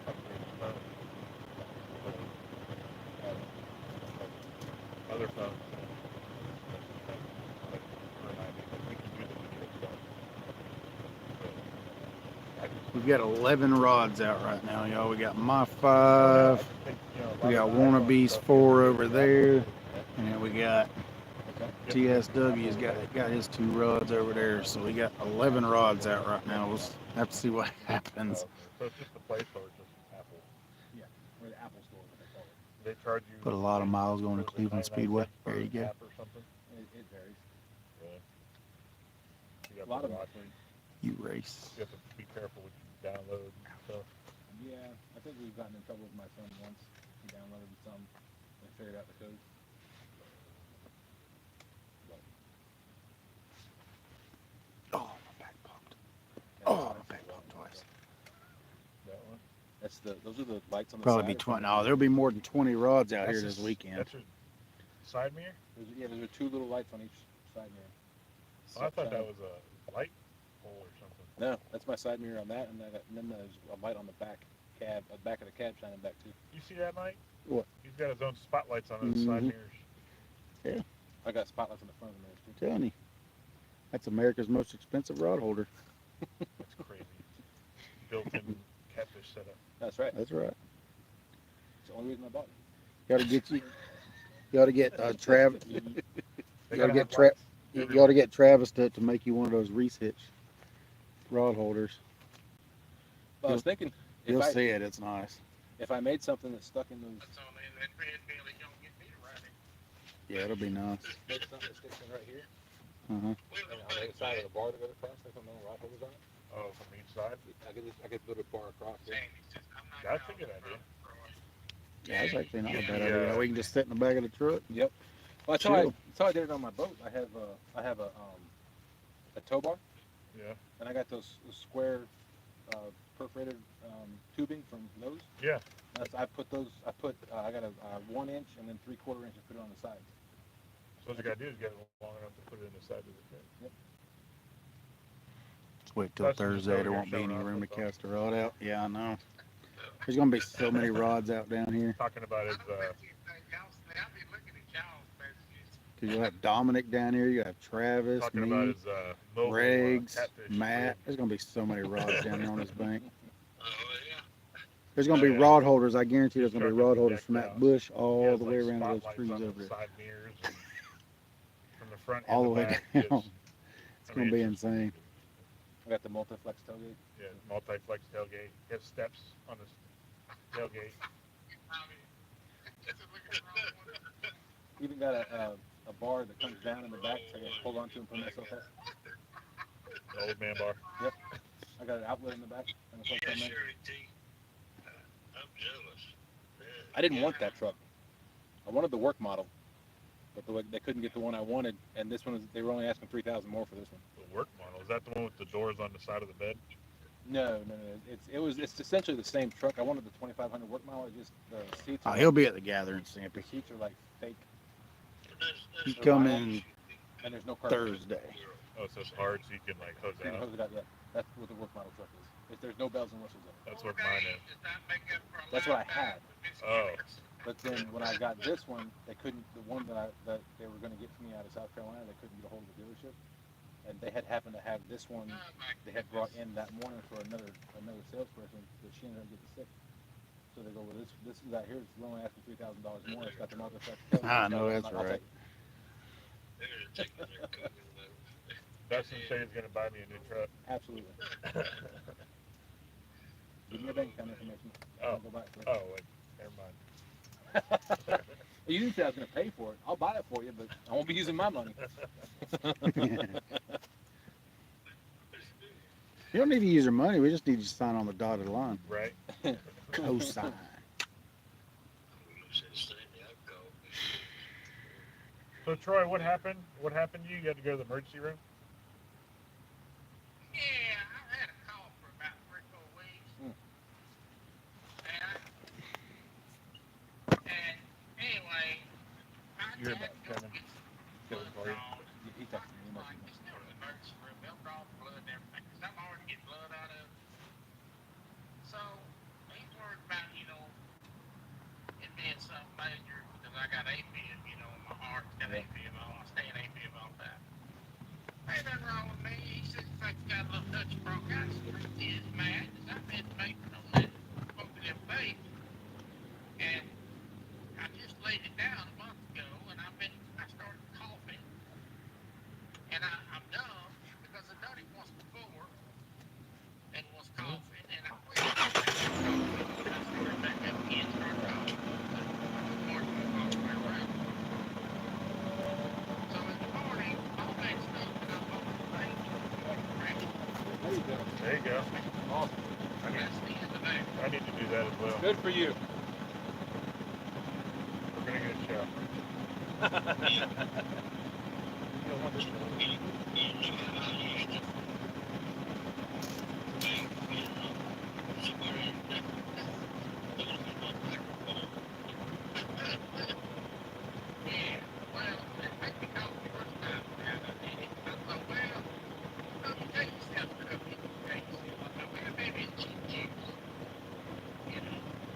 upgrade the phone. Other phones. We can do the video stuff.
We've got 11 rods out right now, y'all. We got my 5. We got Wannabe's 4 over there. And then we got TSW's got his 2 rods over there. So we got 11 rods out right now. We'll have to see what happens.
So it's just a place or just Apple?
Yeah, or the Apple Store, what they call it.
They charge you.
Put a lot of miles going to
was it
Cleveland
99
Speedway.
cents per
There you go.
app or something?
It varies.
Really? You got
A lot
to
of
watch.
You race.
You have to be careful what you download and stuff.
Yeah, I think we've gotten in trouble with my son once. He downloaded some and figured out the code.
Oh, my back popped. Oh, my back popped twice.
That one?
Those are the lights on the
Probably
side.
be 20. No, there'll be more than 20 rods out
That's
here this
just-
weekend.
That's your side mirror?
There's 2 little lights on each side mirror.
Oh, I thought that was a light pole or something.
No, that's my side mirror on that, and then there's a light on the back of the cab shining back too.
You see that, Mike?
What?
He's got his own spotlights on his side
Mhm.
mirrors.
I got spotlights on the front of the mirrors too.
Telling you. That's America's most expensive rod holder.
That's crazy. Built-in catfish setup.
That's right.
That's right.
It's the only reason I bought it.
Gotta get you. Gotta get Trav.
They
You gotta
gotta
get
have lights
You
everywhere.
gotta get Travis to make you one of those Reese hitch rod holders.
Well, I was thinking
You'll see it. It's nice.
if I made something that's stuck in those,
That's all, man. That red belly don't get me to ride it.
Yeah, it'll be nice.
make something that sticks in right here,
Uh-huh.
Well,
and on the other side of the bar to go across, there's no rod holders on it.
Oh, from each side?
I could put a bar across there.
Sandy says, I'm not
That's a
out
good
in
idea.
front, Roy.
Yeah, that's actually not a bad
Yeah.
idea. We can just sit in the back of the truck.
Well, that's how I did it on my boat. I have a tow bar,
Yeah.
and I got those square perforated tubing from Lowe's.
Yeah.
I got a 1 inch and then 3/4 inch and put it on the sides.
So what you gotta do is get it long enough to put it in the side of the pit.
Let's wait till
That's just
Thursday.
over
There
here
won't be any
showing off
room to
what's on.
cast a rod out. Yeah, I know. There's gonna be so many rods out down here.
Talking about his,
I don't know if you think y'all say, I'll be looking at y'all's messages.
Cause you'll have Dominic down here. You have Travis,
talking about
me,
his, mobile,
Regs,
catfish
Matt.
rig.
There's gonna be so many rods down here on this bank.
Oh, yeah.
There's gonna be
Oh, yeah.
rod holders. I guarantee there's
His
gonna be
truck is
rod holders
decked
from that
out.
bush
He
all
has,
the
like,
way around to those
spotlights
trees
on
over
the
there.
side mirrors and from the front
All
and
the way
back.
down. It's
I
gonna
mean,
be
it's just-
insane.
I got the multi-flex tailgate.
Yeah, multi-flex tailgate. He has steps on his tailgate.
I mean, just looking at the wrong one.
Even got a bar that comes down in the back, so I can hold on to and put myself up.
The old man bar.
I got an outlet in the back and a flex
Yeah,
on there.
Shirley T. I'm jealous. Yeah.
I didn't want that truck. I wanted the work model, but they couldn't get the one I wanted, and this one they were only asking $3,000 more for this one.
The work model. Is that the one with the doors on the side of the bed? No. It's essentially the same truck. I wanted the 2,500 work mile. It just the seats are
He'll
like
be at the gathering,
the
Stampy.
seats are like fake.
He
They're
come
vinyl,
in
and there's no carpet.
Thursday.
Oh, so it's hard, so you can like hose
So you can
out.
hose it out. Yeah, that's what the work model truck is. There's no bells and whistles in it.
That's what mine is.
Does not make up for a
That's what I had.
Oh,
But then when I got this one, they couldn't. The one that they were going to get for me out of South Carolina, they couldn't get a hold of the dealership, and they had happened to have this one. They had brought in that morning for another salesperson, but she ended up getting sick. So they go, well, this is out here. It's only asking $3,000 more. It's got the mother effect.
I know that's right.
Dustin said he's gonna buy me a new truck.
Absolutely. Give me your bank account information.
Oh.
I'll go buy it for you.
Oh, wait, never mind.
You didn't say I was going to pay for it. I'll buy it for you, but I won't be using my money.
You don't need to use your money. We just need you to sign on the dotted line.
Right?
Co-sign.
So Troy, what happened? What happened to you? You had to go to the emergency room?
Yeah, I had a cough for about 3 or 4 weeks. And anyway, I
You're
had
about
to go
coming.
get some
Get
blood
it for you.
drawn.
He texted me.
Like, just go to the emergency room, they'll draw the blood and everything, because I'm hard to get blood out of. So, he's worried about, it being something major, because I got AFib, my heart's got AFib, I stay in AFib all the time. Ain't nothing wrong with me. He says he thinks I got a little Dutch bronchitis. He is mad, because I've been vaping on that, smoking them vape. And I just laid it down a month ago, and I started coughing. And I'm dumb, because I've done it once before, and was coughing, and I quit coughing, and I started back up again, started coughing. March went all the way around. So in the morning, all that stuff that I'm on the thing,
There you go.
There you go.
Awesome.
that's the end of that.
I need to do that as well.
Good for you.
We're gonna get a show.
Yeah, well, it made me cough the first time around. I did it. I thought, well, you take yourself to the people. Take yourself. I thought, well, maybe it's cheap juice.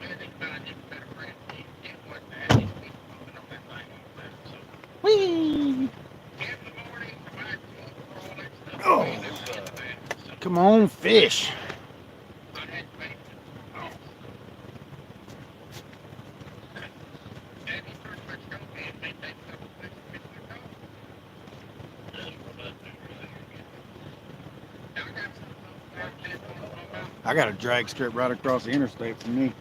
Maybe they can find you a better brand. It wasn't that. These people pumping on that thing all the time. So,
Whee!
in the morning, the back for all that stuff.
Oh.
Man, that's the end of that. So,
Come on, fish.
I had to make it off. Daddy pretty much told me if they take a couple things to get their dog. That's what I do right here. Now, I got some out there on my mouth.
I got a drag strip right across the interstate from me.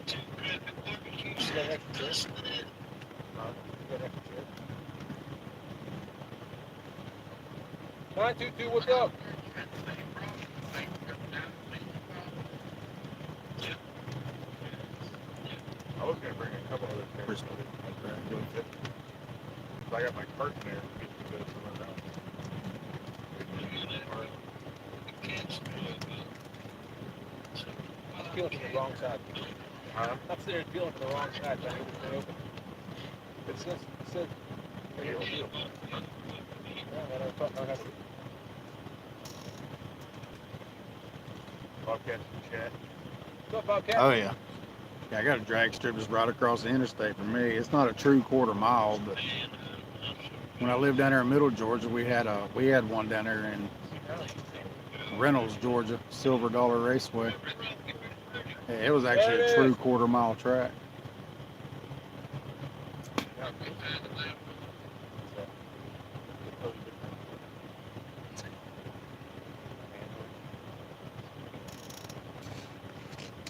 Too good. What would you say? Just that.
922, what's up?
I was gonna bring a couple other chairs. I got my cart in there. Get to go somewhere else.
I'm feeling from the wrong side.
Huh?
I'm sitting there feeling from the wrong side. Trying to get this thing open. It says,
Deal.
yeah, I don't know how to.
Bobcats in chat.
What's up, Bobcat?
Oh yeah. Yeah, I got a drag strip just right across the interstate from me. It's not a true quarter mile, but when I lived down there in Middle Georgia, we had one down there in Reynolds, Georgia, Silver Dollar Raceway. Yeah, it was actually a true quarter mile track.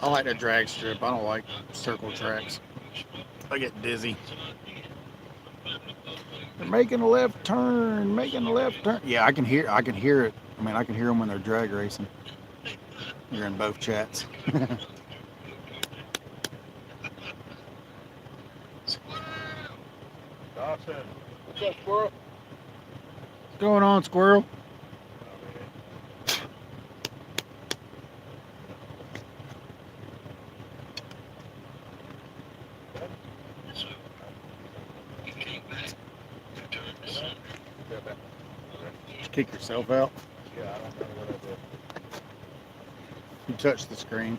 I like that drag strip. I don't like circle tracks. I get dizzy. They're making a left turn, making a left turn. Yeah, I can hear it. I mean, I can hear them when they're drag racing. You're in both chats.
Dawson.
What's up, squirrel?
What's going on, squirrel? Did you kick yourself out?
Yeah, I don't know what I did.
You touched the screen.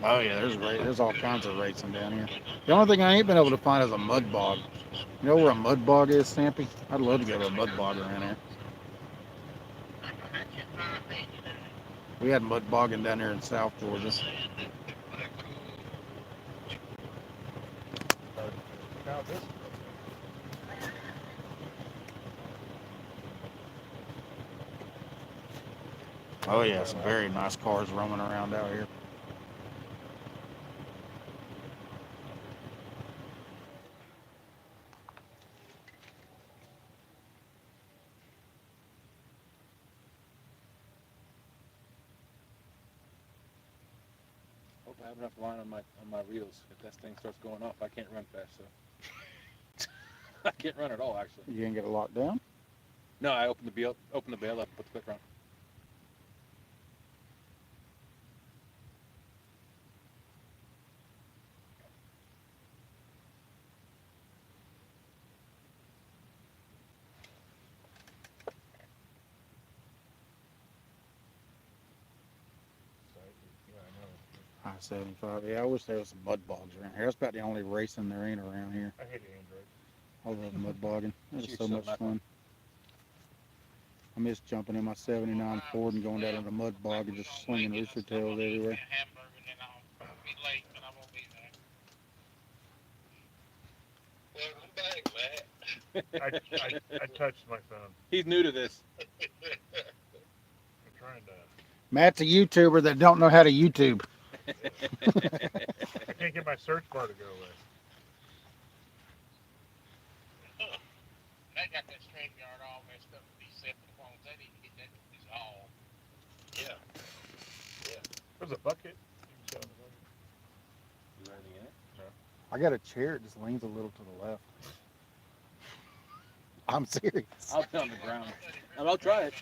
Oh yeah, there's all kinds of racing down here. The only thing I ain't been able to find is a mud bog. You know where a mud bog is, Stampy? I'd love to go to a mud bog around here. We had mud bogging down here in South Georgia.
Now this.
Oh yeah, some very nice cars roaming around out here.
Hope I have enough line on my reels. If that thing starts going off, I can't run fast. So I can't run at all, actually.
You ain't get it locked down?
No, I opened the bail up, and put the clicker on.
I-75. Yeah, I wish there was some mud bogs around here. That's about the only racing there ain't around here.
I hate Android.
I love mud bogging. It was
Shoot
so much
something
fun. I miss jumping in my 79 Ford and going down in the mud bog and just slinging rooster tails everywhere.
I touched my phone.
He's new to this.
I'm trying to.
Matt's a YouTuber that don't know how to YouTube.
I can't get my search bar to go away.
I got that StreamYard all messed up with these cell phones. They need to get that dissolved. Yeah.
There's a bucket.
You got anything in it?
I got a chair. It just leans a little to the left. I'm serious.
I'll be on the ground. I'll try it.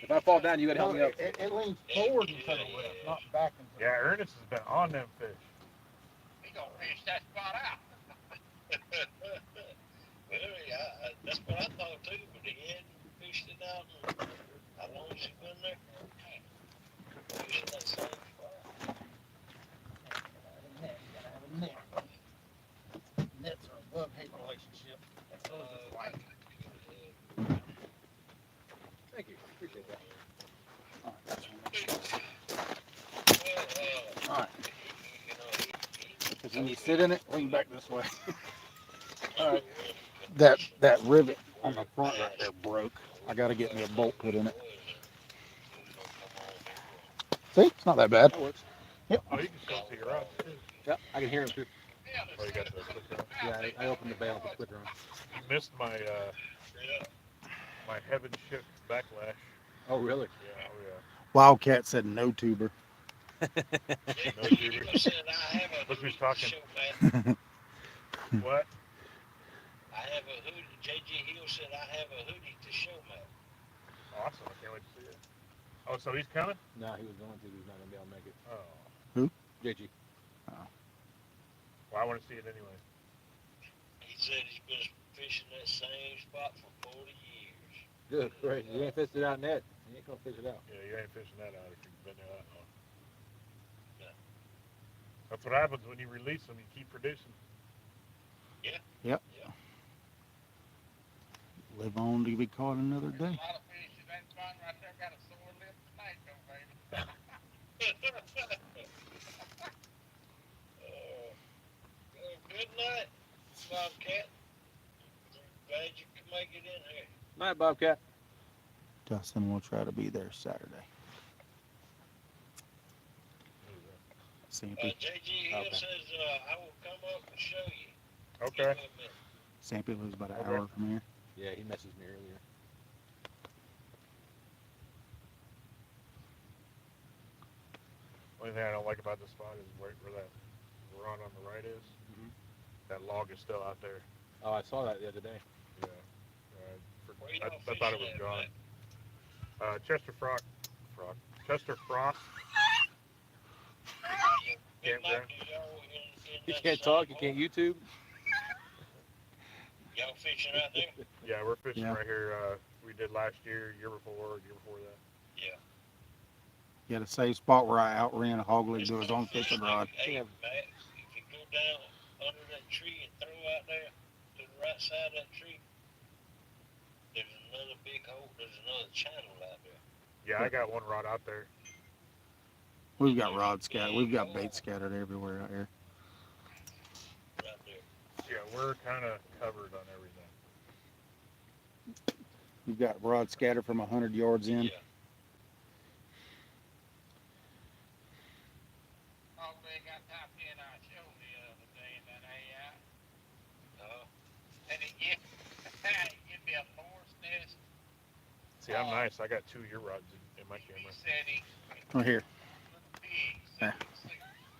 If I fall down, you gotta help me up.
It leans forward and to the left, not back and to the
Yeah,
left.
Ernest has been on them fish.
He gonna fish that spot out. Well, yeah, that's what I thought too, but he hadn't fished it out. How long has he been there? Fishing that same spot.
Nets are a love-hate relationship.
Thank you. Appreciate that.
All right. Because when you sit in it, lean back this way.
All right.
That rivet on the front right there broke. I got to get me a bolt put in it. See, it's not that bad.
That works.
Oh, you can still see your rods too.
Yep, I can hear him too.
Oh, you got the clicker on?
Yeah, I opened the bail with the clicker on.
You missed my my heaven shift backlash.
Oh, really?
Yeah, oh yeah.
Wildcat said no tuber.
No tuber. Look who's talking. What?
I have a hoodie. JG Hill said I have a hoodie to show Matt.
Awesome. I can't wait to see it. Oh, so he's coming?
No, he was going to. He's not gonna be able to make it.
Oh.
JG.
Well, I want to see it anyway.
He said he's been fishing that same spot for 40 years.
Good, great. You ain't fished it out net. You ain't gonna fish it out.
Yeah, you ain't fishing that out if you've been there that long.
Yeah.
That's what happens when you release them. You keep producing.
Yeah.
Yep.
Yeah.
Live on to be caught another day.
A lot of fish in that spot right there got a sore lip tonight, though, baby. Good night, Bobcat. Glad you could make it in here.
Night, Bobcat.
Dustin will try to be there Saturday. Simpy.
JG Hill says I will come up and show you.
Okay.
Sample was about an
Okay.
hour from here.
Yeah, he messaged me earlier.
Only thing I don't like about this spot is where that run on the right is.
Mhm.
That log is still out there.
Oh, I saw that the other day.
Yeah.
Where
I,
y'all
I thought it was
fishing at,
gone.
Matt?
Chester Frost
Big Mike,
campground.
is y'all in
You
that
can't
same
talk. You
hole?
can't YouTube.
Y'all fishing out there?
Yeah, we're fishing
Yeah.
right here. We did last year, year before that.
Yeah.
He had a safe spot where I outran a hog leg
It's
to his
no
own
fish
fishing
there.
rod.
Hey,
Yeah.
Matt, if you go down under that tree and throw out there to the right side of that tree, there's another big hole. There's another channel out there.
Yeah, I got one rod out there.
We've
And
got
there's a
rods scattered. We've
big
got bait
hole
scattered everywhere out here.
right there.
Yeah, we're kind of covered on everything.
We've got rods scattered from 100 yards in.
Yeah.
Oh, they got top 10 our show the other day in that AI. And it give, give me a force test.
See, I'm nice. I got 2 year rods in my
He
camera.
said he
Right here.
big,
There.
76,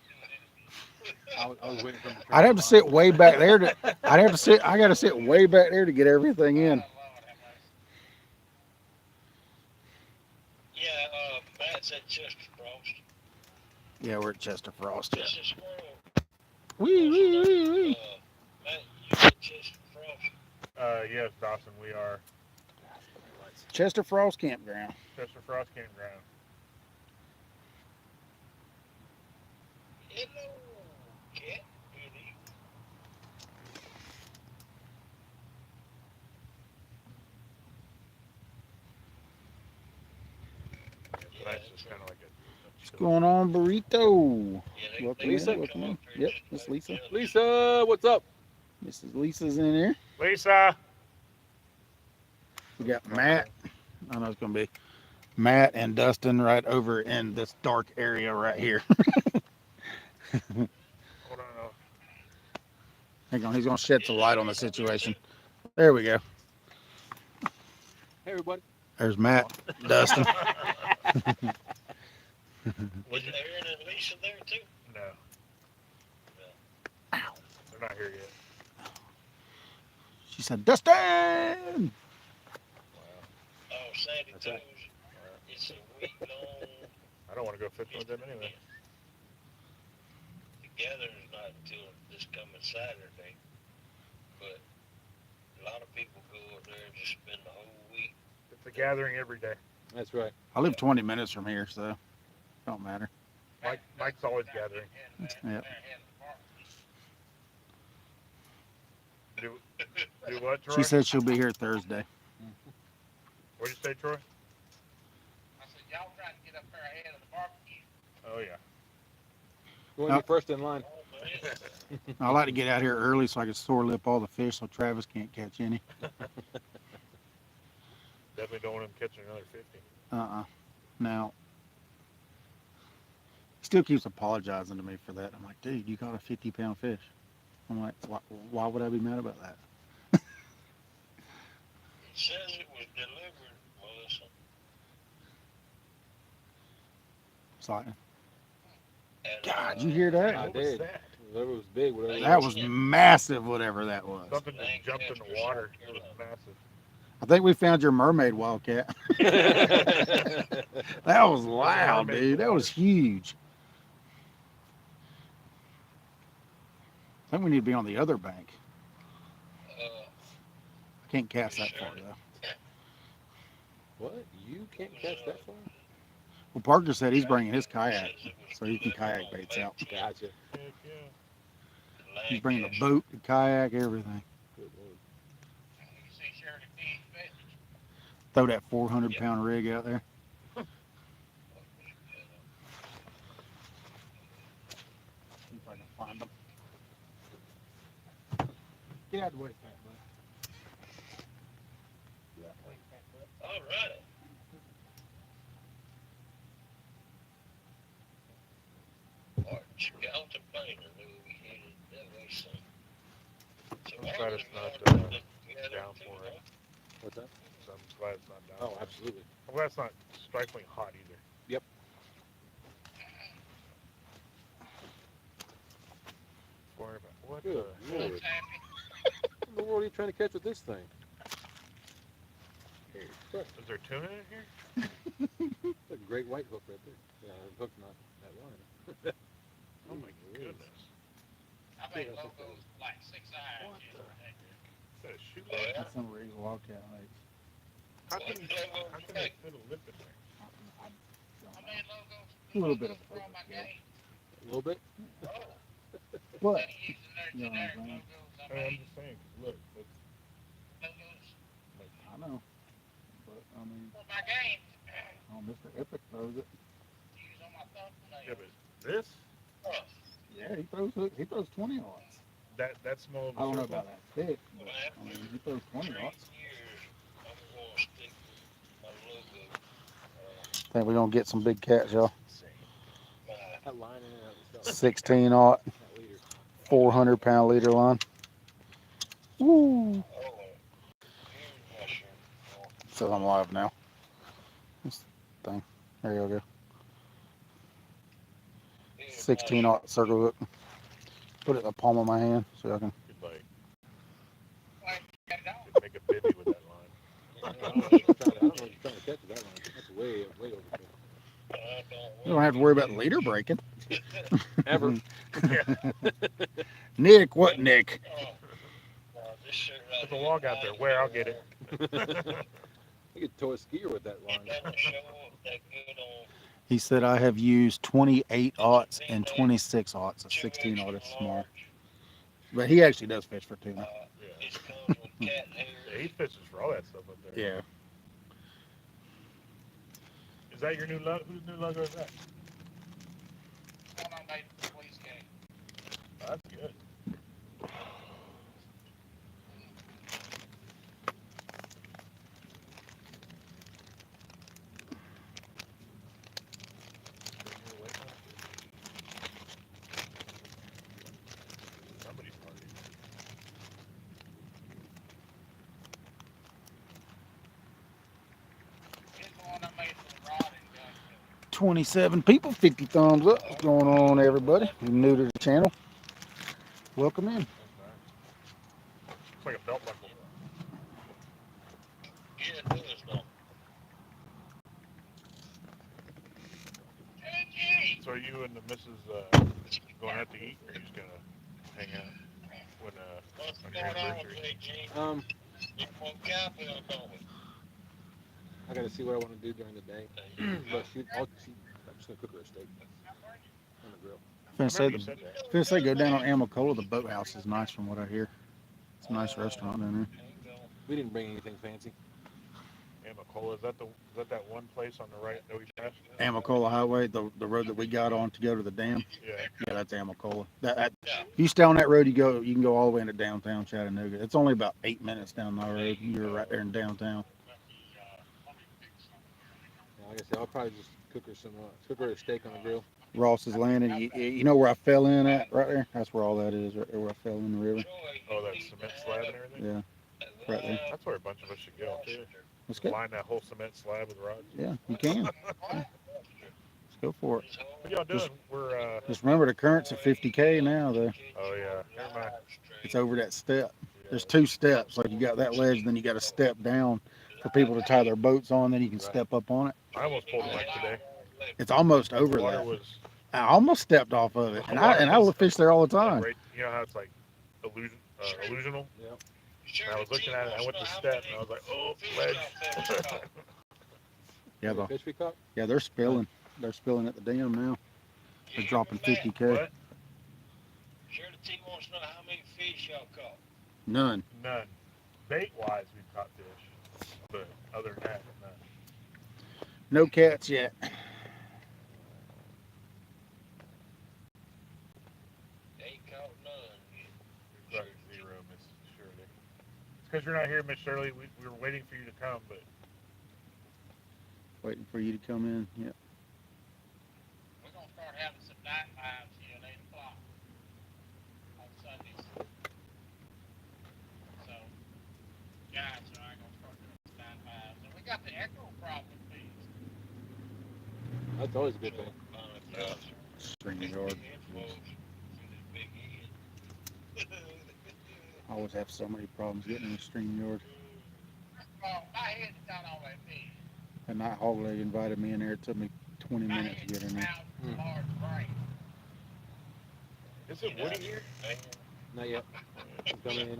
do an interview.
I was waiting for him to.
I'd have to sit way back there to. I'd have to sit. I got to sit way back there to get everything in.
Oh, Lord have mercy.
Yeah, Matt's at Chester Frost.
Yeah, we're at Chester Frost. Yeah.
This is Squirrel.
Wee wee wee wee.
Matt, you at Chester Frost?
Yes, Dawson, we are.
Chester Frost Campground.
Chester Frost campground.
Hello, cat. Good evening.
Tonight's just kind of like a
What's
chill.
going on, burrito?
Yeah,
Welcome
Lisa?
in. Welcome in. Yep, Miss Lisa.
Lisa, what's up?
Mrs. Lisa's in here.
Lisa!
We got Matt. I know it's gonna be Matt and Dustin right over in this dark area right here.
Hold on.
Hang on, he's gonna shed some light on the situation. There we go.
Hey, everybody.
There's Matt, Dustin.
Is Aaron and Lisa there too?
No. They're not here yet.
She said, Dustin.
Oh, Sandy
That's
Toes.
right.
It's a week long.
I don't want to go fishing with them anyway.
The gathering's not until this coming Saturday, but a lot of people go up there and just spend the whole week.
It's a gathering every day.
That's right.
I live 20 minutes from here, so don't matter.
Mike's always gathering.
Yep.
Do what, Troy?
She said she'll be here Thursday.
What'd you say, Troy?
I said, y'all trying to get up there ahead of the barbecue.
Oh, yeah.
You want to be first in line?
Oh, man.
I like to get out here early so I can sore lip all the fish so Travis can't catch any.
Definitely don't want him catching another 50.
Now, he still keeps apologizing to me for that. I'm like, dude, you caught a 50-pound fish. I'm like, why would I be mad about that?
It says it was delivered, Melissa.
It's like,
And,
God, you hear that?
I
What was
did.
that?
Whatever was big, whatever.
That was massive, whatever that was.
Something just jumped in the water. It was massive.
I think we found your mermaid wildcat. That was loud, dude. That was huge. I think we need to be on the other bank. I can't cast that far, though.
What? You can't catch that far?
Well, Parker said he's bringing his kayak, so he can kayak baits out.
Gotcha.
Heck yeah.
He's bringing the boat, the kayak, everything.
Good Lord.
You see Shirley P's message?
Throw that 400-pound rig out there. See if I can find them. Get out of the way, fat butt. Get out of the way, fat butt.
All right. Arch contemplator knew we headed that way soon. So I
glad it's not down for it.
What's that?
So I'm glad it's not down.
Oh,
for it.
absolutely.
I'm glad it's not strikingly hot either.
Yep.
Worry about what
Good
the
Lord. What in the world are you trying to catch with this thing? Holy crap.
is there tuna in here?
That's a great white hook right there. Yeah, the hook's not that line.
Oh my goodness.
I made logos like 6 hours
What the?
yesterday.
Is that a shoelace?
That's some rigs, wildcat legs.
How can they fit a lip in there?
I made logos
A little bit of
for all my
overkill.
games.
A little bit?
What?
Instead of using their
You know what I'm
generic
saying?
logos, I
I mean, I'm
made
just saying, 'cause look, that's
logos
like,
I know. But, I mean,
for my games
oh, Mr. Epic throws it.
to use on my thumbnails.
yeah, but this,
Yeah, he throws 20 odds.
that small of a
I don't know
circle?
about that thick, but I mean, he throws 20 odds. I think we're gonna get some big cats, y'all.
Insane.
That line in and of itself.
16 aught,
That leader.
400-pound leader line. Woo! So I'm live now. This thing. There you go. 16 aught circle hook. Put it in the palm of my hand so I can.
Could like
Why you got it on?
could make a bivy with that line.
I don't know what you're trying to catch with that line. That's way overkill.
You don't have to worry about the leader breaking.
Ever.
Nick, what Nick?
There's a log out there. Where? I'll get it.
You could tow a skier with that line.
He said I have used 28 aughts and 26 aughts. A 16 aught is small. But he actually does fish for tuna.
Yeah, he fishes for all that stuff up there.
Yeah.
Is that your new logo? Whose new logo is that?
One I made for the police game.
Oh, that's good. Somebody's party.
Here's the one I made for the rod and gun.
27 people, 50 thumbs up. What's going on, everybody? If you're new to the channel, welcome in.
That's nice. Looks like a belt buckle. So are you and the missus going out to eat, or are you just gonna hang out when on your anniversary?
I gotta see what I want to do during the day. But I'm just gonna cook her a steak on the grill.
You said that.
Go down on Amacola. The boathouse is nice from what I hear. It's a nice restaurant down there.
We didn't bring anything fancy.
Amacola, is that one place on the right that we passed?
Amacola Highway, the road that we got on to go to the dam.
Yeah.
Yeah, that's Amacola. If you stay on that road, you can go all the way into downtown Chattanooga. It's only about 8 minutes down the road. You're right there in downtown.
Yeah, like I said, I'll probably just cook her a steak on the grill.
Ross's Landing. You know where I fell in at right there? That's where all that is, right there where I fell in the river.
Oh, that cement slab and everything?
Yeah, right there.
That's where a bunch of us should go.
Let's go.
Line that whole cement slab with rods.
Yeah, you can. Let's go for it.
What y'all doing? We're
Just remember the current's at 50K now, though.
oh yeah, never mind.
It's over that step.
Yeah.
There's 2 steps. Like you got that ledge, then you got to step down for people to tie their boats on. Then you can step up on it.
I almost pulled a leg today.
It's almost over
The water
that.
was
I almost stepped off of it, and I will fish there all the
like,
time.
right, you know how it's like illusional?
Yep.
And I was looking at it, I went to step, and I was like, oh, ledge.
Yeah,
Fish we caught?
they're spilling. They're spilling at the dam now. They're dropping 50K.
What?
Sure, the team wants to know how many fish y'all caught.
None.
None. Bait-wise, we've caught fish. But other than that, none.
No cats yet.
Ain't caught none.
We've caught 0, Miss Shirley. It's because you're not here, Miss Shirley. We were waiting for you to come, but
Waiting for you to come in. Yeah.
We're going to start having some night lives here at 8 o'clock on Sundays.
the echo problem fixed.
That's always a good thing.
String yard. I always have so many problems getting in the string yard.
Well, my head's not all that big.
And that hog leg invited me in there. It took me 20
My
minutes to
head's
get in there.
about a large brain.
Is it Woody here?
Not yet. I'm coming in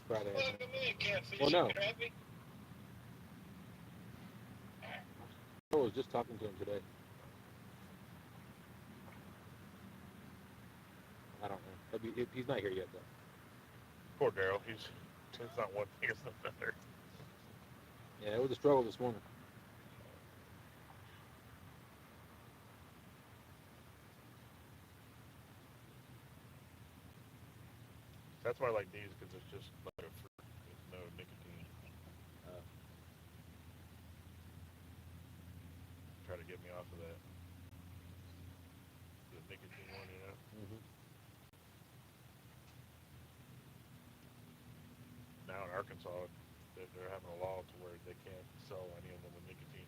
Friday. I
Look
think.
at me, catfish
Well, no.
and crappie.
I was just talking to him today. I don't know. He's not here yet though.
Poor Daryl. It's not one thing, it's another.
Yeah, it was a struggle this morning.
That's why I like these, because it's just like a fruit with no nicotine. Try to get me off of that. The nicotine one, you know?
Mm-hmm.
Now in Arkansas, they're having a law to where they can't sell any of them with nicotine.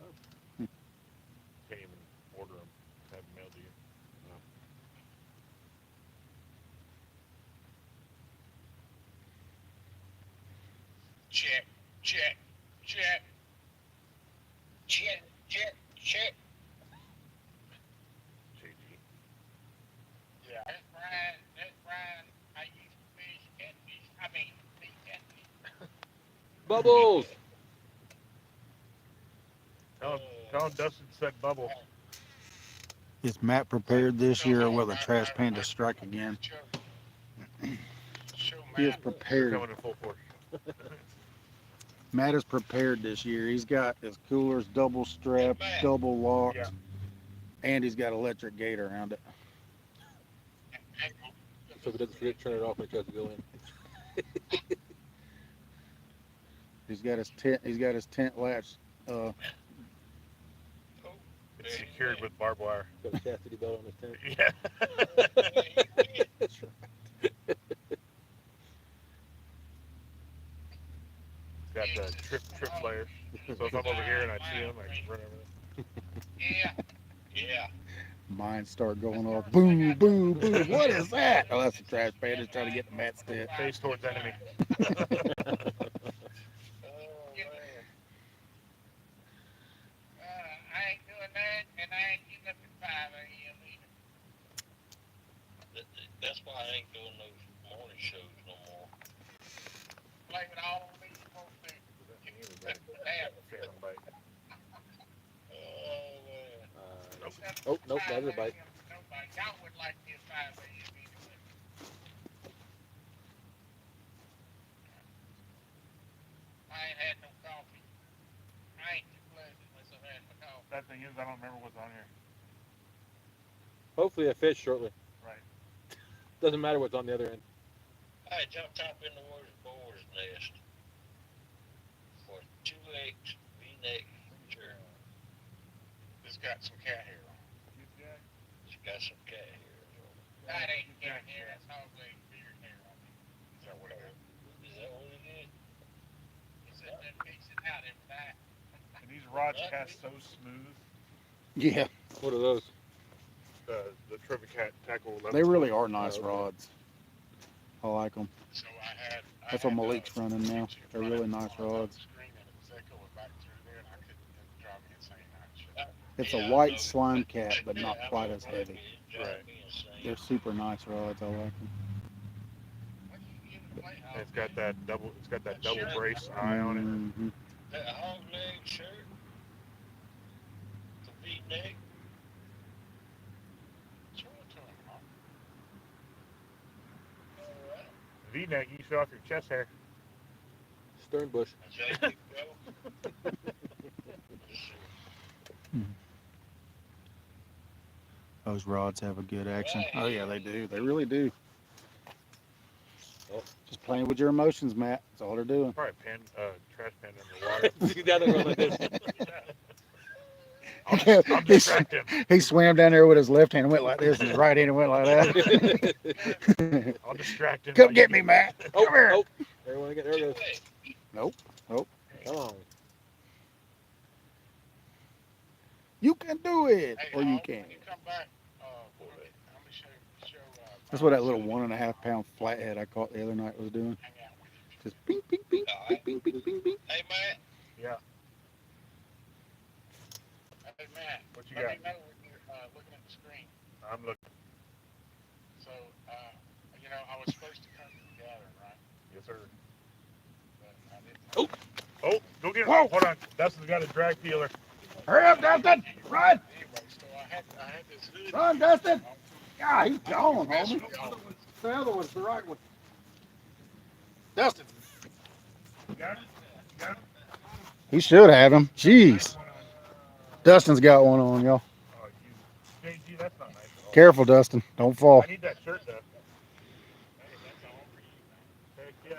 Oh.
Can't even order them, have them mailed to you.
Check, check, check. Check, check, check.
JG.
Yeah. That's Brian. I used to fish catfish. I mean, fish catfish.
Bubbles.
Tell him Dustin said bubble.
Is Matt prepared this year, or will the trash panda strike again?
Show
He is
Matt.
They're
prepared.
coming in full force.
Matt is prepared this year. He's got his coolers double strapped, double locked,
Yeah.
and he's got electric gate around it.
So if he doesn't forget to turn it off when he tries to go in.
He's got his tent. He's got his tent latch.
It's secured with barbed wire.
Got a chastity belt on his tent.
Yeah.
That's right.
It's got the trip layers. So if I'm over here and I see him, I can run over
Yeah. Yeah.
Mine start going off. Boom, boom, boom. What is that? Oh, that's the trash panda trying to get the Matt's tent.
there. Face towards enemy.
I ain't doing that, and I ain't getting up at 5 a.m. either. That's why I ain't doing those morning shows no more. Blame it all on me, folks.
Phantom bite.
Oh, nope, that is a bite.
Y'all would like me at 5 a.m. anyway. I ain't had no coffee. I ain't too pleasant unless I've had my coffee.
That thing is, I don't remember what's on here.
Hopefully a fish shortly.
Right.
Doesn't matter what's on the other end.
I jumped up in the boar's nest for 2 eggs, V-neck, sure. It's got some cat hair on it. It's got some cat hair on it. That ain't cat hair, that's hog leg beard hair on it. Is that what it is? Is that what it is? He said that fix it out every night.
And these rods cast so smooth.
Yeah,
What are those?
The Trophy Cat tackle.
they really are nice
okay.
rods. I like them.
So I had.
That's what Malik's running now. They're really nice rods. It's a white slime cat, but not quite as heavy.
Right.
They're super nice rods. I like them.
And it's got that double. It's got that double brace eye on it.
Mhm.
That hog leg shirt, the V-neck.
V-neck. You show off your chest hair.
Sternbush.
Those rods have a good action. Oh yeah, they do. They really do.
Oh.
Just playing with your emotions, Matt. That's all they're doing.
Probably trash pan underwater.
You got to go like this.
I'll distract him.
He swam down there with his left hand and went like this, and his right hand and went like that.
I'll distract him.
Come get me, Matt.
Oh,
Come here.
oh. Everyone get there it goes.
Nope. Nope.
Oh,
You can do it,
Hey,
or you
Hog,
can't.
when you come back, I'm gonna show
That's what
Brian
that little
Sylvia
1.5 pound flathead I caught the other night was doing.
hang out with you.
Just ping, ping, ping,
All
ping,
right.
ping, ping, ping, ping.
Hey, Matt.
Yeah.
Hey, Matt,
What you
let me
got?
know when you're looking at the screen.
I'm looking.
So, I was supposed to come to the gathering, right?
Yes, sir.
But I didn't
Oh,
have.
Oh, go get it.
whoa!
Hold on. Dustin's got a drag peeler.
Hurry up, Dustin! Run!
Anyway, so I had this hoodie
Run, Dustin!
on.
God, he's
I don't
gone,
even mess
homie.
with y'all.
The other one's the right one. Dustin.
You got it? You got it?
He should have him.
Nice
Jeez.
one on.
Dustin's got one on, y'all.
Oh, you. JG, that's not nice at all.
Careful, Dustin. Don't fall.
I need that shirt, though.
Hey, that's all for you, man.
Heck yeah.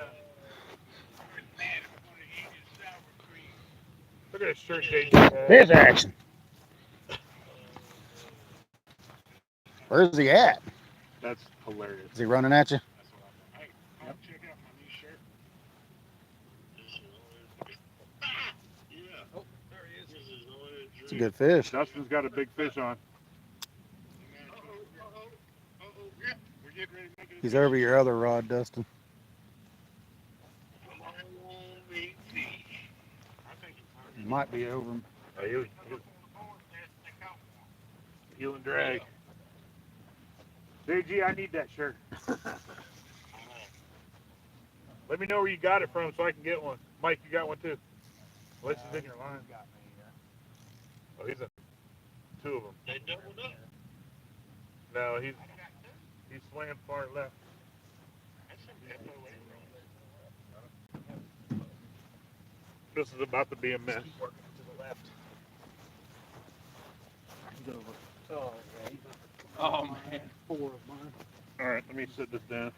Man, I'm gonna eat his sour cream.
Look at this shirt JG has.
There's action. Where's he at?
That's hilarious.
Is he running at you?
That's what I'm doing. Hey, Hog, check out my new shirt.
Yeah.
oh, there he is.
This is only a
It's a
dream.
good fish.
Dustin's got a big fish on.
Yeah, we're getting ready to make it.
He's over your other rod, Dustin.
Holy fish.
I think
He might be over him.
Oh, heel and drag. JG, I need that shirt. Let me know where you got it from so I can get one. Mike, you got one too. Unless he's in your line. Oh, he's in two of them.
They doubled up.
No, he's slammed far left. This is about to be a mess.
Keep working to the left. He's over. Oh, yeah. Oh, man. 4 of mine.
All right, let me sit this down.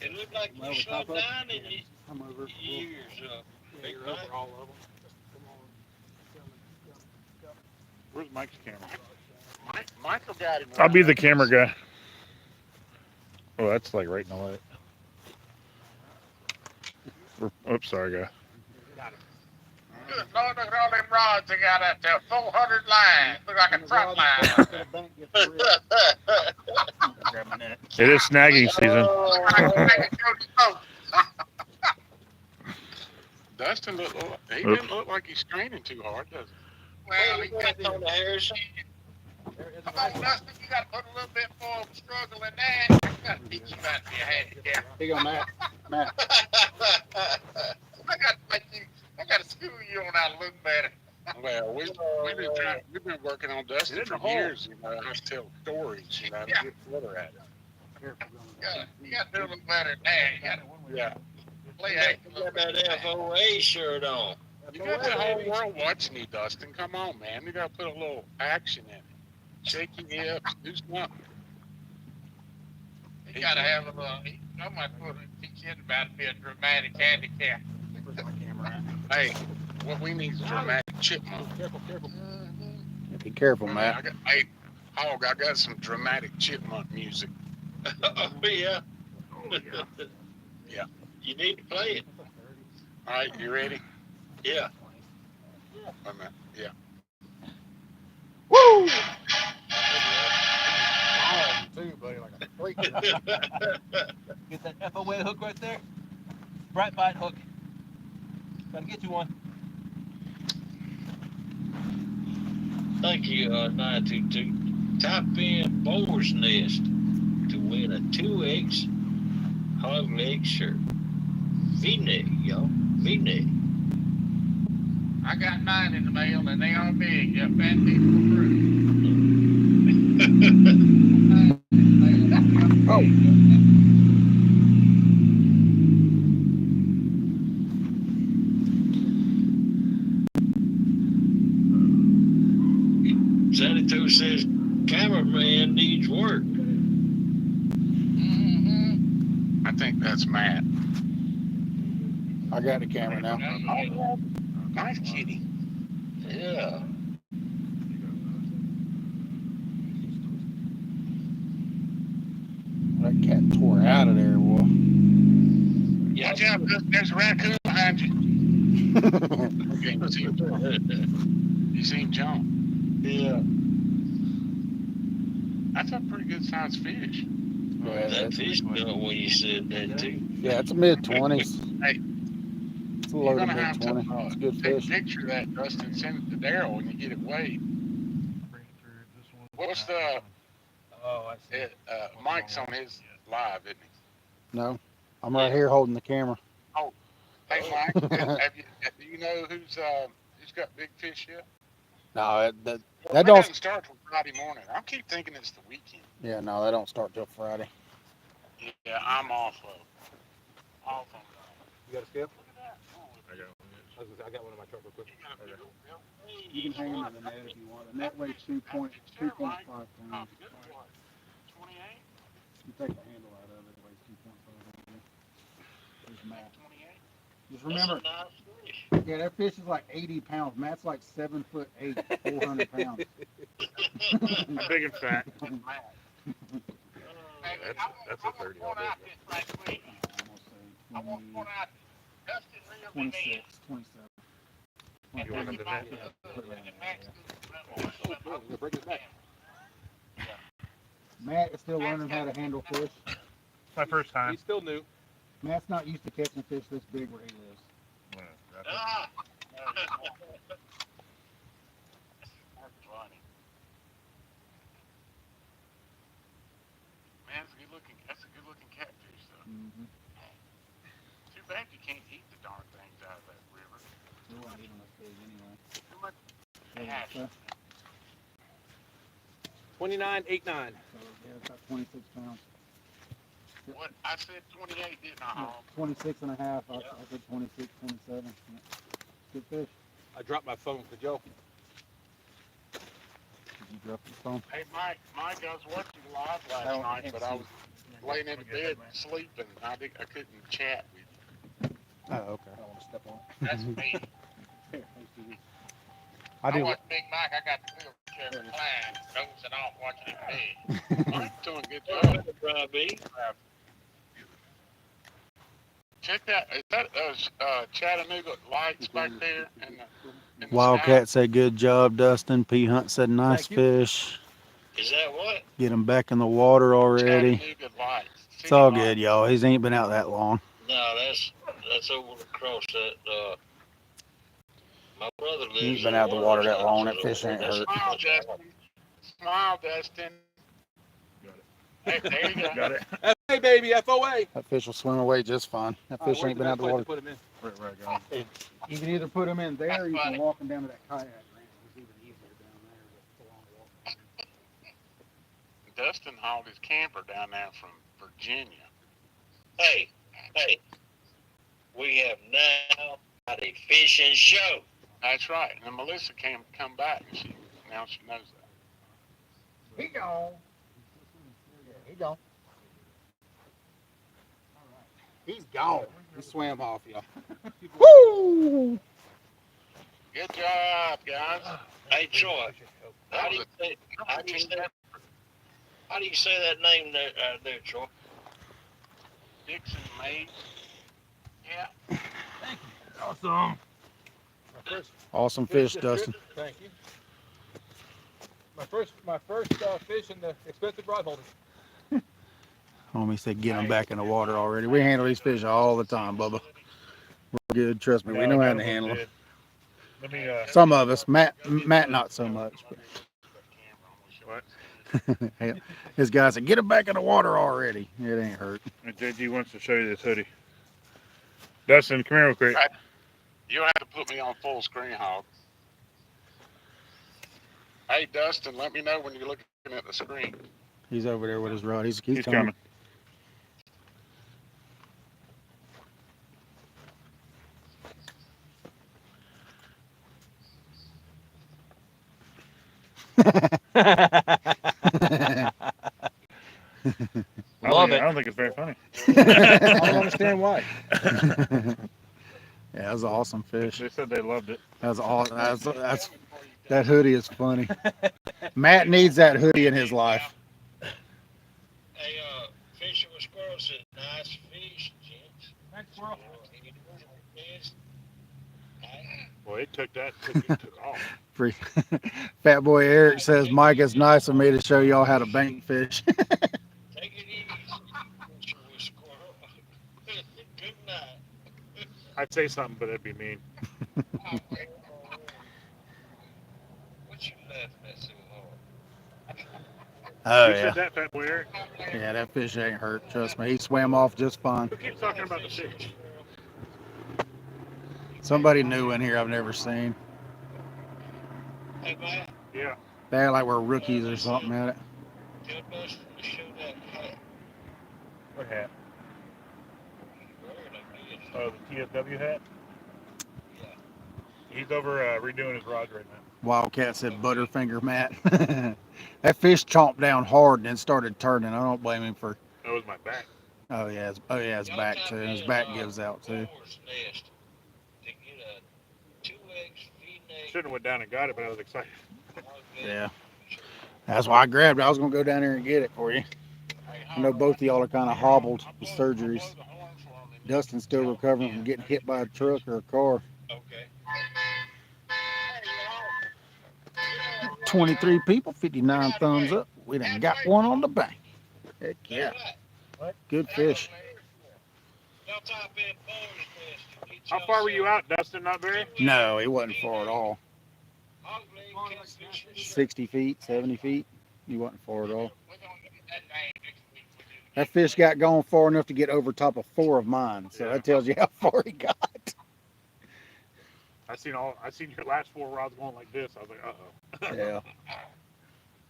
It looked like
Well,
you
we
slowed
top up.
down in your
Come over.
years. Big
You're
Mike.
over all of them. Come on.
Where's Mike's camera?
Michael got him.
I'll be the camera guy. Oh, that's like right in the light. Oops, sorry, guy.
Good Lord, look at all them rods they got out there. 400 lines. Look like a front line.
Grab my net.
It is snagging season.
Dustin he
Oops.
didn't look like he's straining too hard, does he?
Well, he got on the Harrison.
Come on, Dustin, you got to put a little bit more of a struggle in that. You got to teach you about to be a handicap.
Here you go, Matt. Matt.
I got to school you on how to look better. Well, we've been working on
Get
Dustin
in the
for
hole.
years, how to tell stories, to get better at it. You got to do a little better than that. You got to play act a
You
little
got
bit.
that FOA shirt on.
You got the whole world watching you, Dustin. Come on, man. You got to put a little action in it. Shake your hips, do something. You got to have a little. I might teach you about to be a dramatic handicap.
Where's my camera
Hey, what we need is a dramatic chipmunk.
Careful, careful.
at? Be careful, Matt.
Hey, Hog, I got some dramatic chipmunk music.
Oh, yeah.
Yeah.
You need to play it.
All right, you ready?
Yeah.
Wait a minute. Yeah.
Woo!
Too, buddy, like a freak.
Get that FOA hook right there. Bright bite hook. Gotta get you one.
Thank you, 922. Top in boar's nest to win a 2X hog leg shirt. V-neck, y'all. V-neck.
I got 9 in the mail and they are big. Yeah, fat people approved.
Oh.
Sanito says cameraman needs work.
I think that's Matt.
I got the camera now.
Nice kitty.
Yeah.
That cat tore out of there, boy.
Yeah.
Watch out, there's a raccoon behind you. Okay, you see him jump.
Yeah.
That's a pretty good sized fish.
Yeah,
That fish got when you said that too.
yeah, it's a mid-20s.
Hey,
It's a
you're
low to
gonna have to
mid-20. It's a good
take a
fish.
picture of that, Dustin. Send it to Daryl when you get it weighed.
Bring it through this one.
What's
That
the
one.
Oh, I see.
Mike's on his live, isn't he?
No, I'm right
Yeah.
here holding the camera.
Oh, hey Mike,
No,
do you know who's got big fish yet?
that
Well,
that
that
don't.
doesn't start till Friday morning. I keep thinking it's the weekend.
Yeah, no, that don't start till Friday.
Yeah, I'm off on
You got a scale?
Look at that. Oh,
I got one. I got one in my truck real quick.
you got a big old bill.
You can hang them in the net if you want. The net weighs 2.5
Mike.
pounds.
Oh, good boy. 28?
You take the handle out of it, it weighs 2.5 pounds. There's Matt.
28?
Just remember,
That's a nice fish.
yeah, that fish is like 80 pounds. Matt's like 7'8", 400 pounds.
I'm big and fat.
Matt.
Hey,
That's
I
a
want to
30
point
all day.
out this right quick. I want to point out Dustin reeled him
26,
in.
27.
You want them to net?
And Max
Oh, you're breaking his neck.
Matt is still learning how to handle fish.
My first time.
He's still new.
Matt's not used to catching fish this big where he lives.
Ah,
That's funny. Man, that's a good looking catfish though.
Mm-hmm.
Too bad you can't eat the darn things out of that river.
We won't eat them this big anyway.
Too much
Yeah,
hash.
so,
29.89.
yeah, it's about 26 pounds.
What? I said 28, didn't I?
Yeah, 26 and a half. I said 26, 27. Yeah. Good fish.
I dropped my phone for Joe.
Did you drop your phone?
Hey, Mike, I was watching you live last
Oh,
night, but I was laying in the bed sleeping. I couldn't chat with you.
Oh, okay.
I don't want to step on
that's me.
I
I
do.
watch Big Mike. I got the wheelchair reclined, dozing off watching him big.
Mike's doing a good job.
Try B.
Check that. Is that Chattanooga lights back there? In the
Wildcat said, good job, Dustin. P. Hunt said, nice
Thank you.
fish.
Is that what?
Get him back in the water
sky?
already.
Chattanooga lights.
It's all good, y'all. He ain't been out that long.
No, that's over across that. My brother lives.
He ain't been out the water that long. That fish ain't hurt.
Smile, Dustin. Smile, Dustin. Hey, there you go.
Got it.
Hey, baby, FOA.
That fish will swim away just fine. That fish ain't been out the water.
Put him in.
Right, guys.
You can either put him in there or you can
funny.
walk him down to that kayak ramp. It's even easier down there, but it's a long walk.
Dustin hauled his camper down there from Virginia.
Hey, we have now got a fishing show.
That's right. And then Melissa came come back, and now she knows that.
He gone. Yeah, he gone. He's gone. He swam off, y'all. Woo!
Good job, guys.
Hey, Troy,
That
how do
was
you say,
a
how do you say that name there, Troy?
Dixon made. Yeah.
Awesome.
Awesome fish, Dustin.
Thank you. My first fish in the expensive rod holder.
Homie said, get him back in the water already. We handle these fish all the time, Bubba. We're good. Trust me. We know how to handle them.
Let me,
Some of us. Matt not so much.
what?
But his guy said, get him back in the water already. It ain't hurt.
JG wants to show you this hoodie. Dustin, come here real quick.
You'll have to put me on full screen, Hog. Hey, Dustin, let me know when you're looking at the screen.
He's over there with his rod. He's
He's
coming.
coming.
Love it.
I don't think it's very funny.
I don't understand why.
Yeah, that was an awesome fish.
They said they loved it.
That was all. That hoodie is funny. Matt needs that hoodie in his life.
Hey, fishing with squirrels said nice fish, gents.
Thanks, squirrel.
Well, it took off.
Free. Fat Boy Eric says, Mike, it's nice of me to show y'all how to bank fish.
Take it easy, Mr. Squirrel. Good night.
I'd say something, but that'd be mean.
Oh, wait, what you laughing at so hard?
Oh,
Who said
yeah.
that, Fat Boy Eric?
Yeah, that fish ain't hurt. Trust me. He swam off just fine.
Who keeps talking about the fish?
Somebody new in here I've never seen.
Hey, man,
Yeah.
They act like we're rookies or
they
something
said,
at it.
tell Dustin to show that hat.
What hat?
He's wearing, I guess.
Oh, the TSW hat?
Yeah.
He's over redoing his rods right now.
Wildcat said Butterfinger Matt. That fish chomped down hard and then started turning. I don't blame him for.
That was my back.
Oh yeah, his
Y'all
back
type
too.
in
His back gives out too.
boar's nest to get a 2X V-neck
Shouldn't have went down and got it, but I was excited.
Yeah, that's why I grabbed it. I was gonna go down there and get it for you. I know both of y'all are kind of hobbled with surgeries. Dustin's still recovering from getting hit by a truck or a car.
Okay.
23 people, 59 thumbs up. We done got one on the bank. Heck yeah,
What?
good fish.
Y'all type in boar's nest to get
How far were you out, Dustin? Not very?
No, he wasn't far at all. 60 feet, 70 feet. He wasn't far at all. That fish got gone far enough to get over top of 4 of mine, so that tells you how far he got.
I seen your last 4 rods going like this. I was like, uh-oh.
Yeah,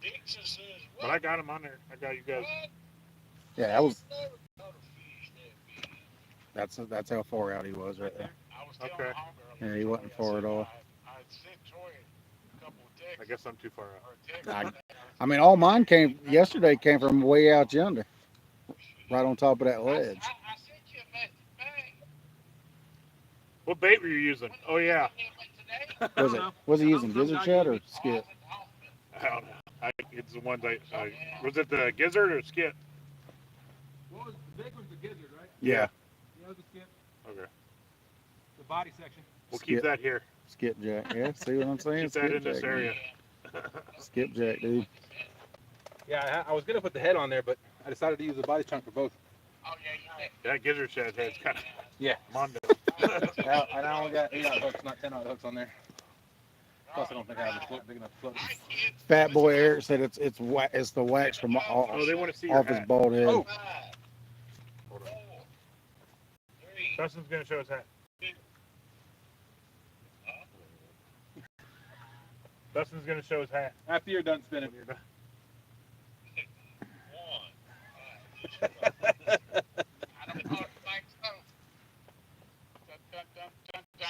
Dixon says,
But I got him on there. I got you guys.
yeah, that was. That's how far out he was right there.
Okay.
Yeah, he wasn't far at all.
I guess I'm too far out.
I mean, all mine yesterday came from way out yonder, right on top of that ledge.
I sent you a message back.
What bait were you using? Oh, yeah.
Was he using gizzard shad or skit?
I don't know. It's the ones was it the gizzard or skit?
What was the big one's the gizzard, right?
Yeah,
The other skip,
Okay.
the body section.
We'll keep that here.
skipjack. Yeah, see what I'm saying?
Keep that in this
Skipjack,
area.
Skipjack, dude.
Yeah, I was gonna put the head on there, but I decided to use the body chunk for both.
Oh, yeah,
That gizzard shad head's kind of
Yeah.
mondo.
Now, and I only got 8-aught hooks, not 10-aught hooks on there. Plus, I don't think I have a float big enough to float.
Fat Boy Eric said it's the wax from off,
Oh, they want to see your
off his
hat.
bald head.
Oh.
5,
Hold on.
4, 3,
Dustin's going to show his hat. Dustin's going to show his hat.
After you're done spinning.
1. I don't think so. Dun, dun, dun, dun, dun.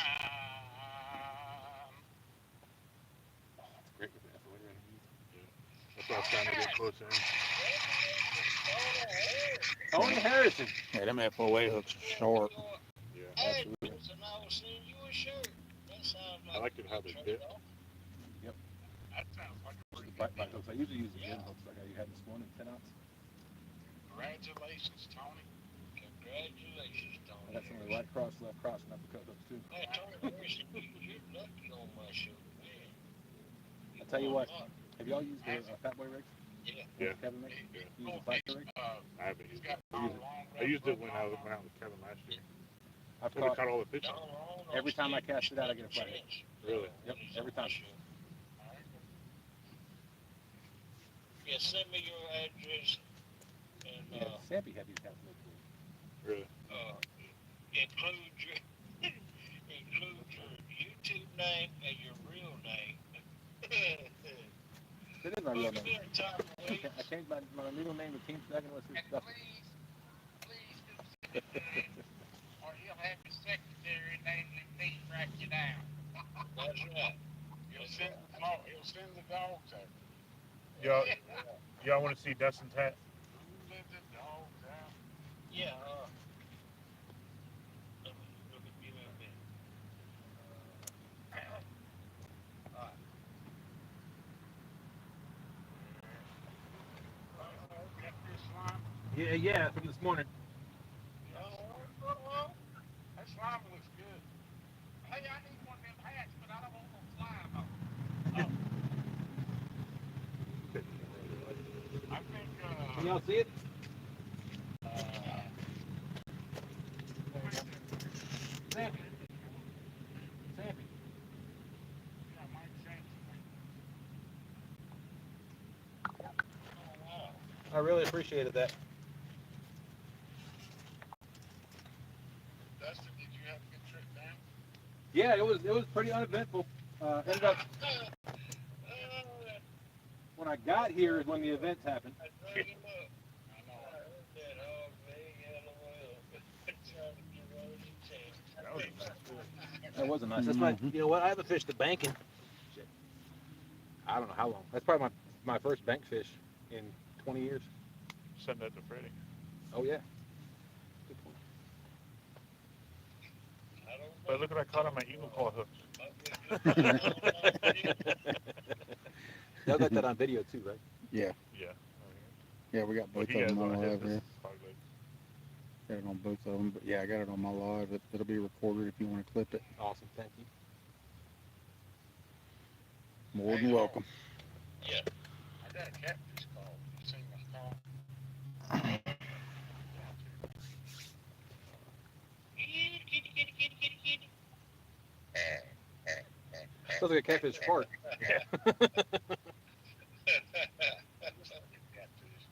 Great with the FOA rating.
That's why I was trying to get closer in.
Tony Harrison.
Yeah, them FOA hooks are sharp.
Yeah.
Absolutely. And I will send you a shirt. That sounds like
I like it how they fit.
Yep.
That sounds like a
The
pretty
bite hooks. I usually use the gin hooks like how you had this one in 10 ounce.
Congratulations, Tony. Congratulations,
I
Tony.
got some of the right cross, left cross, and uppercut hooks too.
Hey, Tony Harrison, you're lucky on my show, man.
I'll tell you what. Have y'all used the Fat Boy rigs?
Yeah.
Yeah.
Kevin rigs? You use the Flat rig?
I haven't used it. I used it when I went out with Kevin last year.
I've
So we
caught
caught all the fish on.
every time I cast it out, I get a flat hit.
Really?
Yep, every time.
Yeah, send me your address and
Yeah, Sappy had these cats made for you.
Really?
include your include your YouTube name and your real name.
That is my real
Look,
name.
there, Tom, please.
I changed my legal name to Team Second with his stuff.
Please do or he'll have his secretary namely me track you down. That's right. He'll send the dogs out.
Y'all want to see Dustin's hat?
Who let the dogs out? Yeah. Let me give it a minute. Got this slime.
Yeah, from this morning.
That slime looks good. Hey, I need one of them hats, but
y'all see it? Sampy. Sampy. I really appreciated that.
Dustin, did you have a good trip down?
Yeah, it was pretty uneventful. Ended up when I got here is when the events happened.
I drug him up. I know. I heard that hog leg LOL. Trying to give all the chance.
That was a nice fish.
That wasn't nice. That's my. You know what? I haven't fished a banking. Shit. I don't know how long. That's probably my first bank fish in 20 years.
Send that to Freddie.
Oh yeah. Good point.
I don't
But
know.
look what I caught on my eagle claw hooks.
Y'all got that on video too, right?
Yeah,
Yeah.
yeah, we got
Well,
both
he
of
has
them on
on
live
his
here.
hog leg.
Got it on both of them, but yeah, I got it on my live. It'll be recorded if you want to clip it.
Awesome. Thank you.
More than welcome.
Yeah. I got a catfish call. You seen my call? Kitty, kitty, kitty, kitty, kitty, kitty.
Sounds like a catfish fart.
Yeah.
Catfish.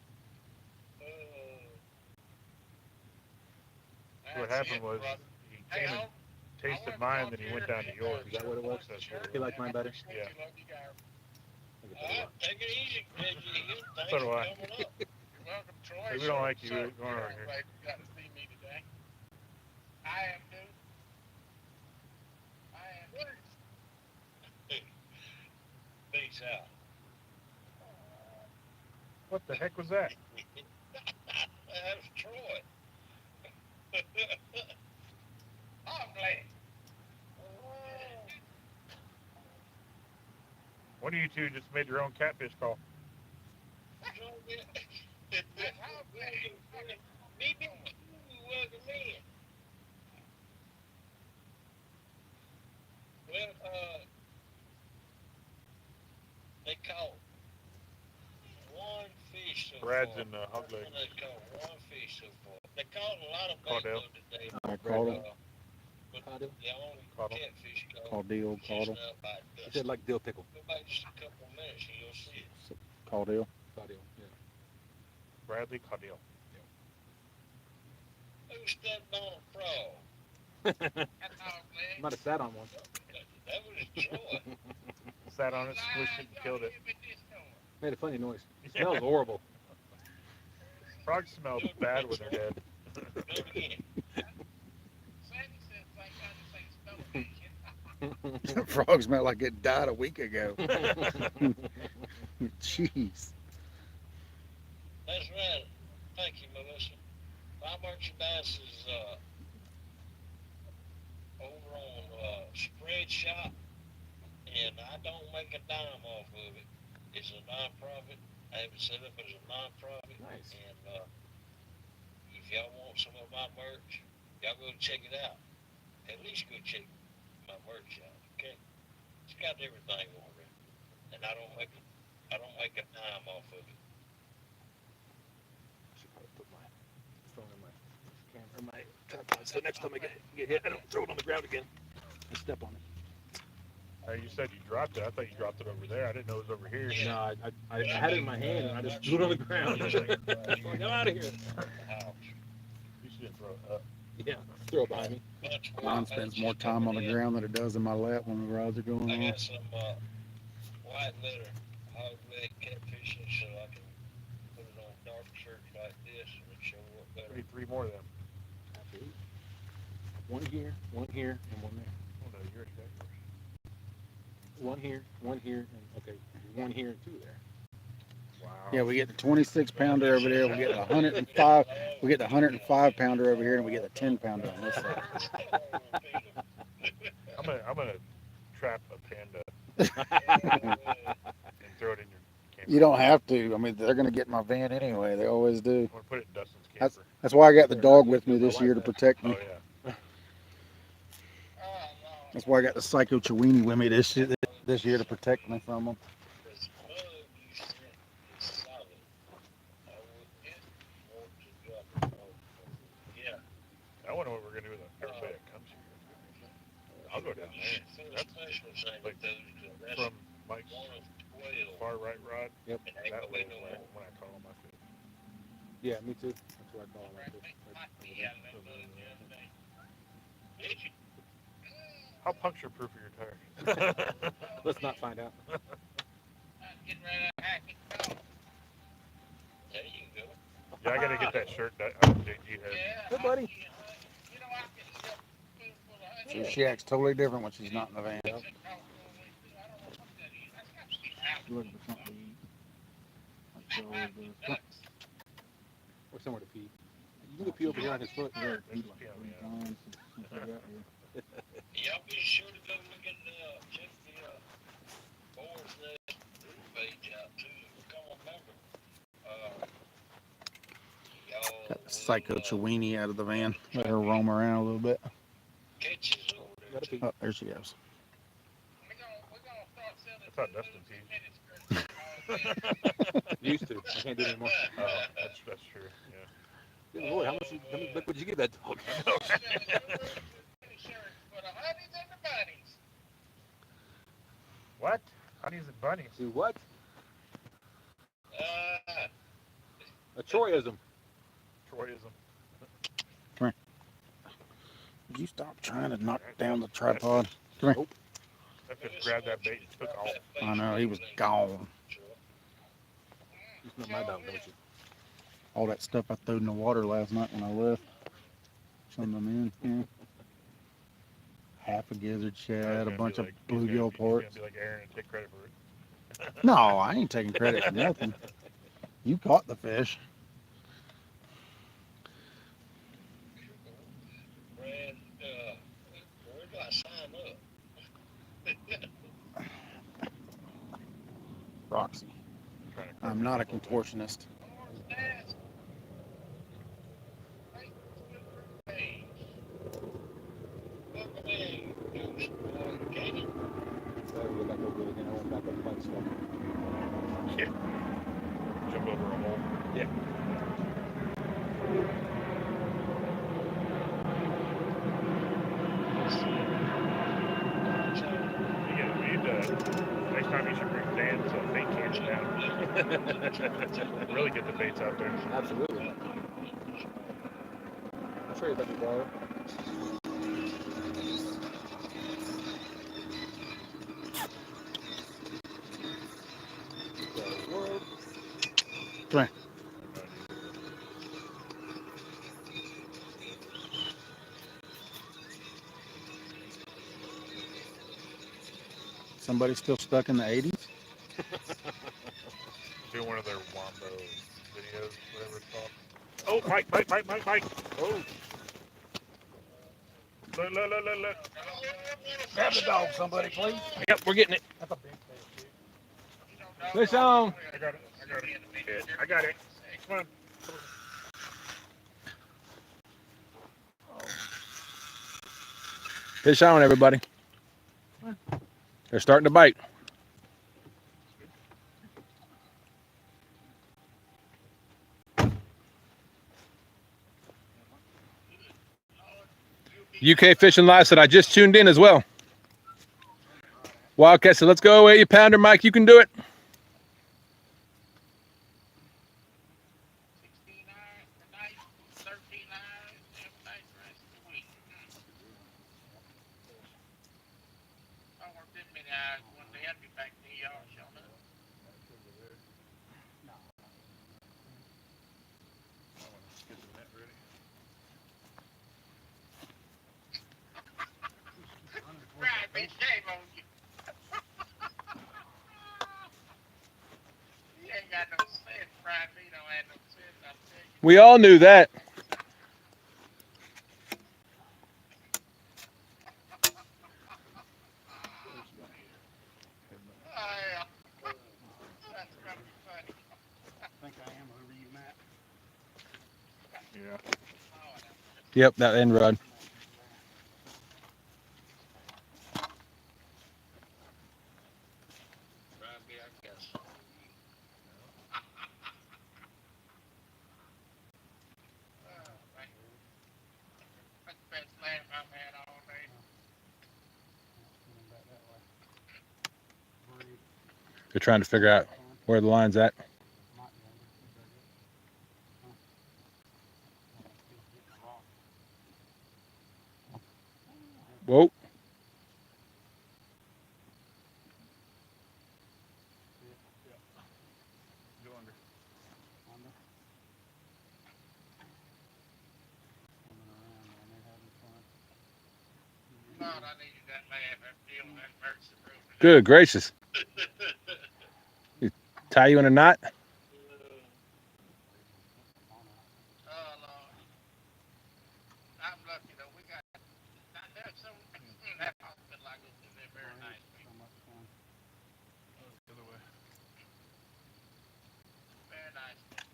What
That's
happened
it,
was
brother.
he
Hey,
came and
Hog,
tasted mine, then he went down to yours.
Is that what it was?
That's what it
You
was.
like mine better?
Yeah.
Love you guys.
Look at that.
Take it easy, Reggie. Thanks
So do
for
I.
coming up. You're welcome, Troy.
Hey, we don't like you going over here.
Glad you got to see me today. I am too. I am too. Peace out.
What the heck was that?
That was Troy. I'm glad.
One of you two just made your own catfish call.
Maybe welcome in. Well, they caught one fish so
Brad's
far.
in the hog leg.
They caught one fish so far. They caught a lot of bait
Caudale.
though today.
I caught him.
But
Caudale?
the only
Caudale.
catfish caught
Caudale,
just
caudal,
now by
He
dusk.
said like dill pickle.
Go back just a couple of minutes and you'll see it.
caudale.
Caudale. Yeah.
Bradley Caudill.
Who stepped on a frog?
That's all, Glenn.
Might have sat on one.
That was Troy.
Sat on it, squished it, and killed it.
Made a funny noise. It smells horrible.
Frogs smell bad when they're dead.
Do it again.
Sandy said the same kind of thing.
Frog smelled like it died a week ago. Jeez.
That's right. Thank you, Melissa. My merchandise is over on Spread Shop, and I don't make a dime off of it. It's a non-profit. I have it set up as a non-profit.
Nice.
And if y'all want some of my merch, y'all go check it out. At least go check my merch out, okay? It's got everything on it, and I don't make a dime off of it.
Should probably put my phone in my camera, my tripod, so next time I get hit, I don't throw it on the ground again and step on it.
You said you dropped it. I thought you dropped it over there. I didn't know it was over here.
No, I had it in my hand and I just threw it on the ground. Get out of here.
You should throw it up.
Yeah, throw it behind me.
Mine spends more time on the ground than it does in my lap when the rods are going
I
on.
got some white letter hog leg catfishing so I can put it on dark shirts like this and it show up
We
better.
need 3 more of them.
Absolutely. One here, and one there.
Oh no, you already got yours.
One here, and okay, one here and 2 there.
Wow.
Yeah, we get the 26 pounder over there. We get the 105. We get the 105 pounder over here, and we get the 10 pounder on this side.
I'm gonna trap a panda and throw it in your camper.
You don't have to. I mean, they're gonna get in my van anyway. They always do.
I'm gonna put it in Dustin's camper.
That's why I got the dog with me this year to protect
Oh
me.
yeah.
That's why I got the Psycho Chiweenie with me this year to protect me from them.
This mug you sent is solid. I would
wonder what we're gonna do with everybody that comes here. I'll go down there. That's like from Mike's far right rod.
Yep.
That way is when I call my fish.
Yeah, me too. That's what I call them.
How puncture proof are your tires?
Let's not find out.
Getting ready to hack it. There you go.
Yeah, I gotta get that shirt that you had.
Yeah.
Hey, buddy.
You know, I can eat up a spoonful of honey.
She acts totally different when she's not in the van.
Mix it all the way through. I don't know what that is. That's got to be apple.
Looking for something to eat. Like she
That might
always
be
does.
nuts.
Or somewhere to pee. You can pee over here on his foot.
Yeah,
This
eat
is
like
killing me
3
out.
times since I got here.
Y'all be sure to go look at check the boar's nest group page out too. Come remember. Y'all
Got the Psycho
will,
Chiweenie out of the van. Let her roam around a little bit.
catch his over there.
Gotta pee.
Oh, there she goes.
We're gonna start selling
I thought Dustin peed.
Used to. I can't do it anymore.
Oh, that's true. Yeah.
Good Lord, how much look would you give that dog?
For the honeys and the bunnies.
What? Honey's and bunnies.
Do what?
Uh,
A Troyism.
Troyism.
Would you stop trying to knock down the tripod? Come here.
That fish grabbed that bait and took off.
I know, he was gone.
You smell my dog, don't you?
All that stuff I threw in the water last night when I left. Some of them in. Yeah. Half a gizzard shad, a bunch of bluegill
He's
ports.
gonna be like Aaron and take credit for it.
No, I ain't taking credit for nothing. You caught the fish.
Brad, where do I sign up?
Roxy. I'm not a contortionist.
So we're back over again. I went back up quite slow.
Yeah. Jump over a hole.
Yeah.
Yeah, we need to, next time you should bring Dan's bait cans down. Really get the baits out there.
Absolutely. I'll show you about the borrow.
Come here. Somebody still stuck in the 80s?
Do one of their Wombo videos, whatever it's called. Oh, Mike.
Oh,
Look.
Grab the dog, somebody, please.
yep, we're getting it.
That's a big fish, dude.
Fish on.
I got it. I got it. Come on.
Fish on, everybody. They're starting to bite. UK Fishing Live said, I just tuned in as well. Wildcat said, let's go, 80 pounder, Mike. You can do it.
16 hours tonight, 13 hours, every night the rest of the week. I worked that many hours one day, I'd be back to the yard showing up.
Get the net ready.
Right, bitch, shame on you. You ain't got no sense, Brian. You don't have no sense, I'm telling you.
We all knew that.
Oh, yeah. That's gonna be funny.
I think I am over you, Matt.
Yeah.
Oh, no.
Yep, that end rod.
Brian, I guess. Oh, man.
They're trying to figure out where the line's at. Whoa.
Go under.
Thought I needed that laugh after dealing with that emergency room today.
Good gracious. Tie you in a knot?
Oh Lord, I'm lucky though. We got there's some that hospital I go to. They're very nice people.
Oh, the other way.
Very nice people.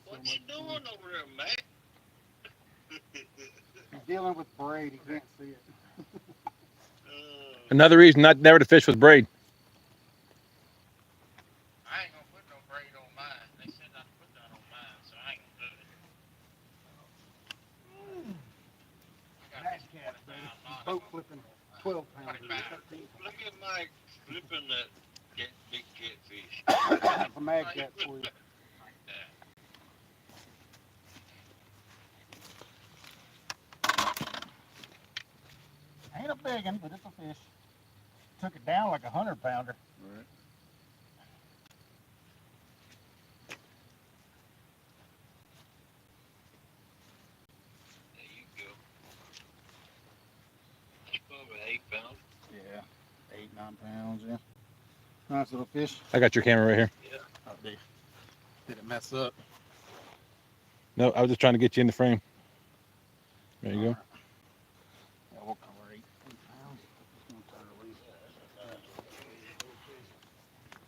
What you doing over there, man?
He's dealing with braid. He can't see it.
Another reason not never to fish with braid.
I ain't gonna put no braid on mine. They said not to put that on mine, so I ain't gonna do it. I got
Mad
this
cat,
20
baby.
pound knot.
Boat flipping 12 pounds.
25.
Look at Mike flipping that big catfish.
That's a mad cat for you.
Yeah.
Ain't a big one, but it's a fish. Took it down like a 100-pounder.
Right.
There you go. That's probably 8 pounds.
Yeah, 8, 9 pounds. Yeah, nice little fish.
I got your camera right here.
Oh, did it mess up?
No, I was just trying to get you in the frame. There you go.
Yeah, we'll cover 8 pounds. Just gonna turn it loose.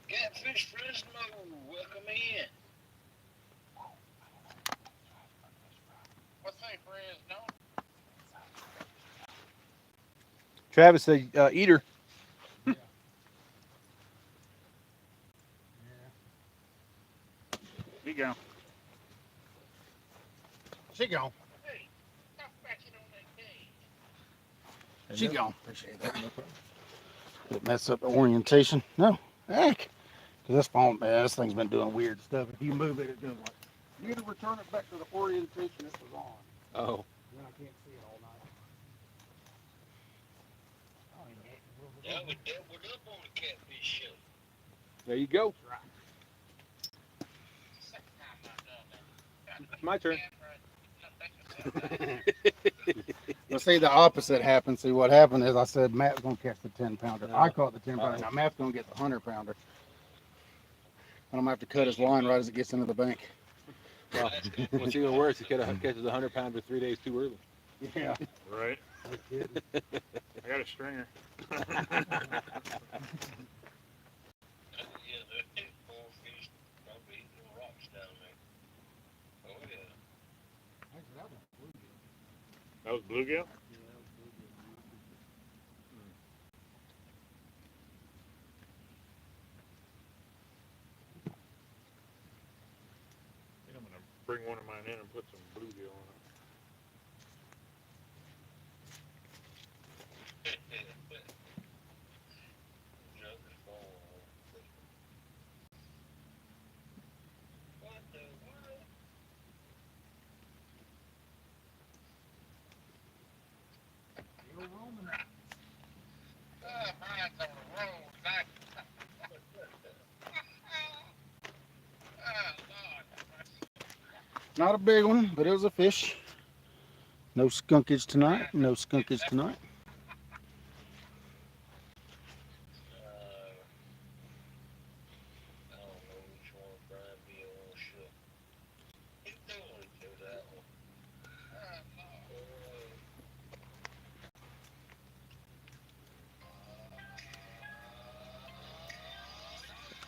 Catfish Fresno, welcome in.
What's that, Fresno?
Travis, the eater.
She gone. She gone.
Hey, stop scratching on that cage.
She gone. Appreciate that. Did it mess up the orientation? No. Heck. Because this phone, man, this thing's been doing weird stuff. If you move it, it does like. You need to return it back to the orientation it was on.
Oh.
Then I can't see it all night.
Yeah, we doubled up on the catfish show.
There you go.
Second time I've done that.
It's my turn.
Well, see, the opposite happened. See, what happened is I said Matt's going to catch the 10-pounder. I caught the 10-pounder. Now Matt's going to get the 100-pounder. And I'm going to have to cut his line right as it gets into the bank.
Well, what's even worse, he catches a 100-pounder 3 days too early.
Yeah.
Right. I got a stringer.
Yeah, the poor fish probably eating the rocks down there. Oh, yeah.
That was bluegill? I think I'm gonna bring one of mine in and put some bluegill on it.
What the world?
Mine's on the road. Nice. Oh, Lord.
Not a big one, but it was a fish. No skunkage tonight. No skunkage tonight.
I don't know which one Brian B. on show. He totally do that one.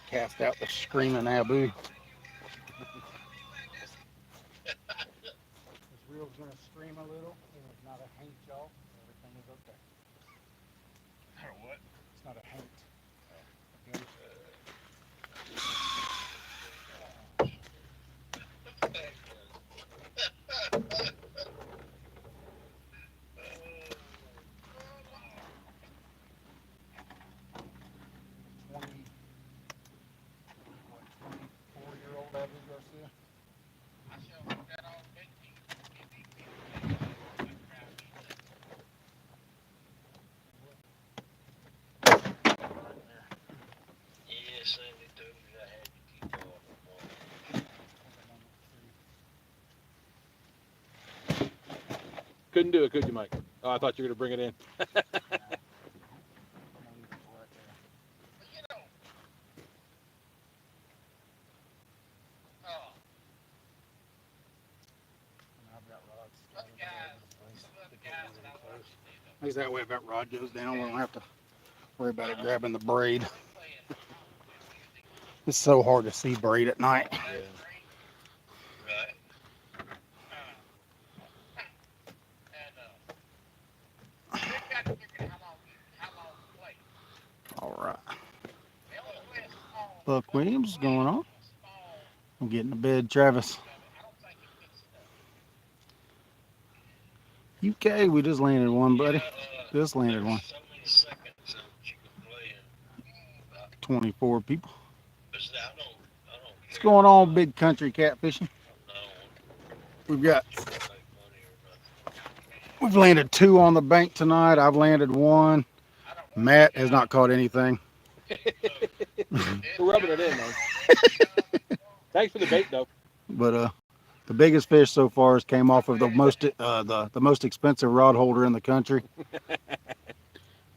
Cast out the screaming Abu.
It's gonna stream a little, and it's not a haint, y'all. Everything is okay.
Or what?
It's not a haint. Okay. Twenty, what, 24-year-old Average Garcia?
I shall hope that all big people get these people that like crowd me.
Right there.
Yes, and they told me I had to keep off the ball.
I think I'm on
Couldn't do it, could you, Mike? Oh, I thought you were gonna bring it in.
the 3. I'm gonna leave it right there.
But you know, uh,
And I've got rods
other
scattered all
guys,
over the place.
some other
They put
guys
one
that
in
I watch,
post.
they
At least that way, if that rod goes down, we don't have to worry about it
uh,
grabbing the braid.
they playing with music,
It's so hard to see braid at night.
that
Yeah.
great.
Right.
Uh, and they've got to figure how long to play.
All right.
They only play a small.
Buck
They only
Williams is
play
going on.
a small
I'm getting to bed, Travis.
portion of it. I don't think it fits enough.
UK, we just landed one, buddy.
Yeah,
Just landed
there's
one.
so many seconds that you can play in. About,
24 people.
but see, I don't
What's
care
going on,
about
big country catfishing?
no one
We've got
to make money or nothing.
we've landed 2 on the bank tonight. I've landed 1.
I don't want
Matt
to
has not caught anything.
We're rubbing it in, man. Thanks for the bait, though.
But the biggest fish so far has came off of the most expensive rod holder in the country,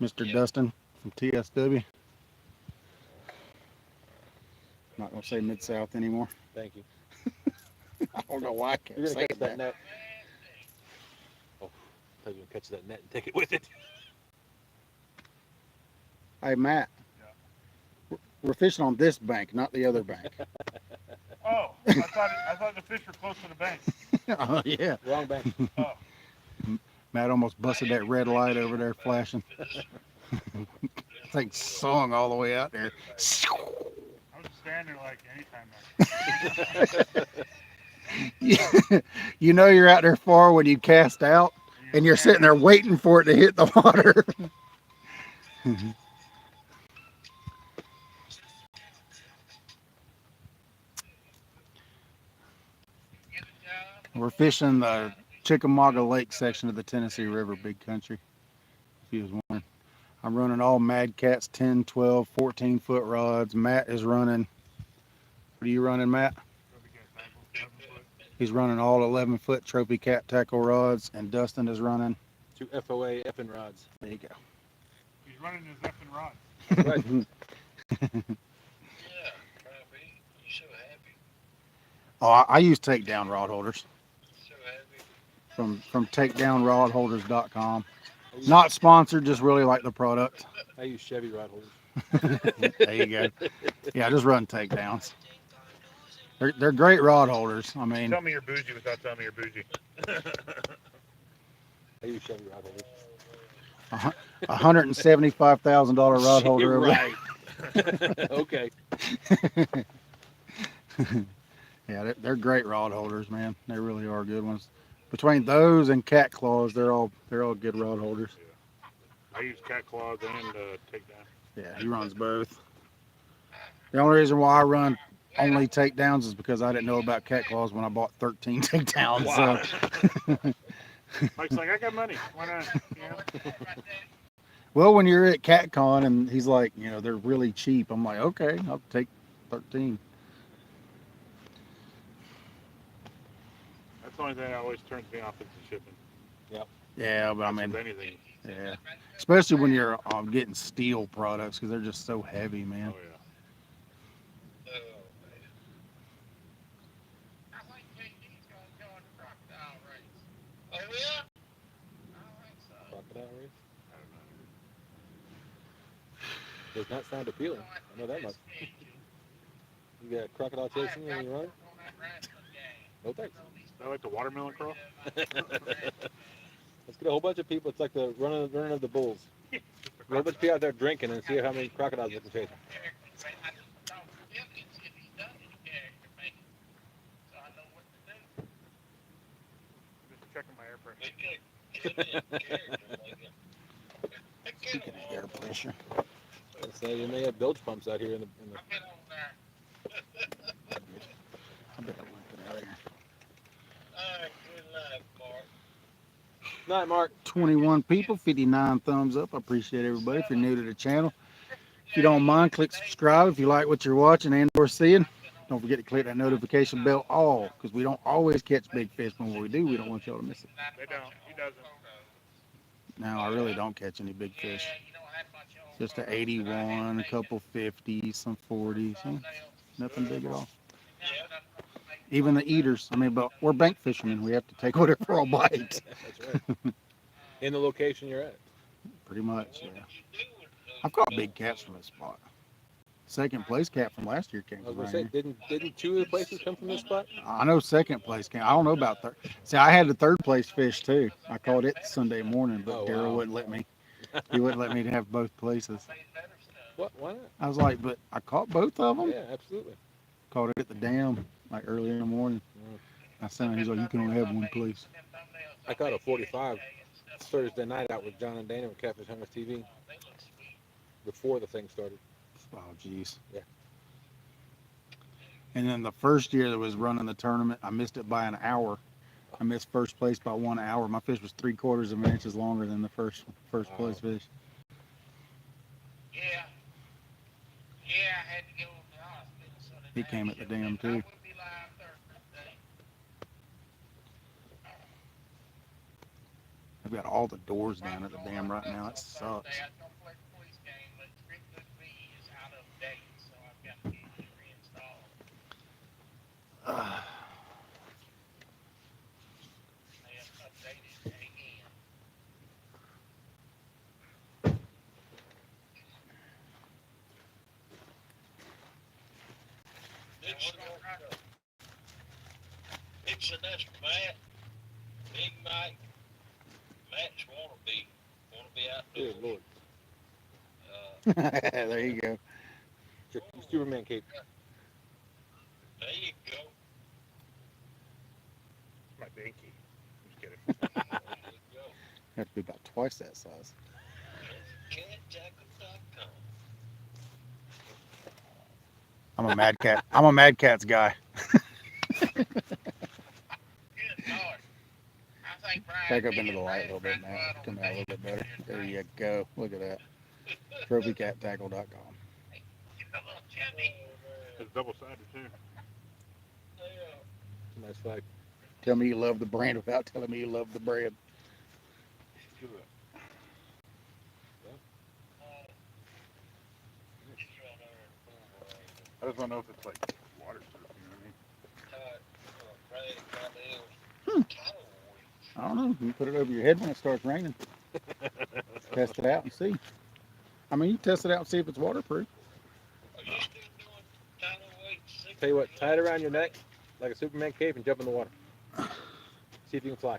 Mr.
Yeah.
Dustin from TSW. Not gonna say Mid South anymore.
Thank you.
I don't know why I kept
You're gonna
saying
catch that
that.
net. Oh, I thought you were gonna catch that net and take it with it.
Hey Matt, we're fishing on this bank, not the other bank.
Oh, I thought the fish were close to the bank.
Oh yeah,
Wrong bank.
Oh,
Matt almost busted that red light over there flashing. Thing sung all the way out there.
I was just standing there like anytime now.
You know you're out there far when you cast out, and you're sitting there waiting for it to hit the water. We're fishing the Chickamauga Lake section of the Tennessee River, big country. If you was wondering, I'm running all Mad Cats 10, 12, 14-foot rods. Matt is running. What are you running, Matt? He's running all 11-foot Trophy Cat tackle rods, and Dustin is running.
2 FOA effing rods.
There you go.
He's running his effing rod.
Right.
Yeah, Robbie, you so happy.
Oh, I use takedown rod holders
So happy.
from takedownrodholders.com. Not sponsored, just really like the product.
I use Chevy rod holders.
There you go. Yeah, I just run takedowns. They're great rod holders. I mean,
Tell me you're bougie without telling me you're bougie.
I use Chevy rod holders.
$175,000 rod holder over
right. Okay.
there. Yeah, they're great rod holders, man. They really are good ones. Between those and cat claws, they're all good rod holders.
I use cat claws and takedown.
Yeah, he runs both. The only reason why I run only takedowns is because I didn't know about cat claws when I bought 13 takedowns.
Wow.
So.
Mike's like, I got money. Why not? You know?
Well, when you're at CatCon and he's like, they're really cheap, I'm like, okay, I'll take 13.
That's the only thing that always turns me off is the shipping.
Yeah, but I
That's
mean,
with anything.
yeah, especially when you're getting steel products because they're just so heavy, man.
Oh yeah.
Oh, man.
I think JD's gonna join the crocodile race.
Oh, yeah?
I think so.
Crocodile race? Does not sound appealing. I know that much. You got crocodile chasing when you run?
On that wrestling game.
No thanks.
So these
I like the watermelon crawl.
Let's get a whole bunch of people. It's like the running of the bulls. Get a whole bunch of people out there drinking and see how many crocodiles they can chase.
Just checking my air pressure.
Speaking of air pressure,
So they may have bilge pumps out here in the.
I better look it out here.
Night, Mark.
21 people, 59 thumbs up. I appreciate everybody. If you're new to the channel, if you don't mind, click subscribe if you like what you're watching and or seeing. Don't forget to click that notification bell all, because we don't always catch big fish, but when we do, we don't want y'all to miss it.
They don't. He doesn't.
Now, I really don't catch any big fish. Just a 81, a couple 50s, some 40s. Nothing big at all. Even the eaters. I mean, but we're bank fishermen. We have to take whatever I'll bite.
That's right. In the location you're at.
Pretty much, yeah. I've caught big cats from this spot. Second place cat from last year came
I was
from
gonna
right
say,
here.
didn't two of the places come from this spot?
I know second place came. I don't know about third. See, I had the third place fish too. I caught it Sunday morning, but
Oh,
Daryl
wow.
wouldn't let me. He wouldn't let me have both places.
What? Why not?
I was like, but I caught both of them.
Yeah, absolutely.
Caught it at the dam like early in the morning. I sent him. He's like, you can only have one place.
I caught a 45 Thursday night out with John and Dana with Catfish Hunters TV before the thing started.
Oh, jeez.
Yeah.
And then the first year that was running the tournament, I missed it by an hour. I missed first place by 1 hour. My fish was 3/4 of an inch longer than the first place fish.
Yeah. Yeah, I had to go to the hospital. So
He came at the dam too.
I will be live Thursday.
I've got all the doors down at the dam right now. It sucks.
I was gonna play the police game, but Rick Good B is out of date, so I've got to get it reinstalled. They have updated again. It's that's Matt, Big Mike, Matt's wanna be outdoors.
Good Lord.
There you go.
Your Superman cape.
There you go.
My binky. Just kidding.
There you go.
Have to be about twice that size.
CatTackle.com.
I'm a mad cat. I'm a mad cats guy.
Good Lord. I think Brian
Back up
me
into the
and
light a little bit
Brad
now.
right on
Come
the
out a little
date
bit better. There
tonight.
you go. Look at that. TrophyCatTackle.com.
Hello, Jimmy.
It's double-sided too.
Nice flag.
Tell me you love the brand without telling me you love the brand.
Look at that. I just want to know if it's like waterproof. You know what I mean?
I don't know. You can put it over your head when it starts raining. Test it out and see. I mean, you test it out and see if it's waterproof.
Tell you what, tie it around your neck like a Superman cape and jump in the water. See if you can fly.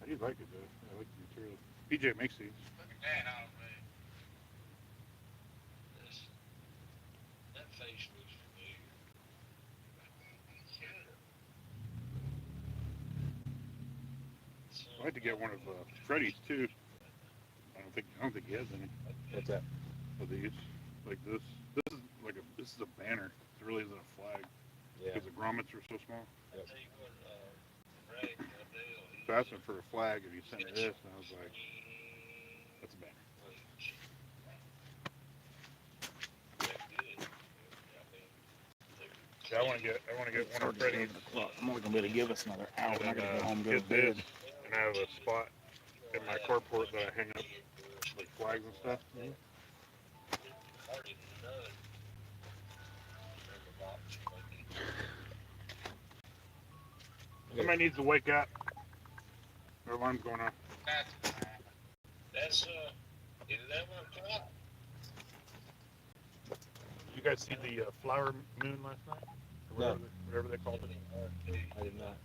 I do like it though. I like the material. BJ makes these.
Look at that, oh man. That face looks familiar.
I'd like to get one of Freddy's too. I don't think he has any
What's that?
of these. Like this. This is a banner. It really isn't a flag
Yeah.
because the grommets are so small.
Yep.
Tell you what, Brad Cadell,
So I asked him for a flag and he sent me this and I was like, that's a banner. Yeah, I want to get one of Freddy's.
I'm only gonna be able to give us another hour. I'm not gonna go home and go to
Get this,
bed.
and I have a spot in my carport that I hang up like flags and stuff. Somebody needs to wake up. Their alarm's going off.
That's 11 o'clock.
You guys see the flower moon last night? Or
No.
whatever they called it.
I did not.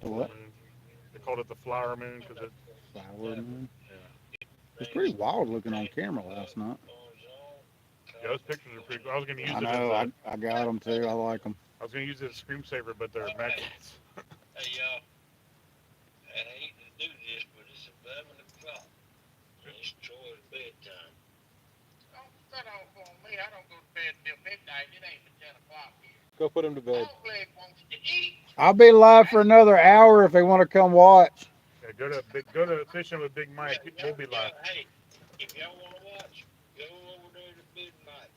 The what?
Moon. They called it the flower moon because it.
Flower moon.
Yeah.
It's pretty wild looking on camera last night.
Yeah, those pictures are pretty cool. I was gonna use
I
it
know.
as
I got them too. I like them.
I was gonna use it as a screensaver, but they're magnets.
Hey, y'all. I hate to do this, but it's 11 o'clock. And it's Troy's bedtime. Don't set off on me. I don't go to bed till midnight. It ain't but 10 o'clock here.
Go put him to bed.
Dogleg wants to eat.
I'll be live for another hour if they want to come watch.
Yeah, go to fishing with Big Mike. We'll be live.
Hey, if y'all want to watch, go over there to midnight.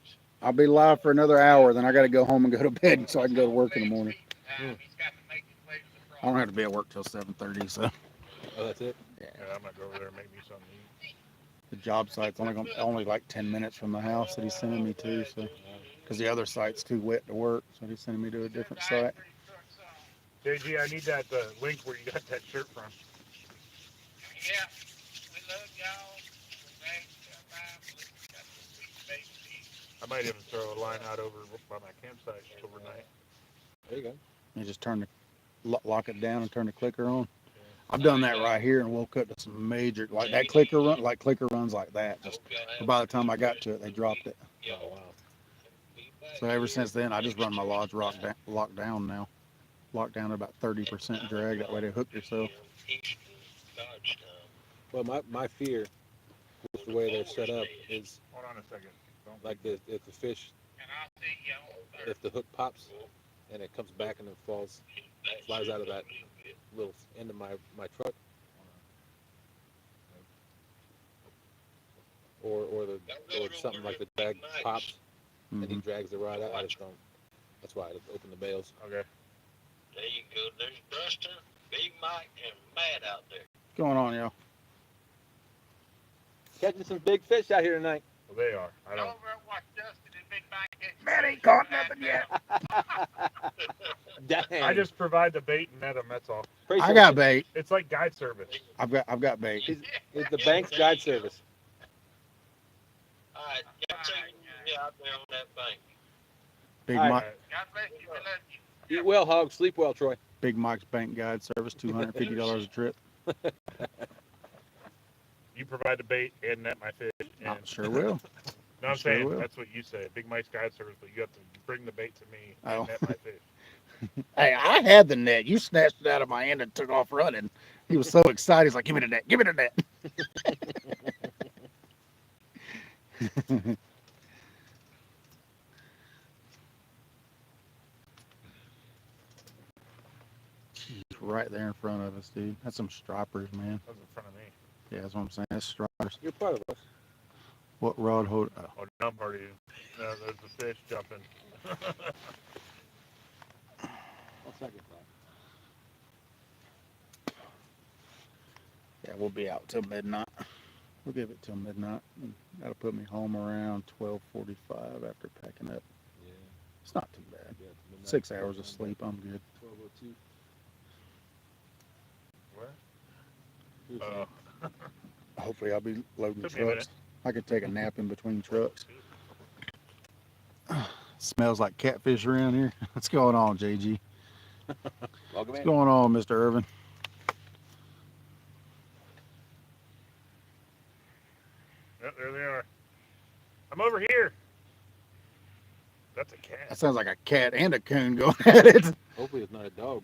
I'll be live for another hour. Then I got to go home and go to bed so I can go to work in the morning.
He's got to make his way to the
I don't have to be at work till 7:30. So
Oh, that's it?
Yeah, I'm gonna go over there and make me something to eat.
the job site's only like 10 minutes from the house that he's sending me to. So because the other site's too wet to work, so he's sending me to a different site.
JG, I need that link where you got that shirt from.
Yeah, we love y'all. Thanks for got the sweet baby.
I might even throw a line out over by my campsite overnight.
There you go.
You just lock it down and turn the clicker on. I've done that right here and woke up to some major like that clicker runs like that. Just by the time I got to it, they dropped it.
Oh, wow.
So ever since then, I just run my lodge locked down now. Locked down at about 30% drag. That way they hook yourself.
Well, my fear with the way they're set up is
Hold on a second. Don't
like if the fish,
And I'll see you on
if the hook pops and it comes back and it flies out of that little end of my truck, or something like the drag pops and he
Mhm.
drags the rod out. I just don't. That's why I just open the bales.
Okay.
There you go. There's Dustin, Big Mike, and Matt out there.
What's going on, y'all?
Catching some big fish out here tonight.
Well, they are. I
Go
don't.
over and watch Dustin and Big Mike get
Man, ain't caught nothing yet.
Dang.
I just provide the bait and net them. That's all.
I got bait.
It's like guide service.
I've got bait.
It's the bank's guide service.
All right, y'all take me out there on that bank.
Big
All right.
Mike.
God bless you. We love you.
Eat well, hog. Sleep well, Troy.
Big Mike's Bank Guide Service, $250 a trip.
You provide the bait and net my fish. And,
I sure will.
no, I'm
sure
saying
will.
that's what you say. Big Mike's guide service, but you have to bring the bait to me
Oh.
and net my fish.
Hey, I had the net. You snatched it out of my hand and took off running. He was so excited. He's like, "Give me the net. Give me the net." Jeez, right there in front of us, dude. That's some stripers, man.
That was in front of me.
Yeah, that's what I'm saying. That's stripers.
You're part of us.
What rod hold?
Oh, jump party. No, there's the fish jumping.
I'll second that.
Yeah, we'll be out till midnight. We'll give it till midnight. That'll put me home around 12:45 after packing up.
Yeah.
It's not too bad.
Yeah, midnight.
6 hours of sleep, I'm good.
12:02.
What?
Who's
Oh.
Hopefully, I'll be loading
Took me a
trucks. I could take a nap in between trucks. Smells like catfish around here. What's going on, JG?
Welcome
What's
in.
going on, Mr. Irvin?
Yep, there they are. I'm over here. That's a cat.
That sounds like a cat and a coon going at it.
Hopefully it's not a dog.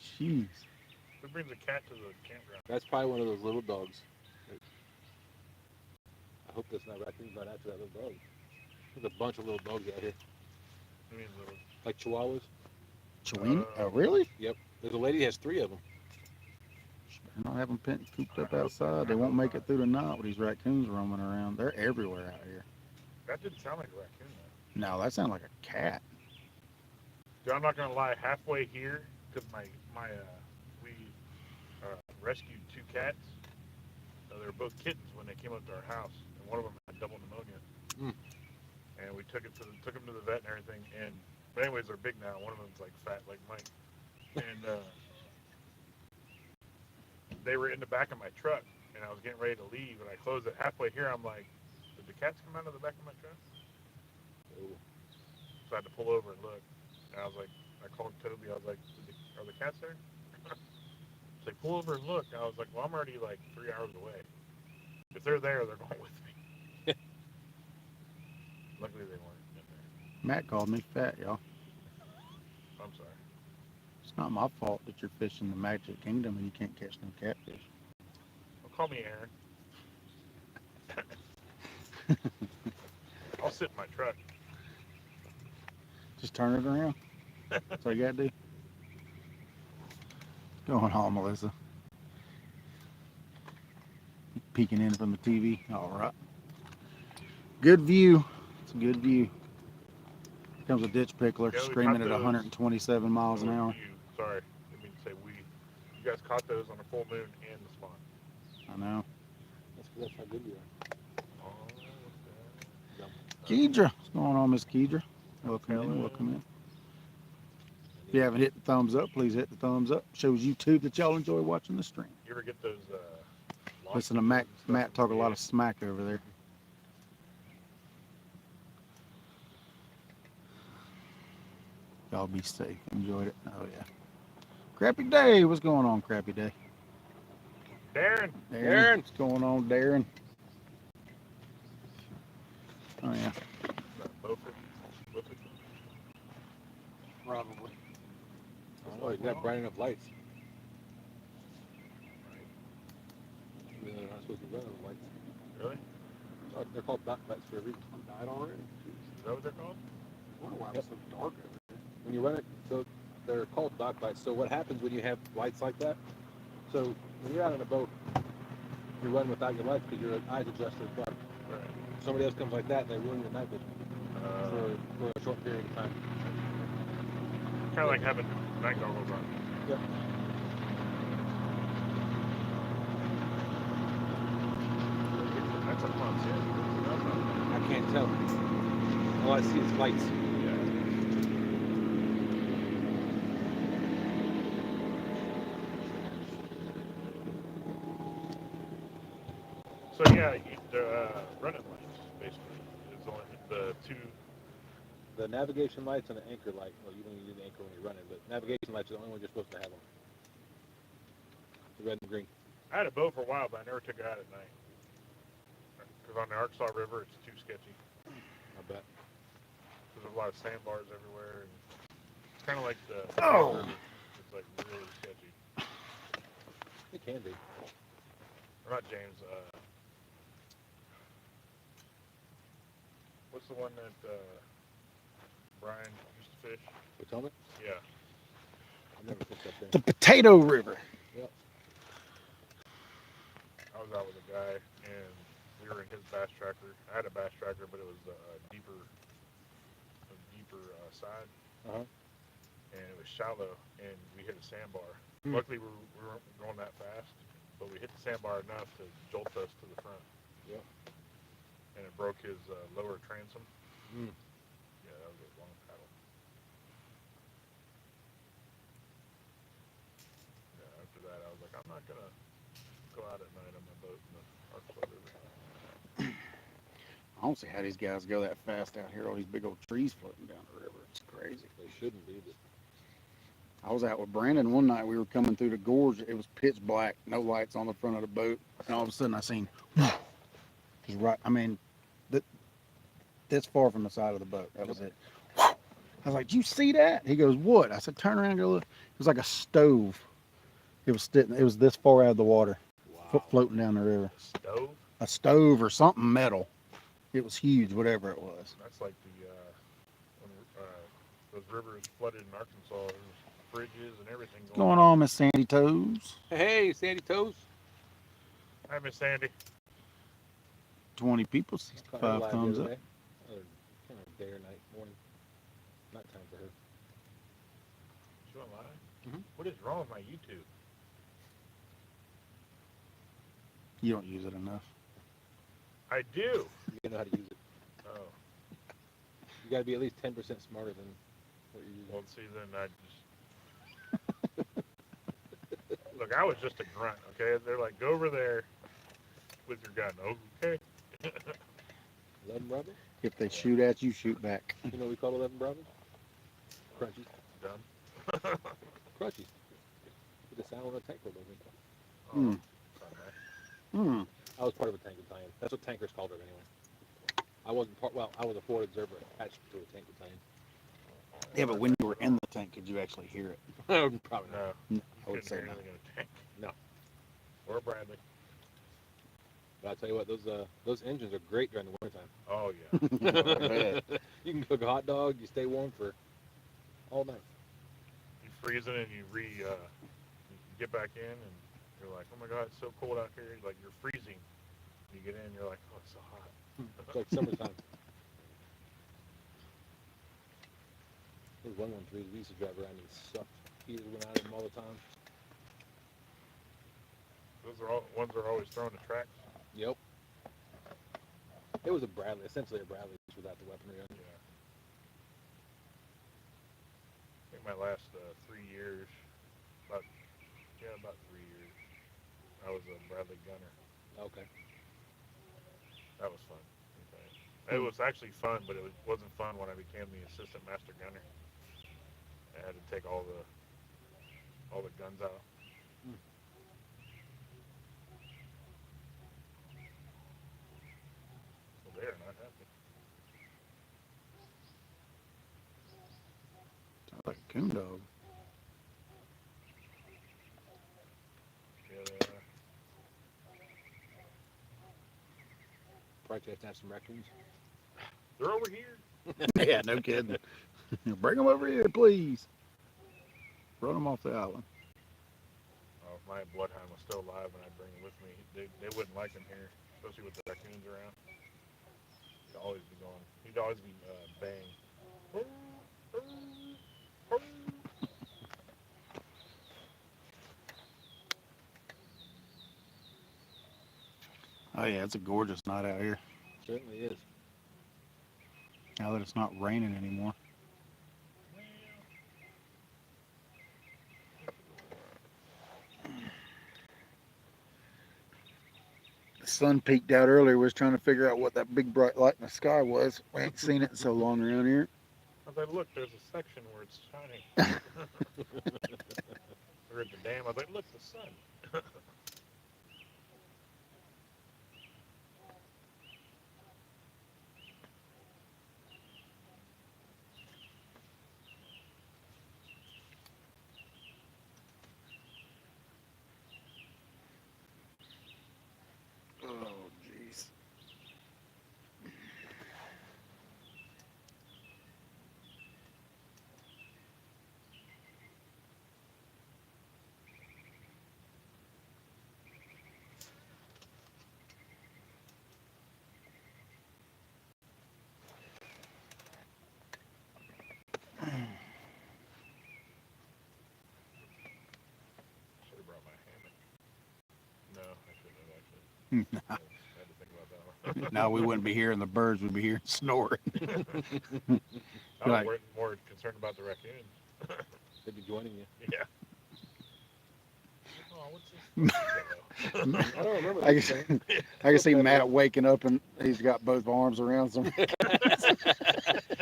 Jeez.
Who brings a cat to the campground?
That's probably one of those little dogs. I hope that's not raccoons not after that little dog. There's a bunch of little dogs out here,
I mean, little.
like chihuahuas.
Chihuahua? Oh, really?
There's a lady that has 3 of them.
Better not have them cooped up outside. They won't make it through the night with these raccoons roaming around. They're everywhere out here.
That didn't sound like a raccoon, though.
No, that sounds like a cat.
Dude, I'm not gonna lie. Halfway here, because we rescued 2 cats. They were both kittens when they came up to our house, and one of them had double pneumonia.
Mm.
And we took them to the vet and everything. And but anyways, they're big now. One of them's like fat, like Mike. And they were in the back of my truck, and I was getting ready to leave, and I closed it halfway here. I'm like, did the cats come out of the back of my truck?
Oh,
So I had to pull over and look. And I was like, I called Toby. I was like, are the cats there? He's like, pull over and look. And I was like, well, I'm already like 3 hours away. If they're there, they're going with me. Luckily, they weren't in there.
Matt called me fat, y'all.
I'm sorry.
It's not my fault that you're fishing the Magic Kingdom and you can't catch no catfish.
Well, call me Aaron. I'll sit in my truck.
Just turn it around. That's all you gotta do. What's going on, Melissa? Peeking in from the TV. All right. Good view. It's a good view. Here comes a ditch pickler
Yeah, we
screaming
caught
at
those.
127 miles an
Oh,
hour.
you. Sorry. I mean to say we. You guys caught those on a full moon and the spawn.
I know.
that's how good you are.
Oh, what's that?
Kedra. What's going on, Miss Kedra? Welcome in.
Helen.
Welcome in. If you haven't hit the thumbs up, please hit the thumbs up. Shows YouTube that y'all enjoy watching the stream.
You ever get those?
Listen to Matt talk a lot of smack over there. Y'all be safe. Enjoyed it. Oh yeah. Crappy Day. What's going on, Crappy Day?
Darren.
Darren.
What's going on, Darren? Oh yeah.
Beaufort.
Probably.
I don't know. You got bright enough lights. They're not supposed to run enough lights.
Really?
Oh, they're called dot lights for a reason.
Died already?
Is that what they're called?
I wonder why it was so dark over there.
When you run it, so they're called dock lights. So what happens when you have lights like that? So when you're out on a boat, you run without your lights because your eyes adjust to the dark.
Right.
Somebody else comes like that, they ruin your night vision for a short period of time.
Kind of like having night goggles on.
Yep.
That's a month. Yeah.
I can't tell. All I see is lights.
So yeah, the running lights basically is only the two.
The navigation lights and the anchor light. Well, you don't need the anchor when you're running, but navigation lights are the only ones you're supposed to have on. The red and green.
I had a boat for a while, but I never took it out at night because on the Arkansas River it's too sketchy.
I bet.
There's a lot of sandbars everywhere, and it's kind of like the
Oh.
river. It's like really sketchy.
It can be.
Or not James. What's the one that Brian used to fish?
Potomac?
Yeah.
I've never fished up there.
The Potato River.
Yep.
I was out with a guy, and we were in his bass tracker. I had a bass tracker, but it was a deeper side,
Uh-huh.
and it was shallow, and we hit a sandbar.
Hmm.
Luckily, we weren't going that fast, but we hit the sandbar enough to jolt us to the front.
Yep.
And it broke his lower transom.
Mm.
Yeah, that was a long paddle. Yeah, after that, I was like, I'm not going to go out at night on my boat in the Arkansas River.
I don't see how these guys go that fast out here. All these big old trees floating down the river. It's crazy.
They shouldn't be, but
I was out with Brandon one night. We were coming through the gorge. It was pitch black, no lights on the front of the boat, and all of a sudden I seen, just right. I mean, that's far from the side of the boat. That was it. I was like, "Did you see that?" He goes, "What?" I said, "Turn around and go look." It was like a stove. It was sitting. It was this far out of the water,
Wow.
floating down the river.
Stove?
A stove or something metal. It was huge, whatever it was.
That's like when those rivers flooded in Arkansas. There was bridges and everything
What's going on, Miss Sandy Toes?
hey, Sandy Toes.
Hi, Miss Sandy.
20 people,
Caught her
65
live
thumbs
the
up.
other day. Or kind of day or night, morning. Night time for her.
She went live?
Mhm.
What is wrong with my YouTube?
You don't use it enough.
I do.
You gotta know how to use it.
Oh,
You gotta be at least 10% smarter than what you're using.
well, see, then I just... Look, I was just a grunt, okay? They're like, go over there with your gun. Okay.
11 Bravo?
If they shoot at you, shoot back.
You know what we call 11 Bravo? Crunchies.
Done.
Crunchies. With the sound on a tank for a little bit.
Hmm.
Fun, man.
Hmm.
I was part of a tank battalion. That's what tankers called it anyway. I wasn't part. Well, I was a forward observer attached to a tank battalion.
Yeah, but when you were in the tank, could you actually hear it?
Probably not.
No,
No, I would
couldn't
say
hear
no.
anything in a tank.
No.
Or Bradley.
But I tell you what, those engines are great during the wintertime.
Oh yeah.
You can cook a hot dog. You stay warm for all night.
You freeze it and you get back in and you're like, oh my god, it's so cold out here. Like you're freezing. You get in, you're like, oh, it's so hot.
It's like summertime. Those 113s we used to drive around and sucked. Heaters went out of them all the time.
Those are all ones that are always thrown to tracks.
Yep. It was a Bradley, essentially a Bradley without the weaponry on it.
Yeah. I think my last 3 years, about 3 years, I was a Bradley gunner.
Okay.
That was fun. Okay. It was actually fun, but wasn't fun when I became the assistant master gunner. I had to take all the guns out. So they are not happy.
Sounds like a coon dog.
Yeah, they are.
Probably have to have some raccoons.
They're over here.
Yeah, no kidding. Bring them over here, please. Run them off the island.
Oh, if my bloodhound was still alive and I'd bring him with me, they wouldn't like him here, especially with the raccoons around. He'd always be going. He'd always be baying.
Oh yeah, it's a gorgeous night out here.
Certainly is.
Now that it's not raining anymore. The sun peeked out earlier. We was trying to figure out what that big bright light in the sky was. We ain't seen it in so long around here.
I was like, look, there's a section where it's shining. We're at the dam. I was like, look, the sun.
Oh, jeez.
Should have brought my hammock. No, I shouldn't have actually. I had to think about that one.
Now we wouldn't be hearing the birds. We'd be hearing snoring.
I
Like-
was more concerned about the raccoons.
They'd be joining you.
Yeah. Oh, what's this?
I don't remember
I
that.
can, I can see Matt waking up and he's got both arms around some.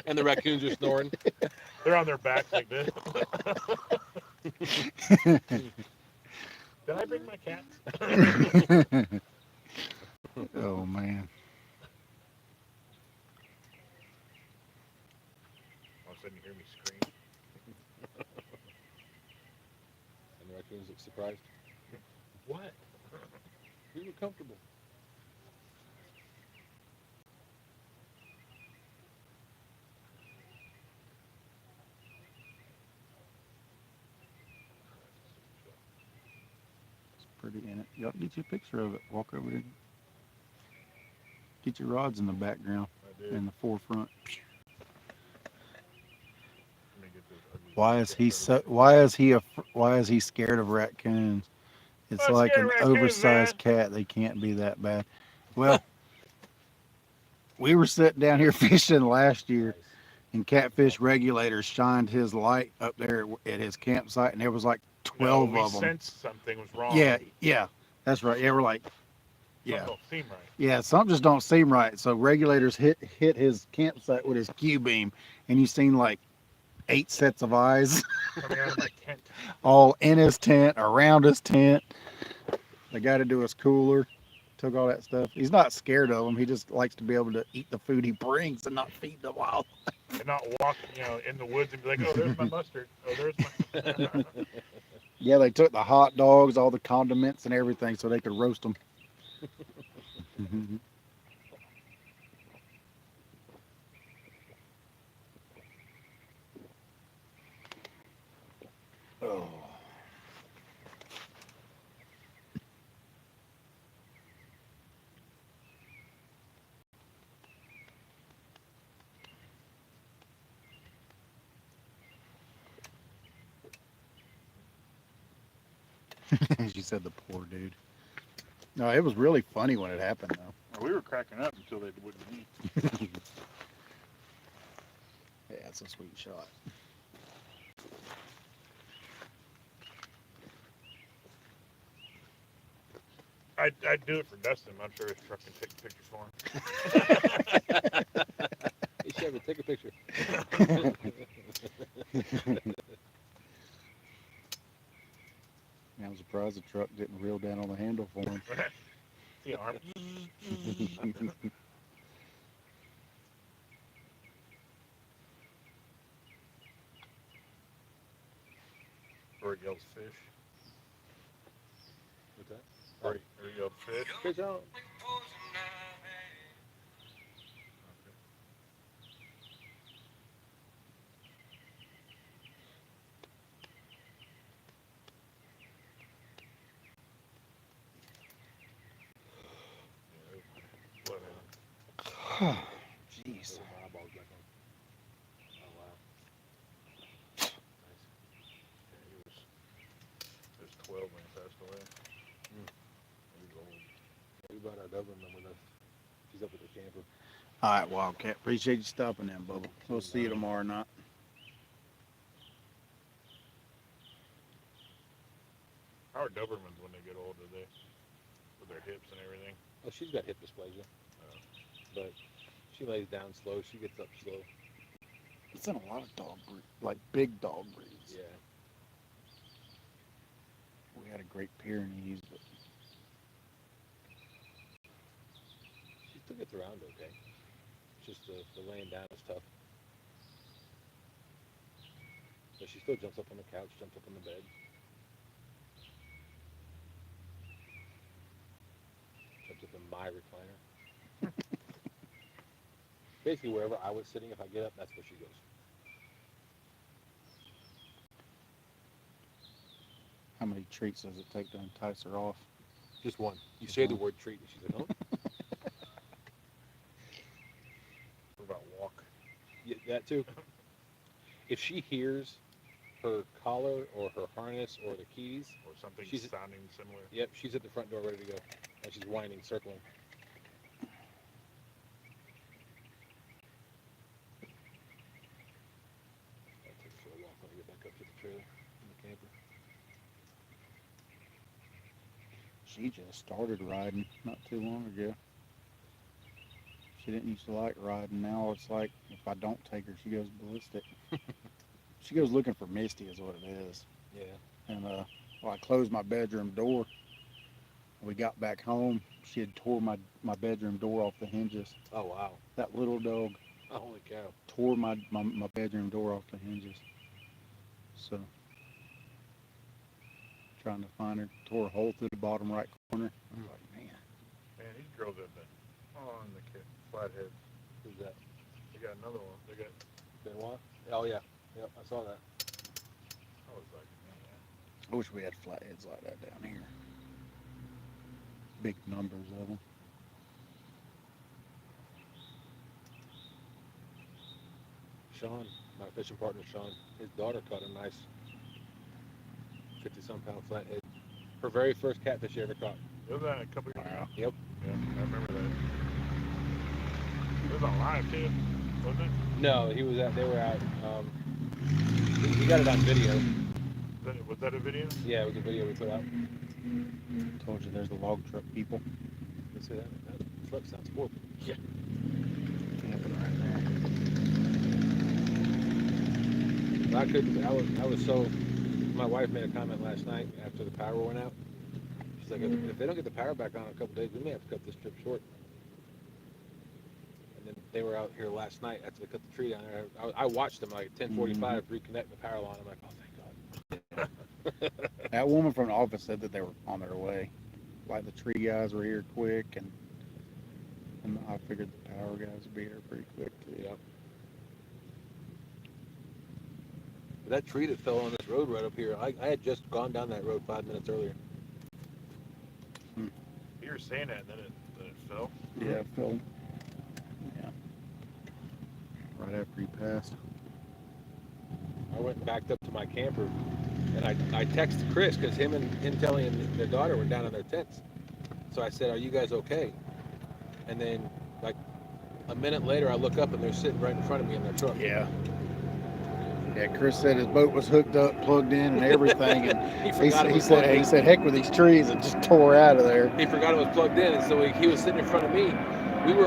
And the raccoons are snoring.
They're on their backs like this. Did I bring my cats?
Oh man.
All of a sudden you hear me scream.
And the raccoons look surprised.
What?
We were comfortable.
It's pretty in it. Y'all get you a picture of it. Walk over there. Get your rods in the background,
I did.
in the forefront.
Let me get this ugly
Why is he
picture
so?
of it.
Why is he scared of raccoons? It's
I'm
like
scared
an
of raccoons,
oversized cat. They can't be that bad. Well, we were sitting down here fishing last year, and Catfish Regulators shined his light up there at his campsite, and there was like 12
no, we
of them.
sensed something was wrong.
Yeah, yeah, that's right. Yeah, we're like, Yeah.
Something don't seem right.
Yeah, something just don't seem right. So regulators hit his campsite with his Q beam, and you seen like 8 sets of eyes,
Coming out of my tent.
all in his tent, around his tent. They got to do his cooler, took all that stuff. He's not scared of them. He just likes to be able to eat the food he brings and not feed the wild.
And not walk, in the woods and be like, oh, there's my mustard. Oh, there's my.
Yeah, they took the hot dogs, all the condiments and everything, so they could roast them. Oh. She said the poor dude. No, it was really funny when it happened, though.
We were cracking up until they wouldn't eat.
Yeah, it's a sweet shot.
I'd do it for Dustin. I'm sure his truck can take pictures for him.
Hey, Chevy, take a picture.
I'm surprised the truck didn't reel down on the handle for him.
The arm. Or he yells fish.
What's that?
Or he yells fish.
Fish on.
Jeez.
My eyeballs back on. Oh, wow. Nice.
Yeah, he was 12 when he passed away. He was old.
We brought our Dublin with us. She's up with the camper.
All right, Wildcat. Appreciate you stopping in, Bubba. We'll see you tomorrow night.
How are Dobermans when they get old? Do they, with their hips and everything?
Oh, she's got hip dysplasia. But she lays down slow. She gets up slow.
It's in a lot of dog breeds, like big dog breeds.
Yeah.
We had a Great Pyrenees, but
She still gets around okay. It's just the laying down is tough. But she still jumps up on the couch, jumps up on the bed. Jumps up in my recliner. Basically, wherever I was sitting, if I get up, that's where she goes.
how many treats does it take to entice her off?
Just one. You
Just
say the
one.
word treat, and she's like, oh.
What about walk?
Yeah, that too. If she hears her collar or her harness or the keys,
Or something
She's-
sounding similar?
yep, she's at the front door ready to go. And she's whining, circling. I'll take her for a walk when I get back up to the trailer in the camper.
She just started riding not too long ago. She didn't used to like riding. Now it's like if I don't take her, she goes ballistic. She goes looking for Misty, is what it is.
Yeah.
And well, I closed my bedroom door. We got back home. She had tore my bedroom door off the hinges.
Oh, wow.
That little dog
Holy cow.
tore my bedroom door off the hinges. So trying to find her, tore a hole through the bottom right corner. I was like, man.
Man, these girls have been on the kid flatheads.
Who's that?
They got another one. They got.
Benoit? Oh, yeah. Yep, I saw that.
I was like, man.
I wish we had flatheads like that down here. Big numbers of them.
Sean, my fishing partner, Sean, his daughter caught a nice 50-some pound flathead. Her very first catfish she ever caught.
Was that a couple years ago?
Yep.
Yeah, I remember that. It was on live too, wasn't it?
No, they were out. We got it on video.
Was that a video?
Yeah, it was a video we put out.
Told you there's the log truck people.
Let's say that truck sounds horrible.
Camping right there.
But I couldn't. I was so. My wife made a comment last night after the power went out. She's like, if they don't get the power back on in a couple days, we may have to cut this trip short. And then they were out here last night after they cut the tree down there. I watched them like at 10:45 reconnect the power line. I'm like, oh thank God.
That woman from the office said that they were on their way. Like the tree guys were here quick, and I figured the power guys would be here pretty quick too.
Yep. But that tree that fell on this road right up here, I had just gone down that road 5 minutes earlier.
You were saying that, and then it fell.
Yeah, it fell. Yeah. Right after he passed.
I went and backed up to my camper, and I texted Chris because him and Telly and their daughter were down in their tents. So I said, "Are you guys okay?" And then, like a minute later, I look up and they're sitting right in front of me in their truck.
Yeah. Yeah, Chris said his boat was hooked up, plugged in, and everything, and he said, "Heck with these trees," and just tore out of there.
He forgot it was plugged in, and so he was sitting in front of me. I was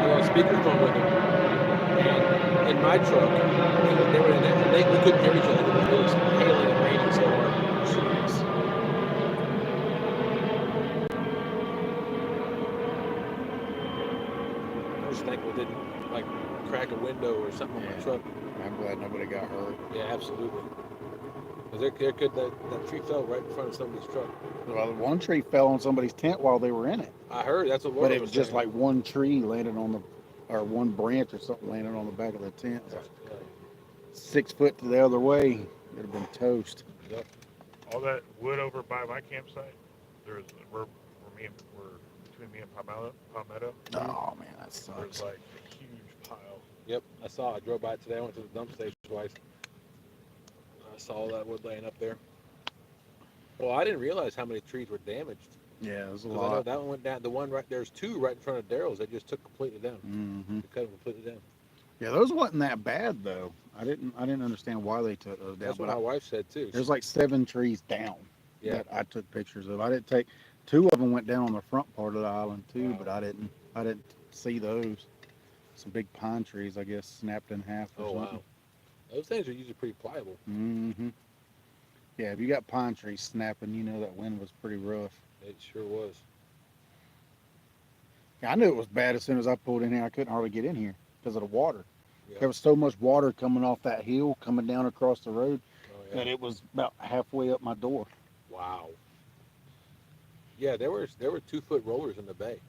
on speakerphone with him, and in my truck, they were in there, and we couldn't hear each other because it was hailing and raining so hard. Jeez. I was thankful it didn't like crack a window or something on my truck.
I'm glad nobody got hurt.
Yeah, absolutely. Because that tree fell right in front of somebody's truck.
Well, one tree fell on somebody's tent while they were in it.
I heard that's what.
But it was just like one tree landed on or one branch or something landed on the back of the tent. So 6 foot to the other way, it'd have been toast.
Yep.
All that wood over by my campsite, we're between me and Palmetto.
Oh man, that
There's
sucks.
like a huge pile.
Yep, I saw. I drove by it today. I went to the dump station twice. I saw all that wood laying up there. Well, I didn't realize how many trees were damaged.
Yeah, it was a
'Cause I know
lot.
that one went down. The one right there's two right in front of Daryl's. They just took completely down.
Mm-hmm.
They cut them completely down.
Yeah, those wasn't that bad though. I didn't understand why they took those down.
That's what
but
my wife said too.
there's like 7 trees down
Yeah.
that I took pictures of. I didn't take 2 of them went down on the front part of the island too,
Wow.
but I didn't see those. Some big pine trees, I guess, snapped in half or
Oh
something.
wow. Those things are usually pretty pliable.
Mm-hmm. Yeah, if you got pine trees snapping, you know that wind was pretty rough.
It sure was.
Yeah, I knew it was bad as soon as I pulled in here. I couldn't hardly get in here because of the water.
Yeah.
There was so much water coming off that hill, coming down across the road,
Oh yeah.
that it was about halfway up my door.
Wow. Yeah, there were 2 foot rollers in the bay.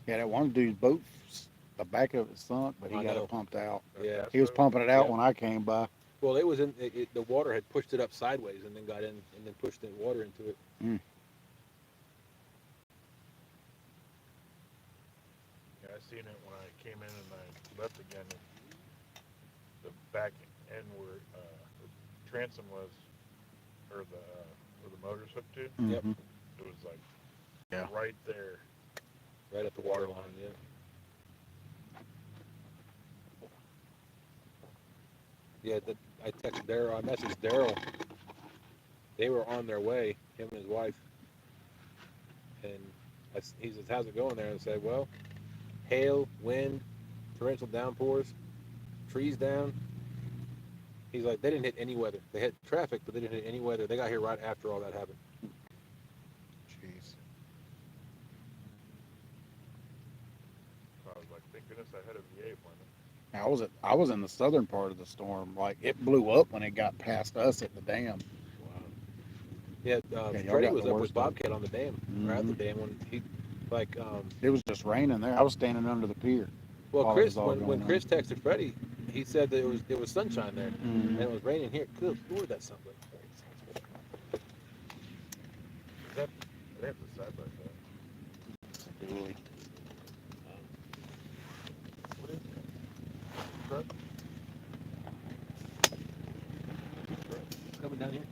Yeah, that one dude's boat, the back of it sunk, but he
I
got
know.
it pumped out.
Yeah.
He was pumping it out
Yeah.
when I came by.
Well, it was the water had pushed it up sideways and then got in and then pushed the water into it.
Mm.
Yeah, I seen it when I came in and I left again. The back end where the transom was, or where the motor's hooked to,
Yep.
Mhm.
it was like
Yeah.
right there.
Right at the water line, yeah. Yeah, I texted Daryl, I messaged Daryl. They were on their way, him and his wife. And he says, "How's it going there?" And I said, "Well, hail, wind, torrential downpours, trees down." He's like, "They didn't hit any weather. They hit traffic, but they didn't hit any weather. They got here right after all that happened."
Jeez.
So I was like, thank goodness I had a VA appointment.
I was in the southern part of the storm. Like it blew up when it got past us at the dam.
Wow. Yeah,
y'all
Freddie
got
was
the
up
worst
with
of it.
Bobcat on the dam, or at the dam when he, like,
It was just raining there. I was standing under the pier.
well,
While it
Chris,
was all
when
going
Chris texted Freddie, he said that it was sunshine there, and
Mhm.
it was raining here. Good Lord, that sounds like.
They have to side by side.
Really.
What is it? Truck?
Coming down here.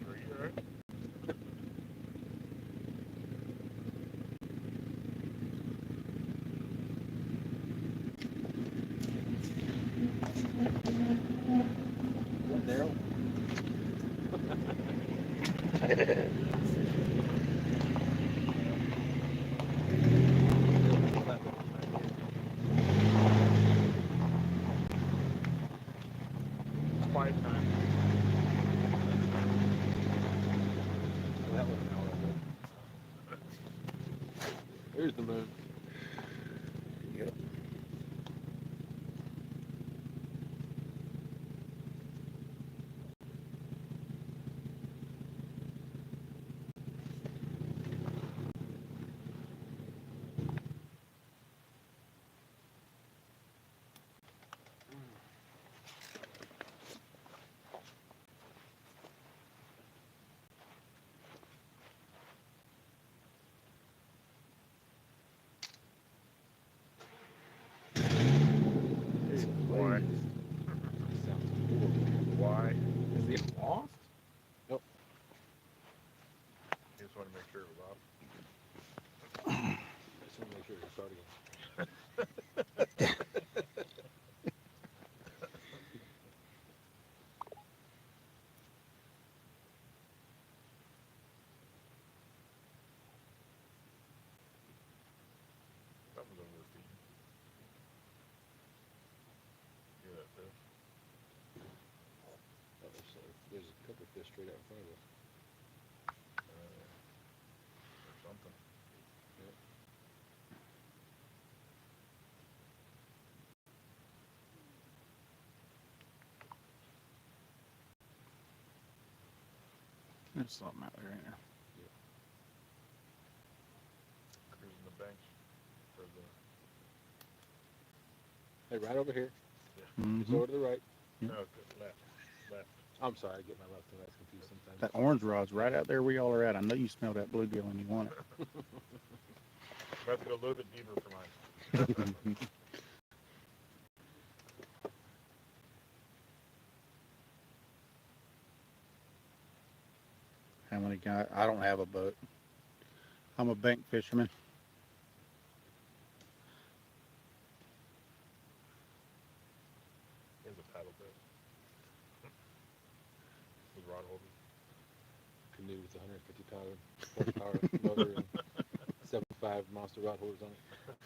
Are you alright? sure it was off.
I just want to make sure it's starting.
Something's over their feet. Hear that fish?
Oh, there's a couple fish straight out in front of us.
Or something.
Yep.
There's something out there, ain't there?
Cruising the banks for the.
Hey, right over here. It's
Mm-hmm.
over to the right.
No, left. Left.
I'm sorry, I get my left and right confused sometimes.
That orange rod's right out there where y'all are at. I know you smell that bluegill and you want
I'm about to go a little bit deeper for mine.
it. How many guys? I don't have a boat. I'm a bank fisherman.
Here's a paddle bit. With rod holder.
Canoe with 150 power horsepower motor and 75 monster rod holders on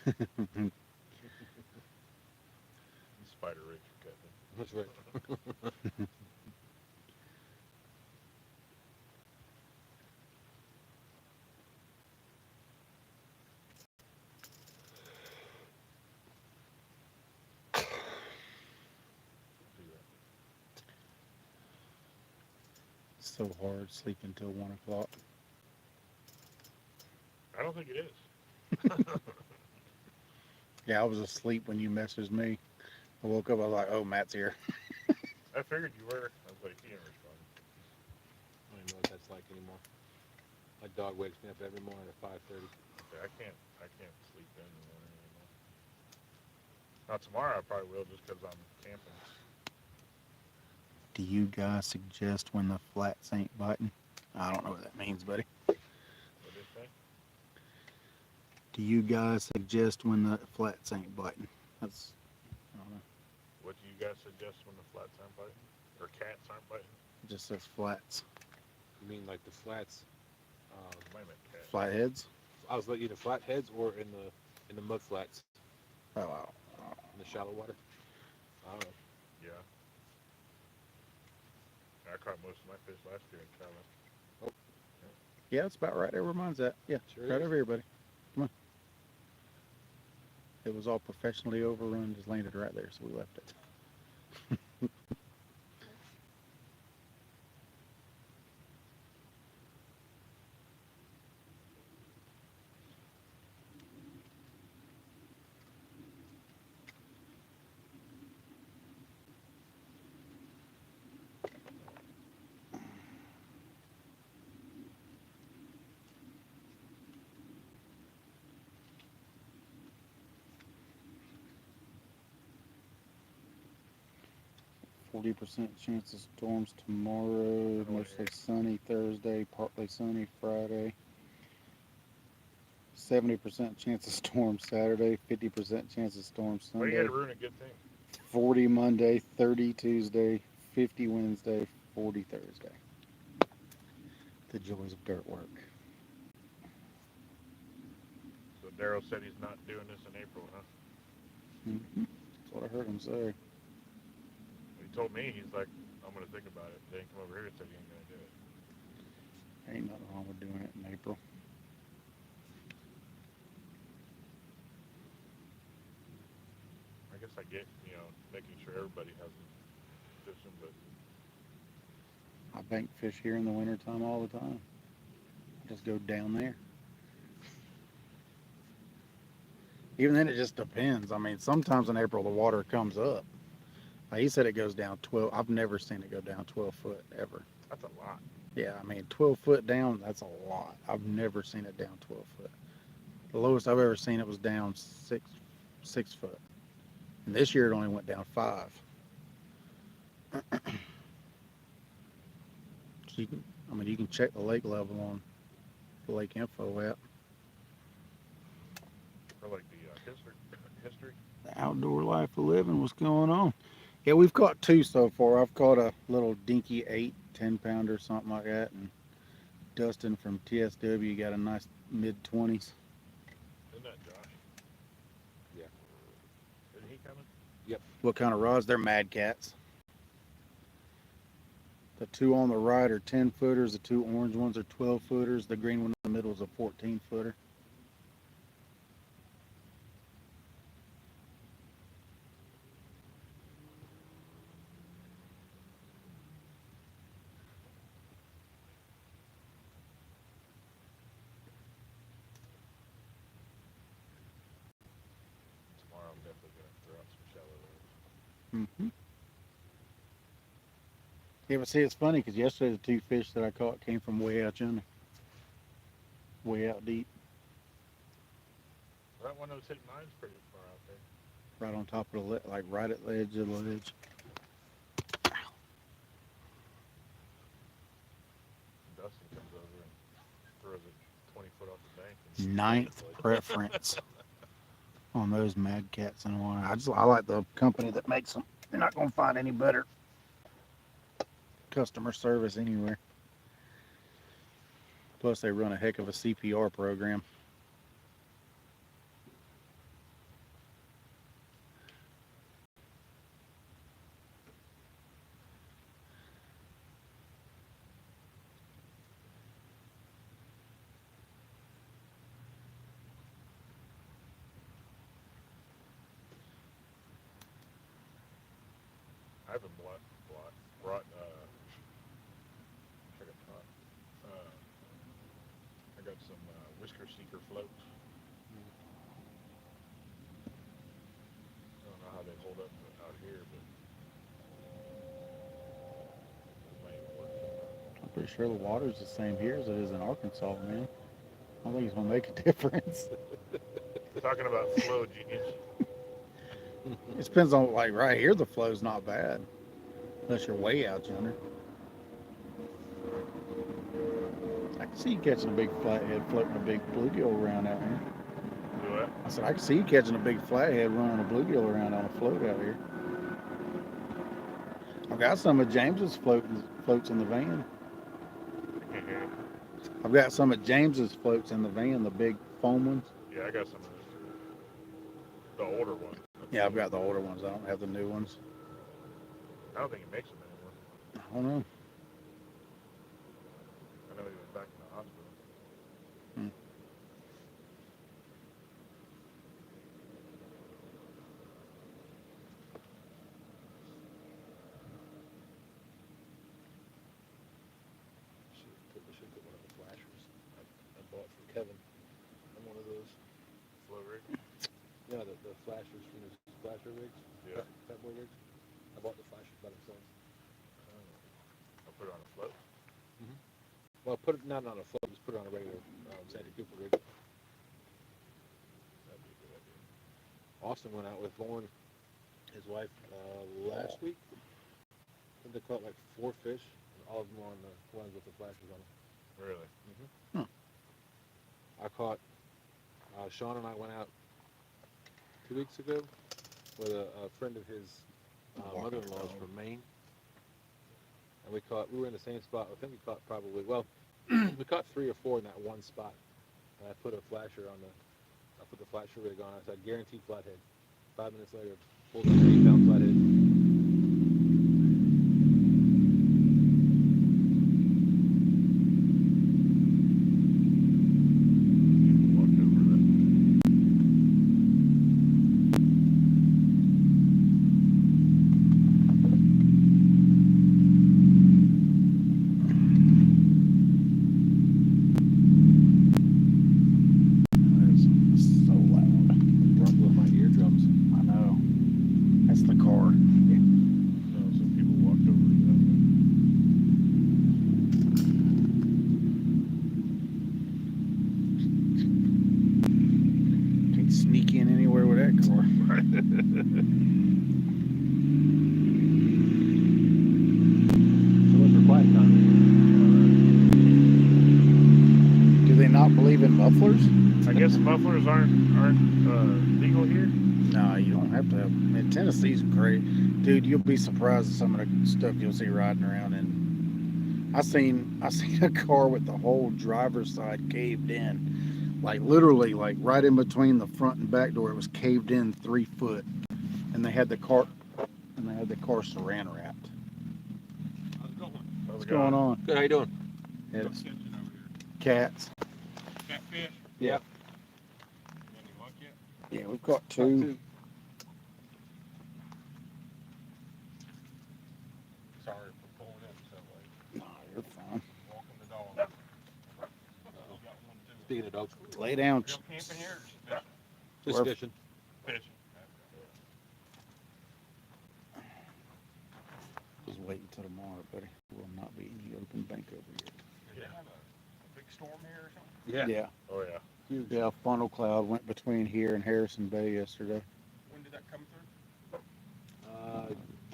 it.
Spider rig for Cattin.
That's right.
Do that.
So hard sleeping till 1 o'clock.
I don't think it is.
Yeah, I was asleep when you messaged me. I woke up. I was like, "Oh, Matt's here."
I figured you were. I was like, he didn't respond.
I don't even know what that's like anymore. My dog wakes me up every morning at 5:30.
Okay, I can't sleep in the morning anymore. Now tomorrow I probably will just because I'm camping.
Do you guys suggest when the flats ain't biting? I don't know what that means, buddy.
What did it say?
Do you guys suggest when the flats ain't biting? That's, I don't know.
What do you guys suggest when the flats aren't biting? Or cats aren't biting?
It just says flats.
You mean like the flats?
Might have meant cat.
Flatheads?
I was like either flatheads or in the mud flats
Oh, wow.
in the shallow water. I don't know.
Yeah. I caught most of my fish last year in Cali.
Yeah, it's about right there where mine's at. Yeah,
Sure
right
is.
over here, buddy. Come on. It was all professionally overrun, just landed right there, so we left it. 40% chance of storms tomorrow, mostly sunny Thursday, partly sunny Friday. 70% chance of storm Saturday, 50% chance of storm
Why you
Sunday,
gotta ruin a good thing?
40 Monday, 30 Tuesday, 50 Wednesday, 40 Thursday. The joys of dirt work.
So Daryl said he's not doing this in April, huh?
That's what I heard him say.
He told me, he's like, I'm gonna think about it. Then he come over here and said he ain't gonna do it.
Ain't nothing wrong with doing it in April.
I guess I get, making sure everybody has a fishing, but
I bank fish here in the wintertime all the time. I just go down there. Even then, it just depends. I mean, sometimes in April the water comes up. He said it goes down 12. I've never seen it go down 12 foot ever.
that's a lot.
Yeah, I mean, 12 foot down, that's a lot. I've never seen it down 12 foot. The lowest I've ever seen it was down 6 foot. And this year it only went down 5. So you can check the lake level on the Lake Info app.
For like the history.
The outdoor life of living. What's going on? Yeah, we've caught two so far. I've caught a little dinky 8-10 pounder, something like that, and Dustin from TSW got a nice mid-20s.
Isn't that Josh?
Yeah.
Isn't he coming?
What kind of rods? They're Mad Cats. The two on the right are 10 footers. The two orange ones are 12 footers. The green one in the middle is a 14 footer.
Tomorrow I'm definitely gonna throw out some shallow ones.
Mm-hmm. Yeah, but see, it's funny because yesterday the two fish that I caught came from way out yonder, way out deep,
That one that was hitting mine's pretty far out there.
right on top of the like right at the edge of the ledge.
Dustin comes over and throws it 20 foot off the bank. And
Ninth preference on those Mad Cats in the water. I like the company that makes them. You're not gonna find any better customer service anywhere. Plus, they run a heck of a CPR program.
I haven't brought I got some Whisker Seeker floats. I don't know how they hold up out here, but it might work.
I'm pretty sure the water's the same here as it is in Arkansas, man. I don't think it's gonna make a difference.
Talking about flow, genius.
It depends on, like, right here the flow's not bad, unless you're way out yonder. I can see you catching a big flathead floating a big bluegill around out here.
Do what?
I said I can see you catching a big flathead running a bluegill around on a float out here. I've got some of James's floats in the van. I've got some of James's floats in the van, the big foam ones.
Yeah, I got some of those too. The older one.
Yeah, I've got the older ones. I don't have the new ones.
I don't think he makes them anymore.
I don't know.
I know he was back in the hospital.
Should put one of the flashers I bought from Kevin. I'm one of those.
Flow rig.
Yeah, the flashers from his flasher rigs.
Yeah.
Fat boy rigs. I bought the flashers by themselves.
I'll put it on a float.
Well, put it not on a float, just put it on a regular Sandy Cooper rig.
That'd be a good idea.
Austin went out with Lauren, his wife, last week. I think they caught like 4 fish, and all of them were on the ones with the flashers on them.
Really?
I caught, Sean and I went out 2 weeks ago with a friend of his mother-in-law's from Maine. And we were in the same spot. I think we caught probably, well, we caught 3 or 4 in that one spot. And I put a flasher on I put the flasher rig on. I said, guaranteed flathead. 5 minutes later, pulled up an 8-pound flathead.
Walked over that.
It's so loud.
Rumbling my eardrums.
I know. That's the car.
No, some people walked over to that.
Can't sneak in anywhere with that car.
So what's for quiet time?
Do they not Mufflers?
I guess mufflers aren't legal here.
No, you don't have to have. Man, Tennessee's great, dude. You'll be surprised at some of the stuff you'll see riding around. And I seen a car with the whole driver's side caved in, like literally, like right in between the front and back door. It was caved in 3 foot, and they had the car saran wrapped.
How's it going?
What's going on?
Good. How you doing?
It's
Catching over here.
cats.
Catfish.
Yeah.
Any luck yet?
Yeah, we've got two.
Sorry for pulling in so late.
No, you're fine.
Walking the dog. We got one too.
Speaking of dogs,
Lay down.
Y'all camping here or just
just
Where-
fishing.
fishing?
Just wait until tomorrow, buddy. Will not be any open bank over here.
Did you have a big storm here or something?
Yeah.
Yeah.
Oh yeah.
Huge.
Yeah, funnel cloud went between here and Harrison Bay yesterday.
When did that come through?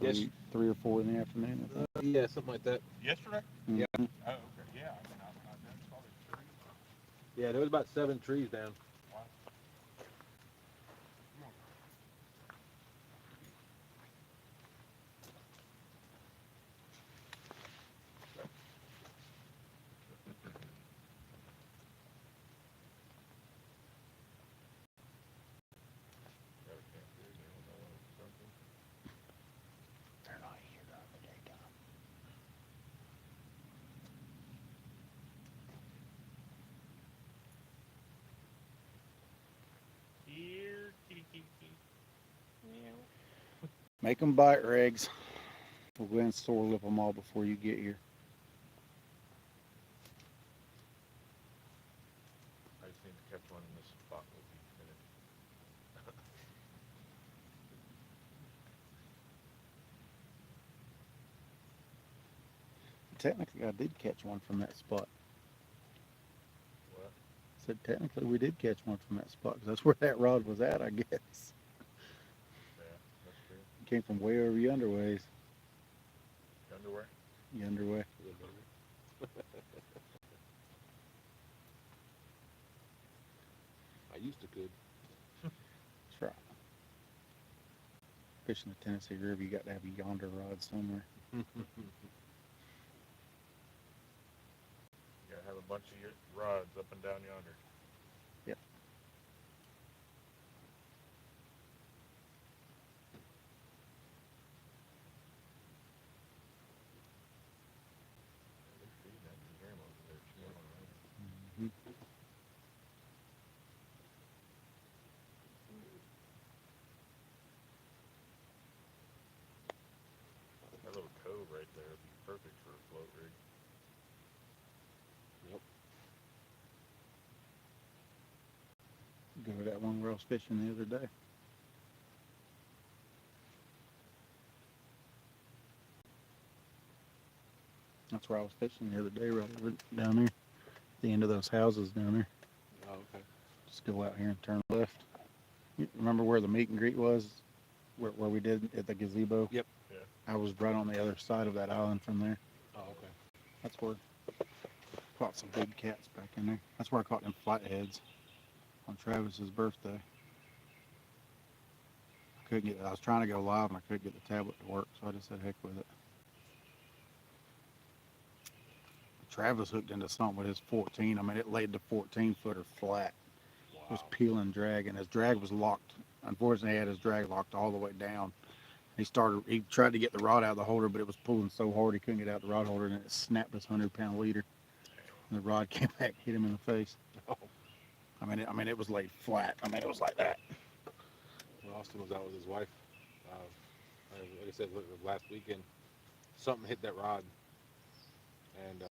Yes.
Three or four in the afternoon. I think.
Yeah, something like that.
Yesterday?
Mhm.
Oh, okay. Yeah. I saw the tree.
Yeah, there was about 7 trees down.
Wow.
They're not here during the daytime.
Here, kitty, kitty, kitty.
Make them bite, Regs. We'll go and store lip them all before you get here.
I just need to catch one in this spot. Will be finished.
Technically, I did catch one from that spot.
What?
Said technically we did catch one from that spot because that's where that rod was at, I guess.
Yeah, that's true.
It came from way over yonder ways.
Underwear.
Yonder way.
I used to could.
That's right. Fishing the Tennessee River, you got to have a yonder rod somewhere.
You gotta have a bunch of your rods up and down yonder.
Yep.
They're feeding that museum over there. Chilling, right?
Mhm.
That little cove right there would be perfect for a float rig.
Go to that one where I was fishing the other day. That's where I was fishing the other day, right over down there. The end of those houses down there.
Oh, okay.
Just go out here and turn left. You remember where the meet and greet was? Where we did at the gazebo?
Yep.
Yeah.
I was right on the other side of that island from there.
Oh, okay.
That's where caught some big cats back in there. That's where I caught them flatheads on Travis's birthday. I was trying to go live and I couldn't get the tablet to work, so I just said heck with it. Travis hooked into something with his 14. I mean, it laid the 14-footer flat. It was peeling drag, and his drag was locked. Unfortunately, he had his drag locked all the way down. He tried to get the rod out of the holder, but it was pulling so hard he couldn't get out the rod holder, and it snapped his 100-pound leader. And the rod came back, hit him in the face.
Oh.
I mean, it was laid flat. I mean, it was like that.
When Austin was out with his wife, like I said, last weekend, something hit that rod, and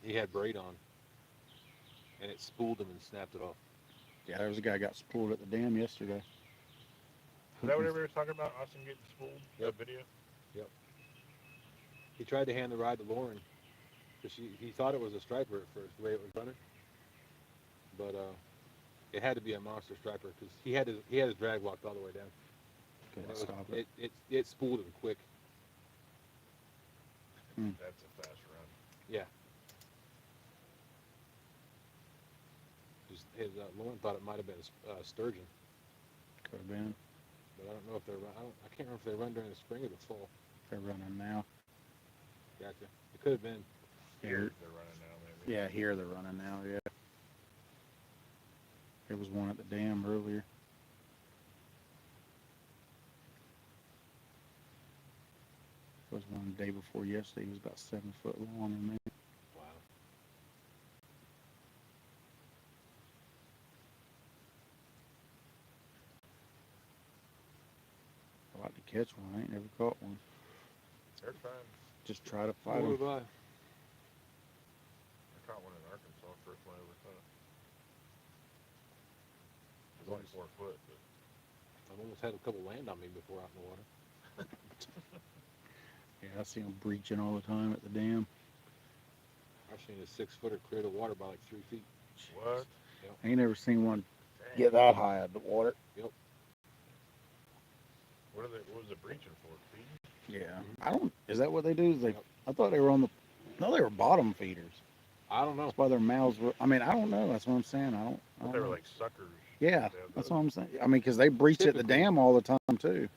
he had braid on, and it spooled him and snapped it off.
Yeah, there was a guy got spooled at the dam yesterday.
Is that what everybody was talking about? Austin getting spooled?
Yep.
That video?
He tried to hand the rod to Lauren, because he thought it was a striper at first, the way it was running, but it had to be a monster striper because he had his drag locked all the way down.
Couldn't
And
stop it.
it spooled him quick.
That's a fast run.
Yeah. Lauren thought it might have been sturgeon,
Could have been.
but I don't know if they're. I can't remember if they run during the spring or the fall.
They're running now.
Gotcha. It could have been.
Here.
They're running now, maybe.
Yeah, here they're running now. Yeah. There was one at the dam earlier. There was one the day before yesterday. He was about 7 foot long in there.
Wow.
I like to catch one. I ain't never caught one.
They're fine.
Just try to fight
What
them.
have I?
I caught one in Arkansas, first one I ever caught. It was only 4 foot, but
I've almost had a couple land on me before out in the water.
Yeah, I see them breaching all the time at the dam.
I've seen a 6-footer clear the water by like 3 feet.
what?
I ain't never seen one
Dang.
get that high out of the water.
What was it breaching for? Feeding?
Yeah. I don't. Is that what they do? They. I thought they were on the. No, they were bottom feeders.
I don't know.
That's why their mouths were. I mean, I don't know. That's what I'm saying. I don't
But they were
know.
like suckers.
Yeah,
They have
that's
those.
what I'm saying. I mean, because they breach at the
Typically.
dam all the time too.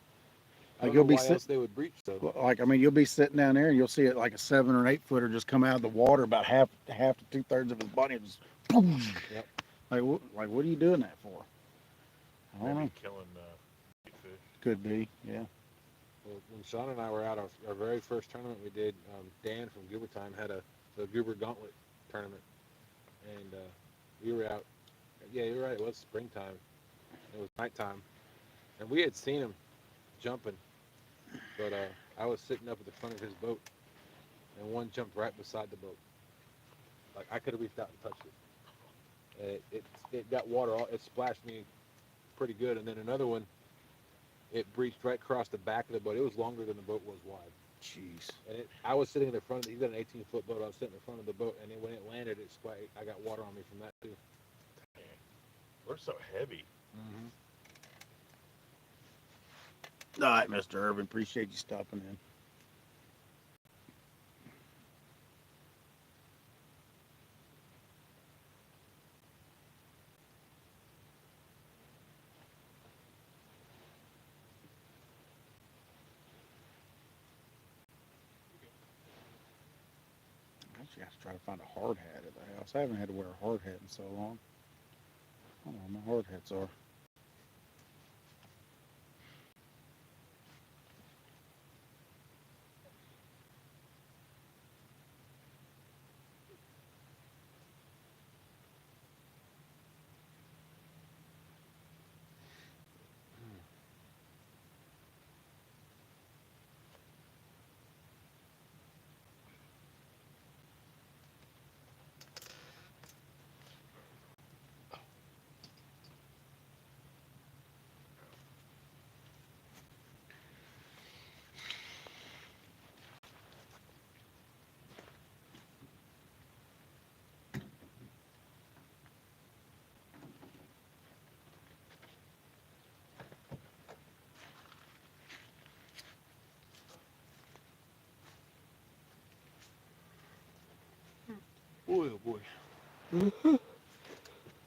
I don't
you'll
know
be
why
sit-
else they would breach though.
Like, I mean, you'll be sitting down there and you'll see it like a 7 or 8 footer just come out of the water about half to 2/3 of his body just boom.
Yep.
Like what are you doing that for? I don't
Maybe
know.
killing big fish.
Could be. Yeah.
Well, when Sean and I were out, our very first tournament we did, Dan from Goober Time had the Goober Gauntlet tournament, and we were out. Yeah, you're right. It was springtime. It was nighttime, and we had seen him jumping, but I was sitting up at the front of his boat, and one jumped right beside the boat. Like I could have reached out and touched it. And it got water. It splashed me pretty good, and then another one. It breached right across the back of the boat. It was longer than the boat was wide.
Jeez.
And I was sitting in the front. He's got an 18-foot boat. I was sitting in front of the boat, and then when it landed, I got water on me from that too.
We're so heavy.
Mm-hmm.
All right, Mr. Irvin. Appreciate you stopping in. Actually, I have to try to find a hard hat at the house. I haven't had to wear a hard hat in so long. I don't know where my hard hats are.
Boy, oh boy.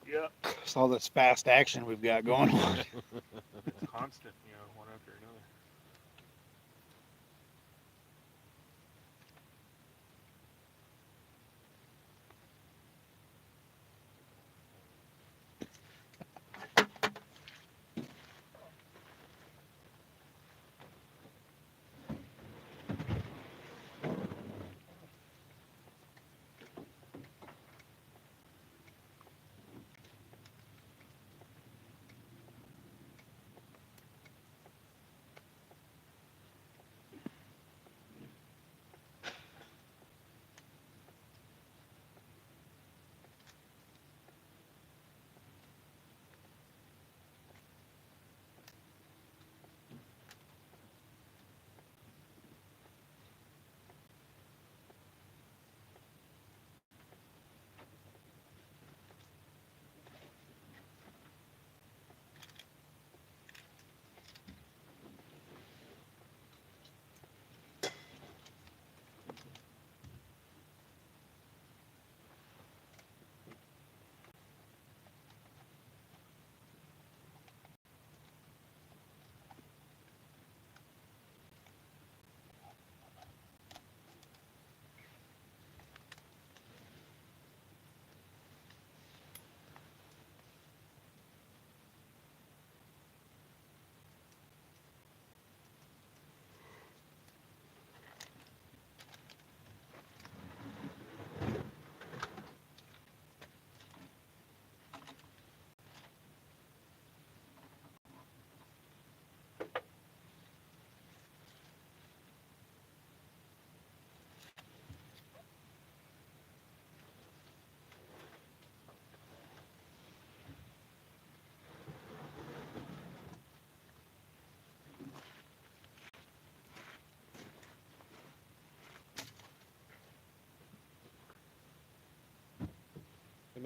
Yeah.
It's all this fast action we've got going on.
It's constant, one after another.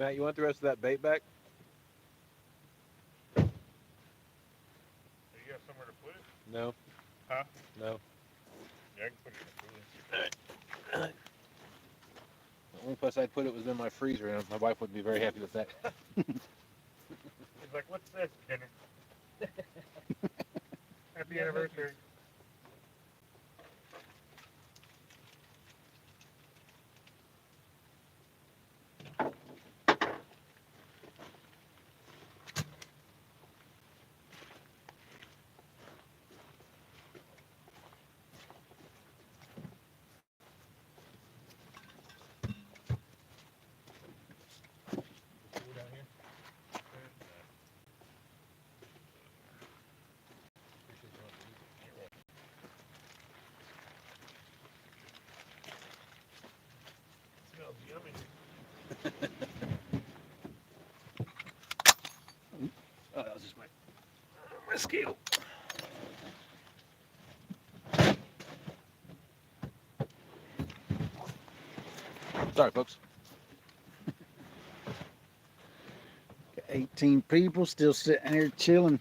Matt, you want the rest of that bait back?
Do you got somewhere to put it?
No.
Huh?
No.
Yeah, I can put it in the cooler.
The only place I'd put it was in my freezer, and my wife would be very happy with that.
He's like, what's this, Kenny? Happy anniversary. Smells yummy.
Oh, that was just my scale. Sorry, folks.
Got 18 people still sitting here chilling.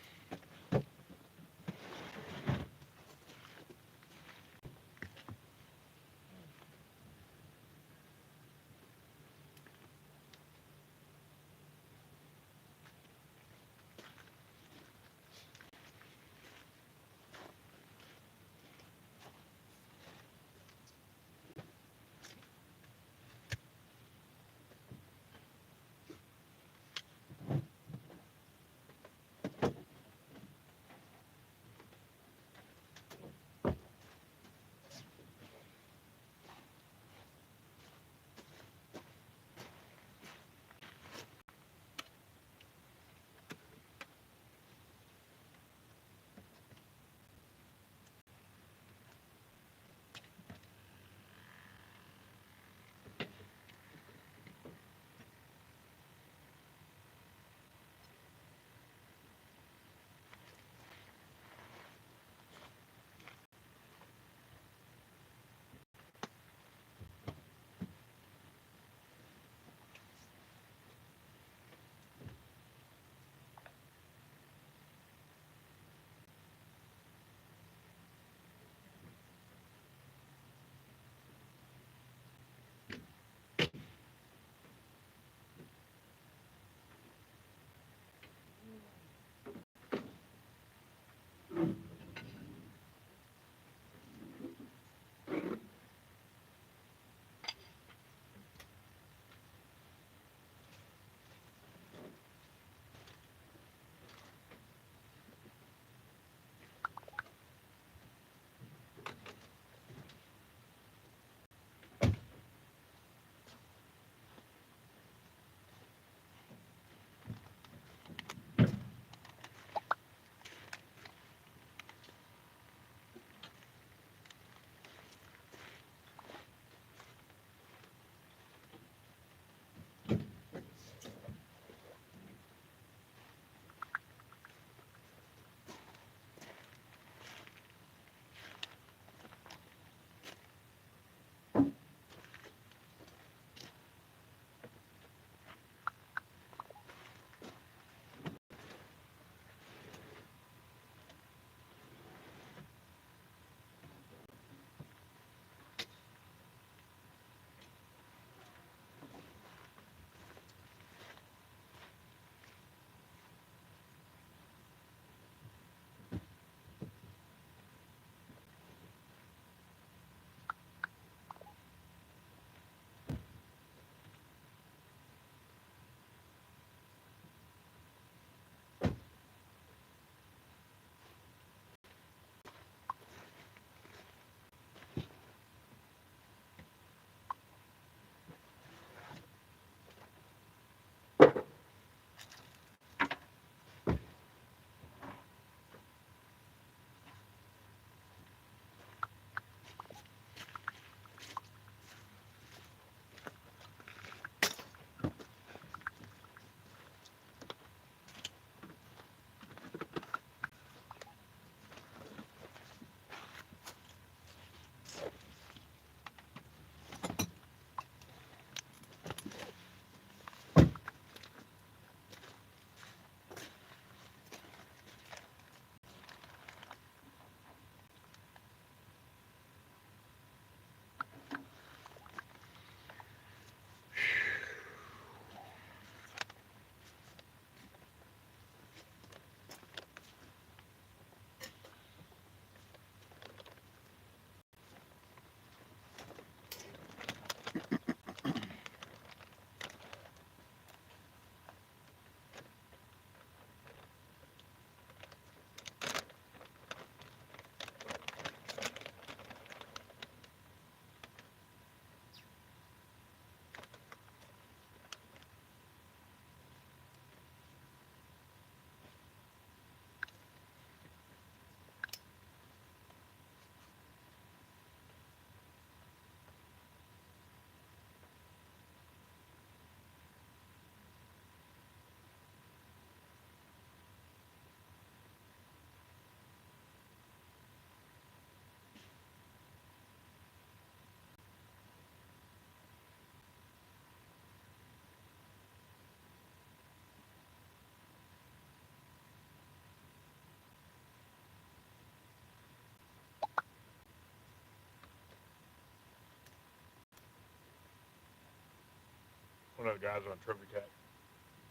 one of the guys on Trophy Cat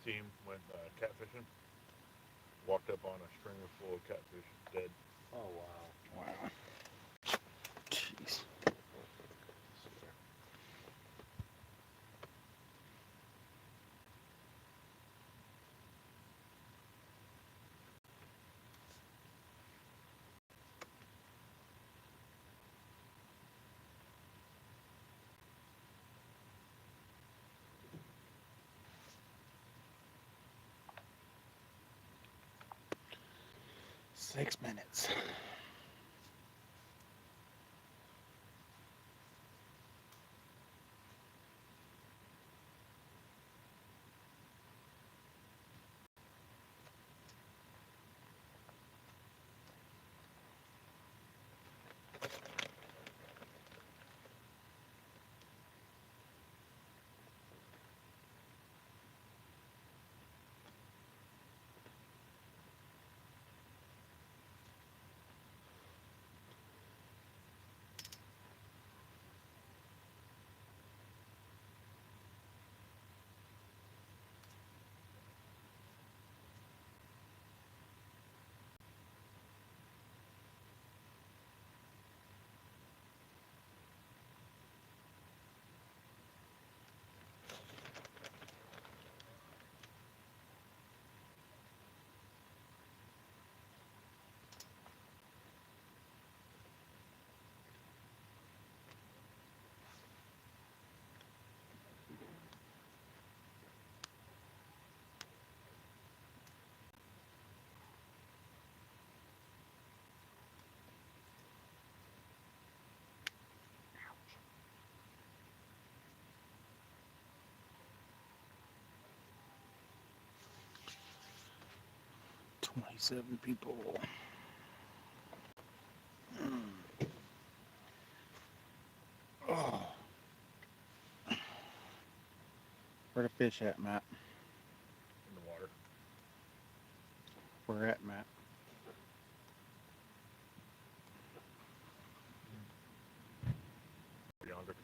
team went catfishing. Walked up on a stringer full of catfish, dead.
Oh wow.
Wow. Jeez. Six minutes. $27 people. Oh. Where the fish at, Matt?
In the water.
Where at, Matt?
Yonder.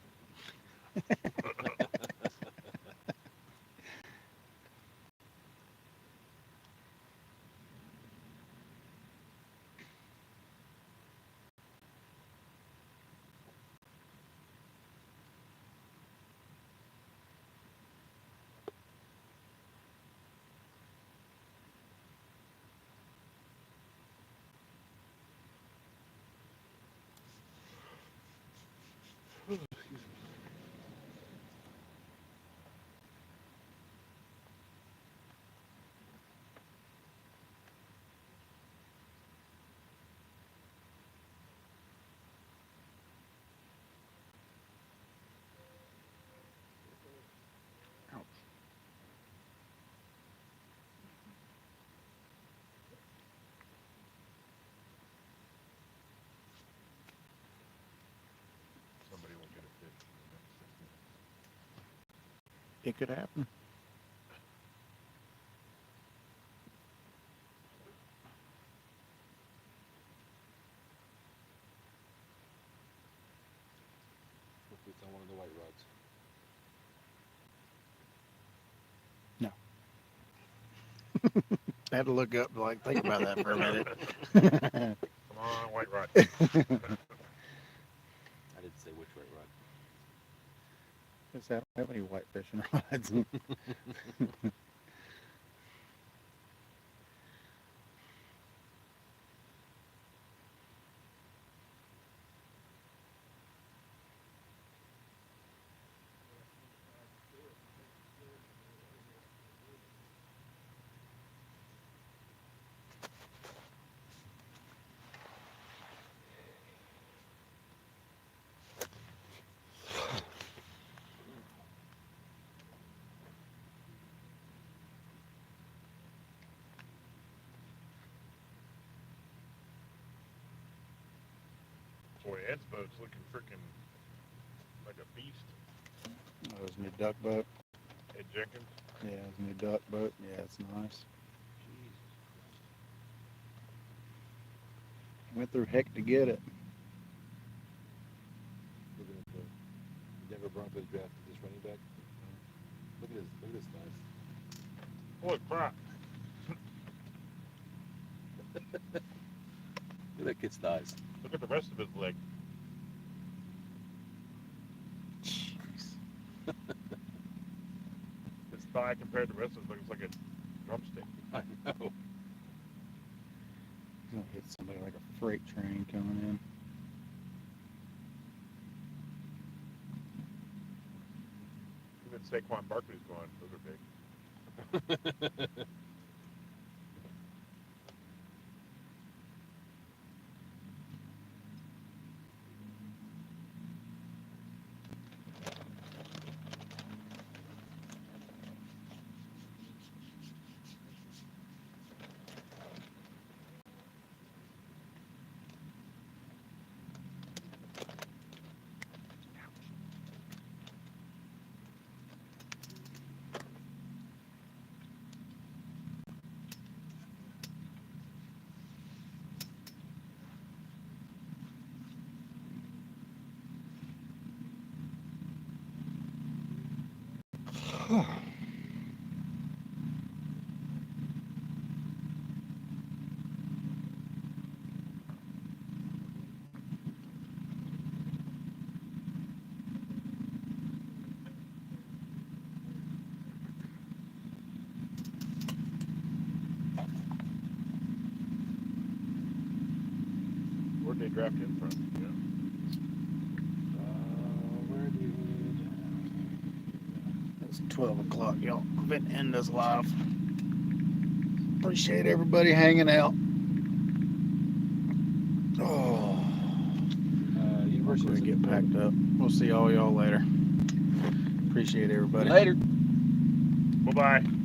Somebody will get a fish in the next 6 minutes.
It could happen.
Hopefully it's on one of the white rods.
No. I had to look up, like, think about that for a minute.
Come on, white rod.
I didn't say which white rod.
Because I don't have any white fishing rods.
Boy, Ed's boat's looking freaking like a beast.
That was a new duck boat.
Ed Jenkins.
Yeah, it was a new duck boat. Yeah, it's nice.
Jesus Christ.
Went through heck to get it.
Looking at the Denver Broncos drafted this running back. Look at this knife.
Holy crap.
Look at that kid's thighs.
Look at the rest of his leg.
Jeez.
His thigh compared to the rest of his leg is like a drumstick.
I know.
He's gonna hit somebody like a freight train coming in.
Even Saquon Barkley's going, those are big. Where'd they draft him from? Yeah.
Where did it's 12 o'clock, y'all. I'm gonna end this live. Appreciate everybody hanging out. Oh, I'm
University
gonna
of
get packed up. We'll see all y'all later. Appreciate everybody.
Later.
Bye-bye.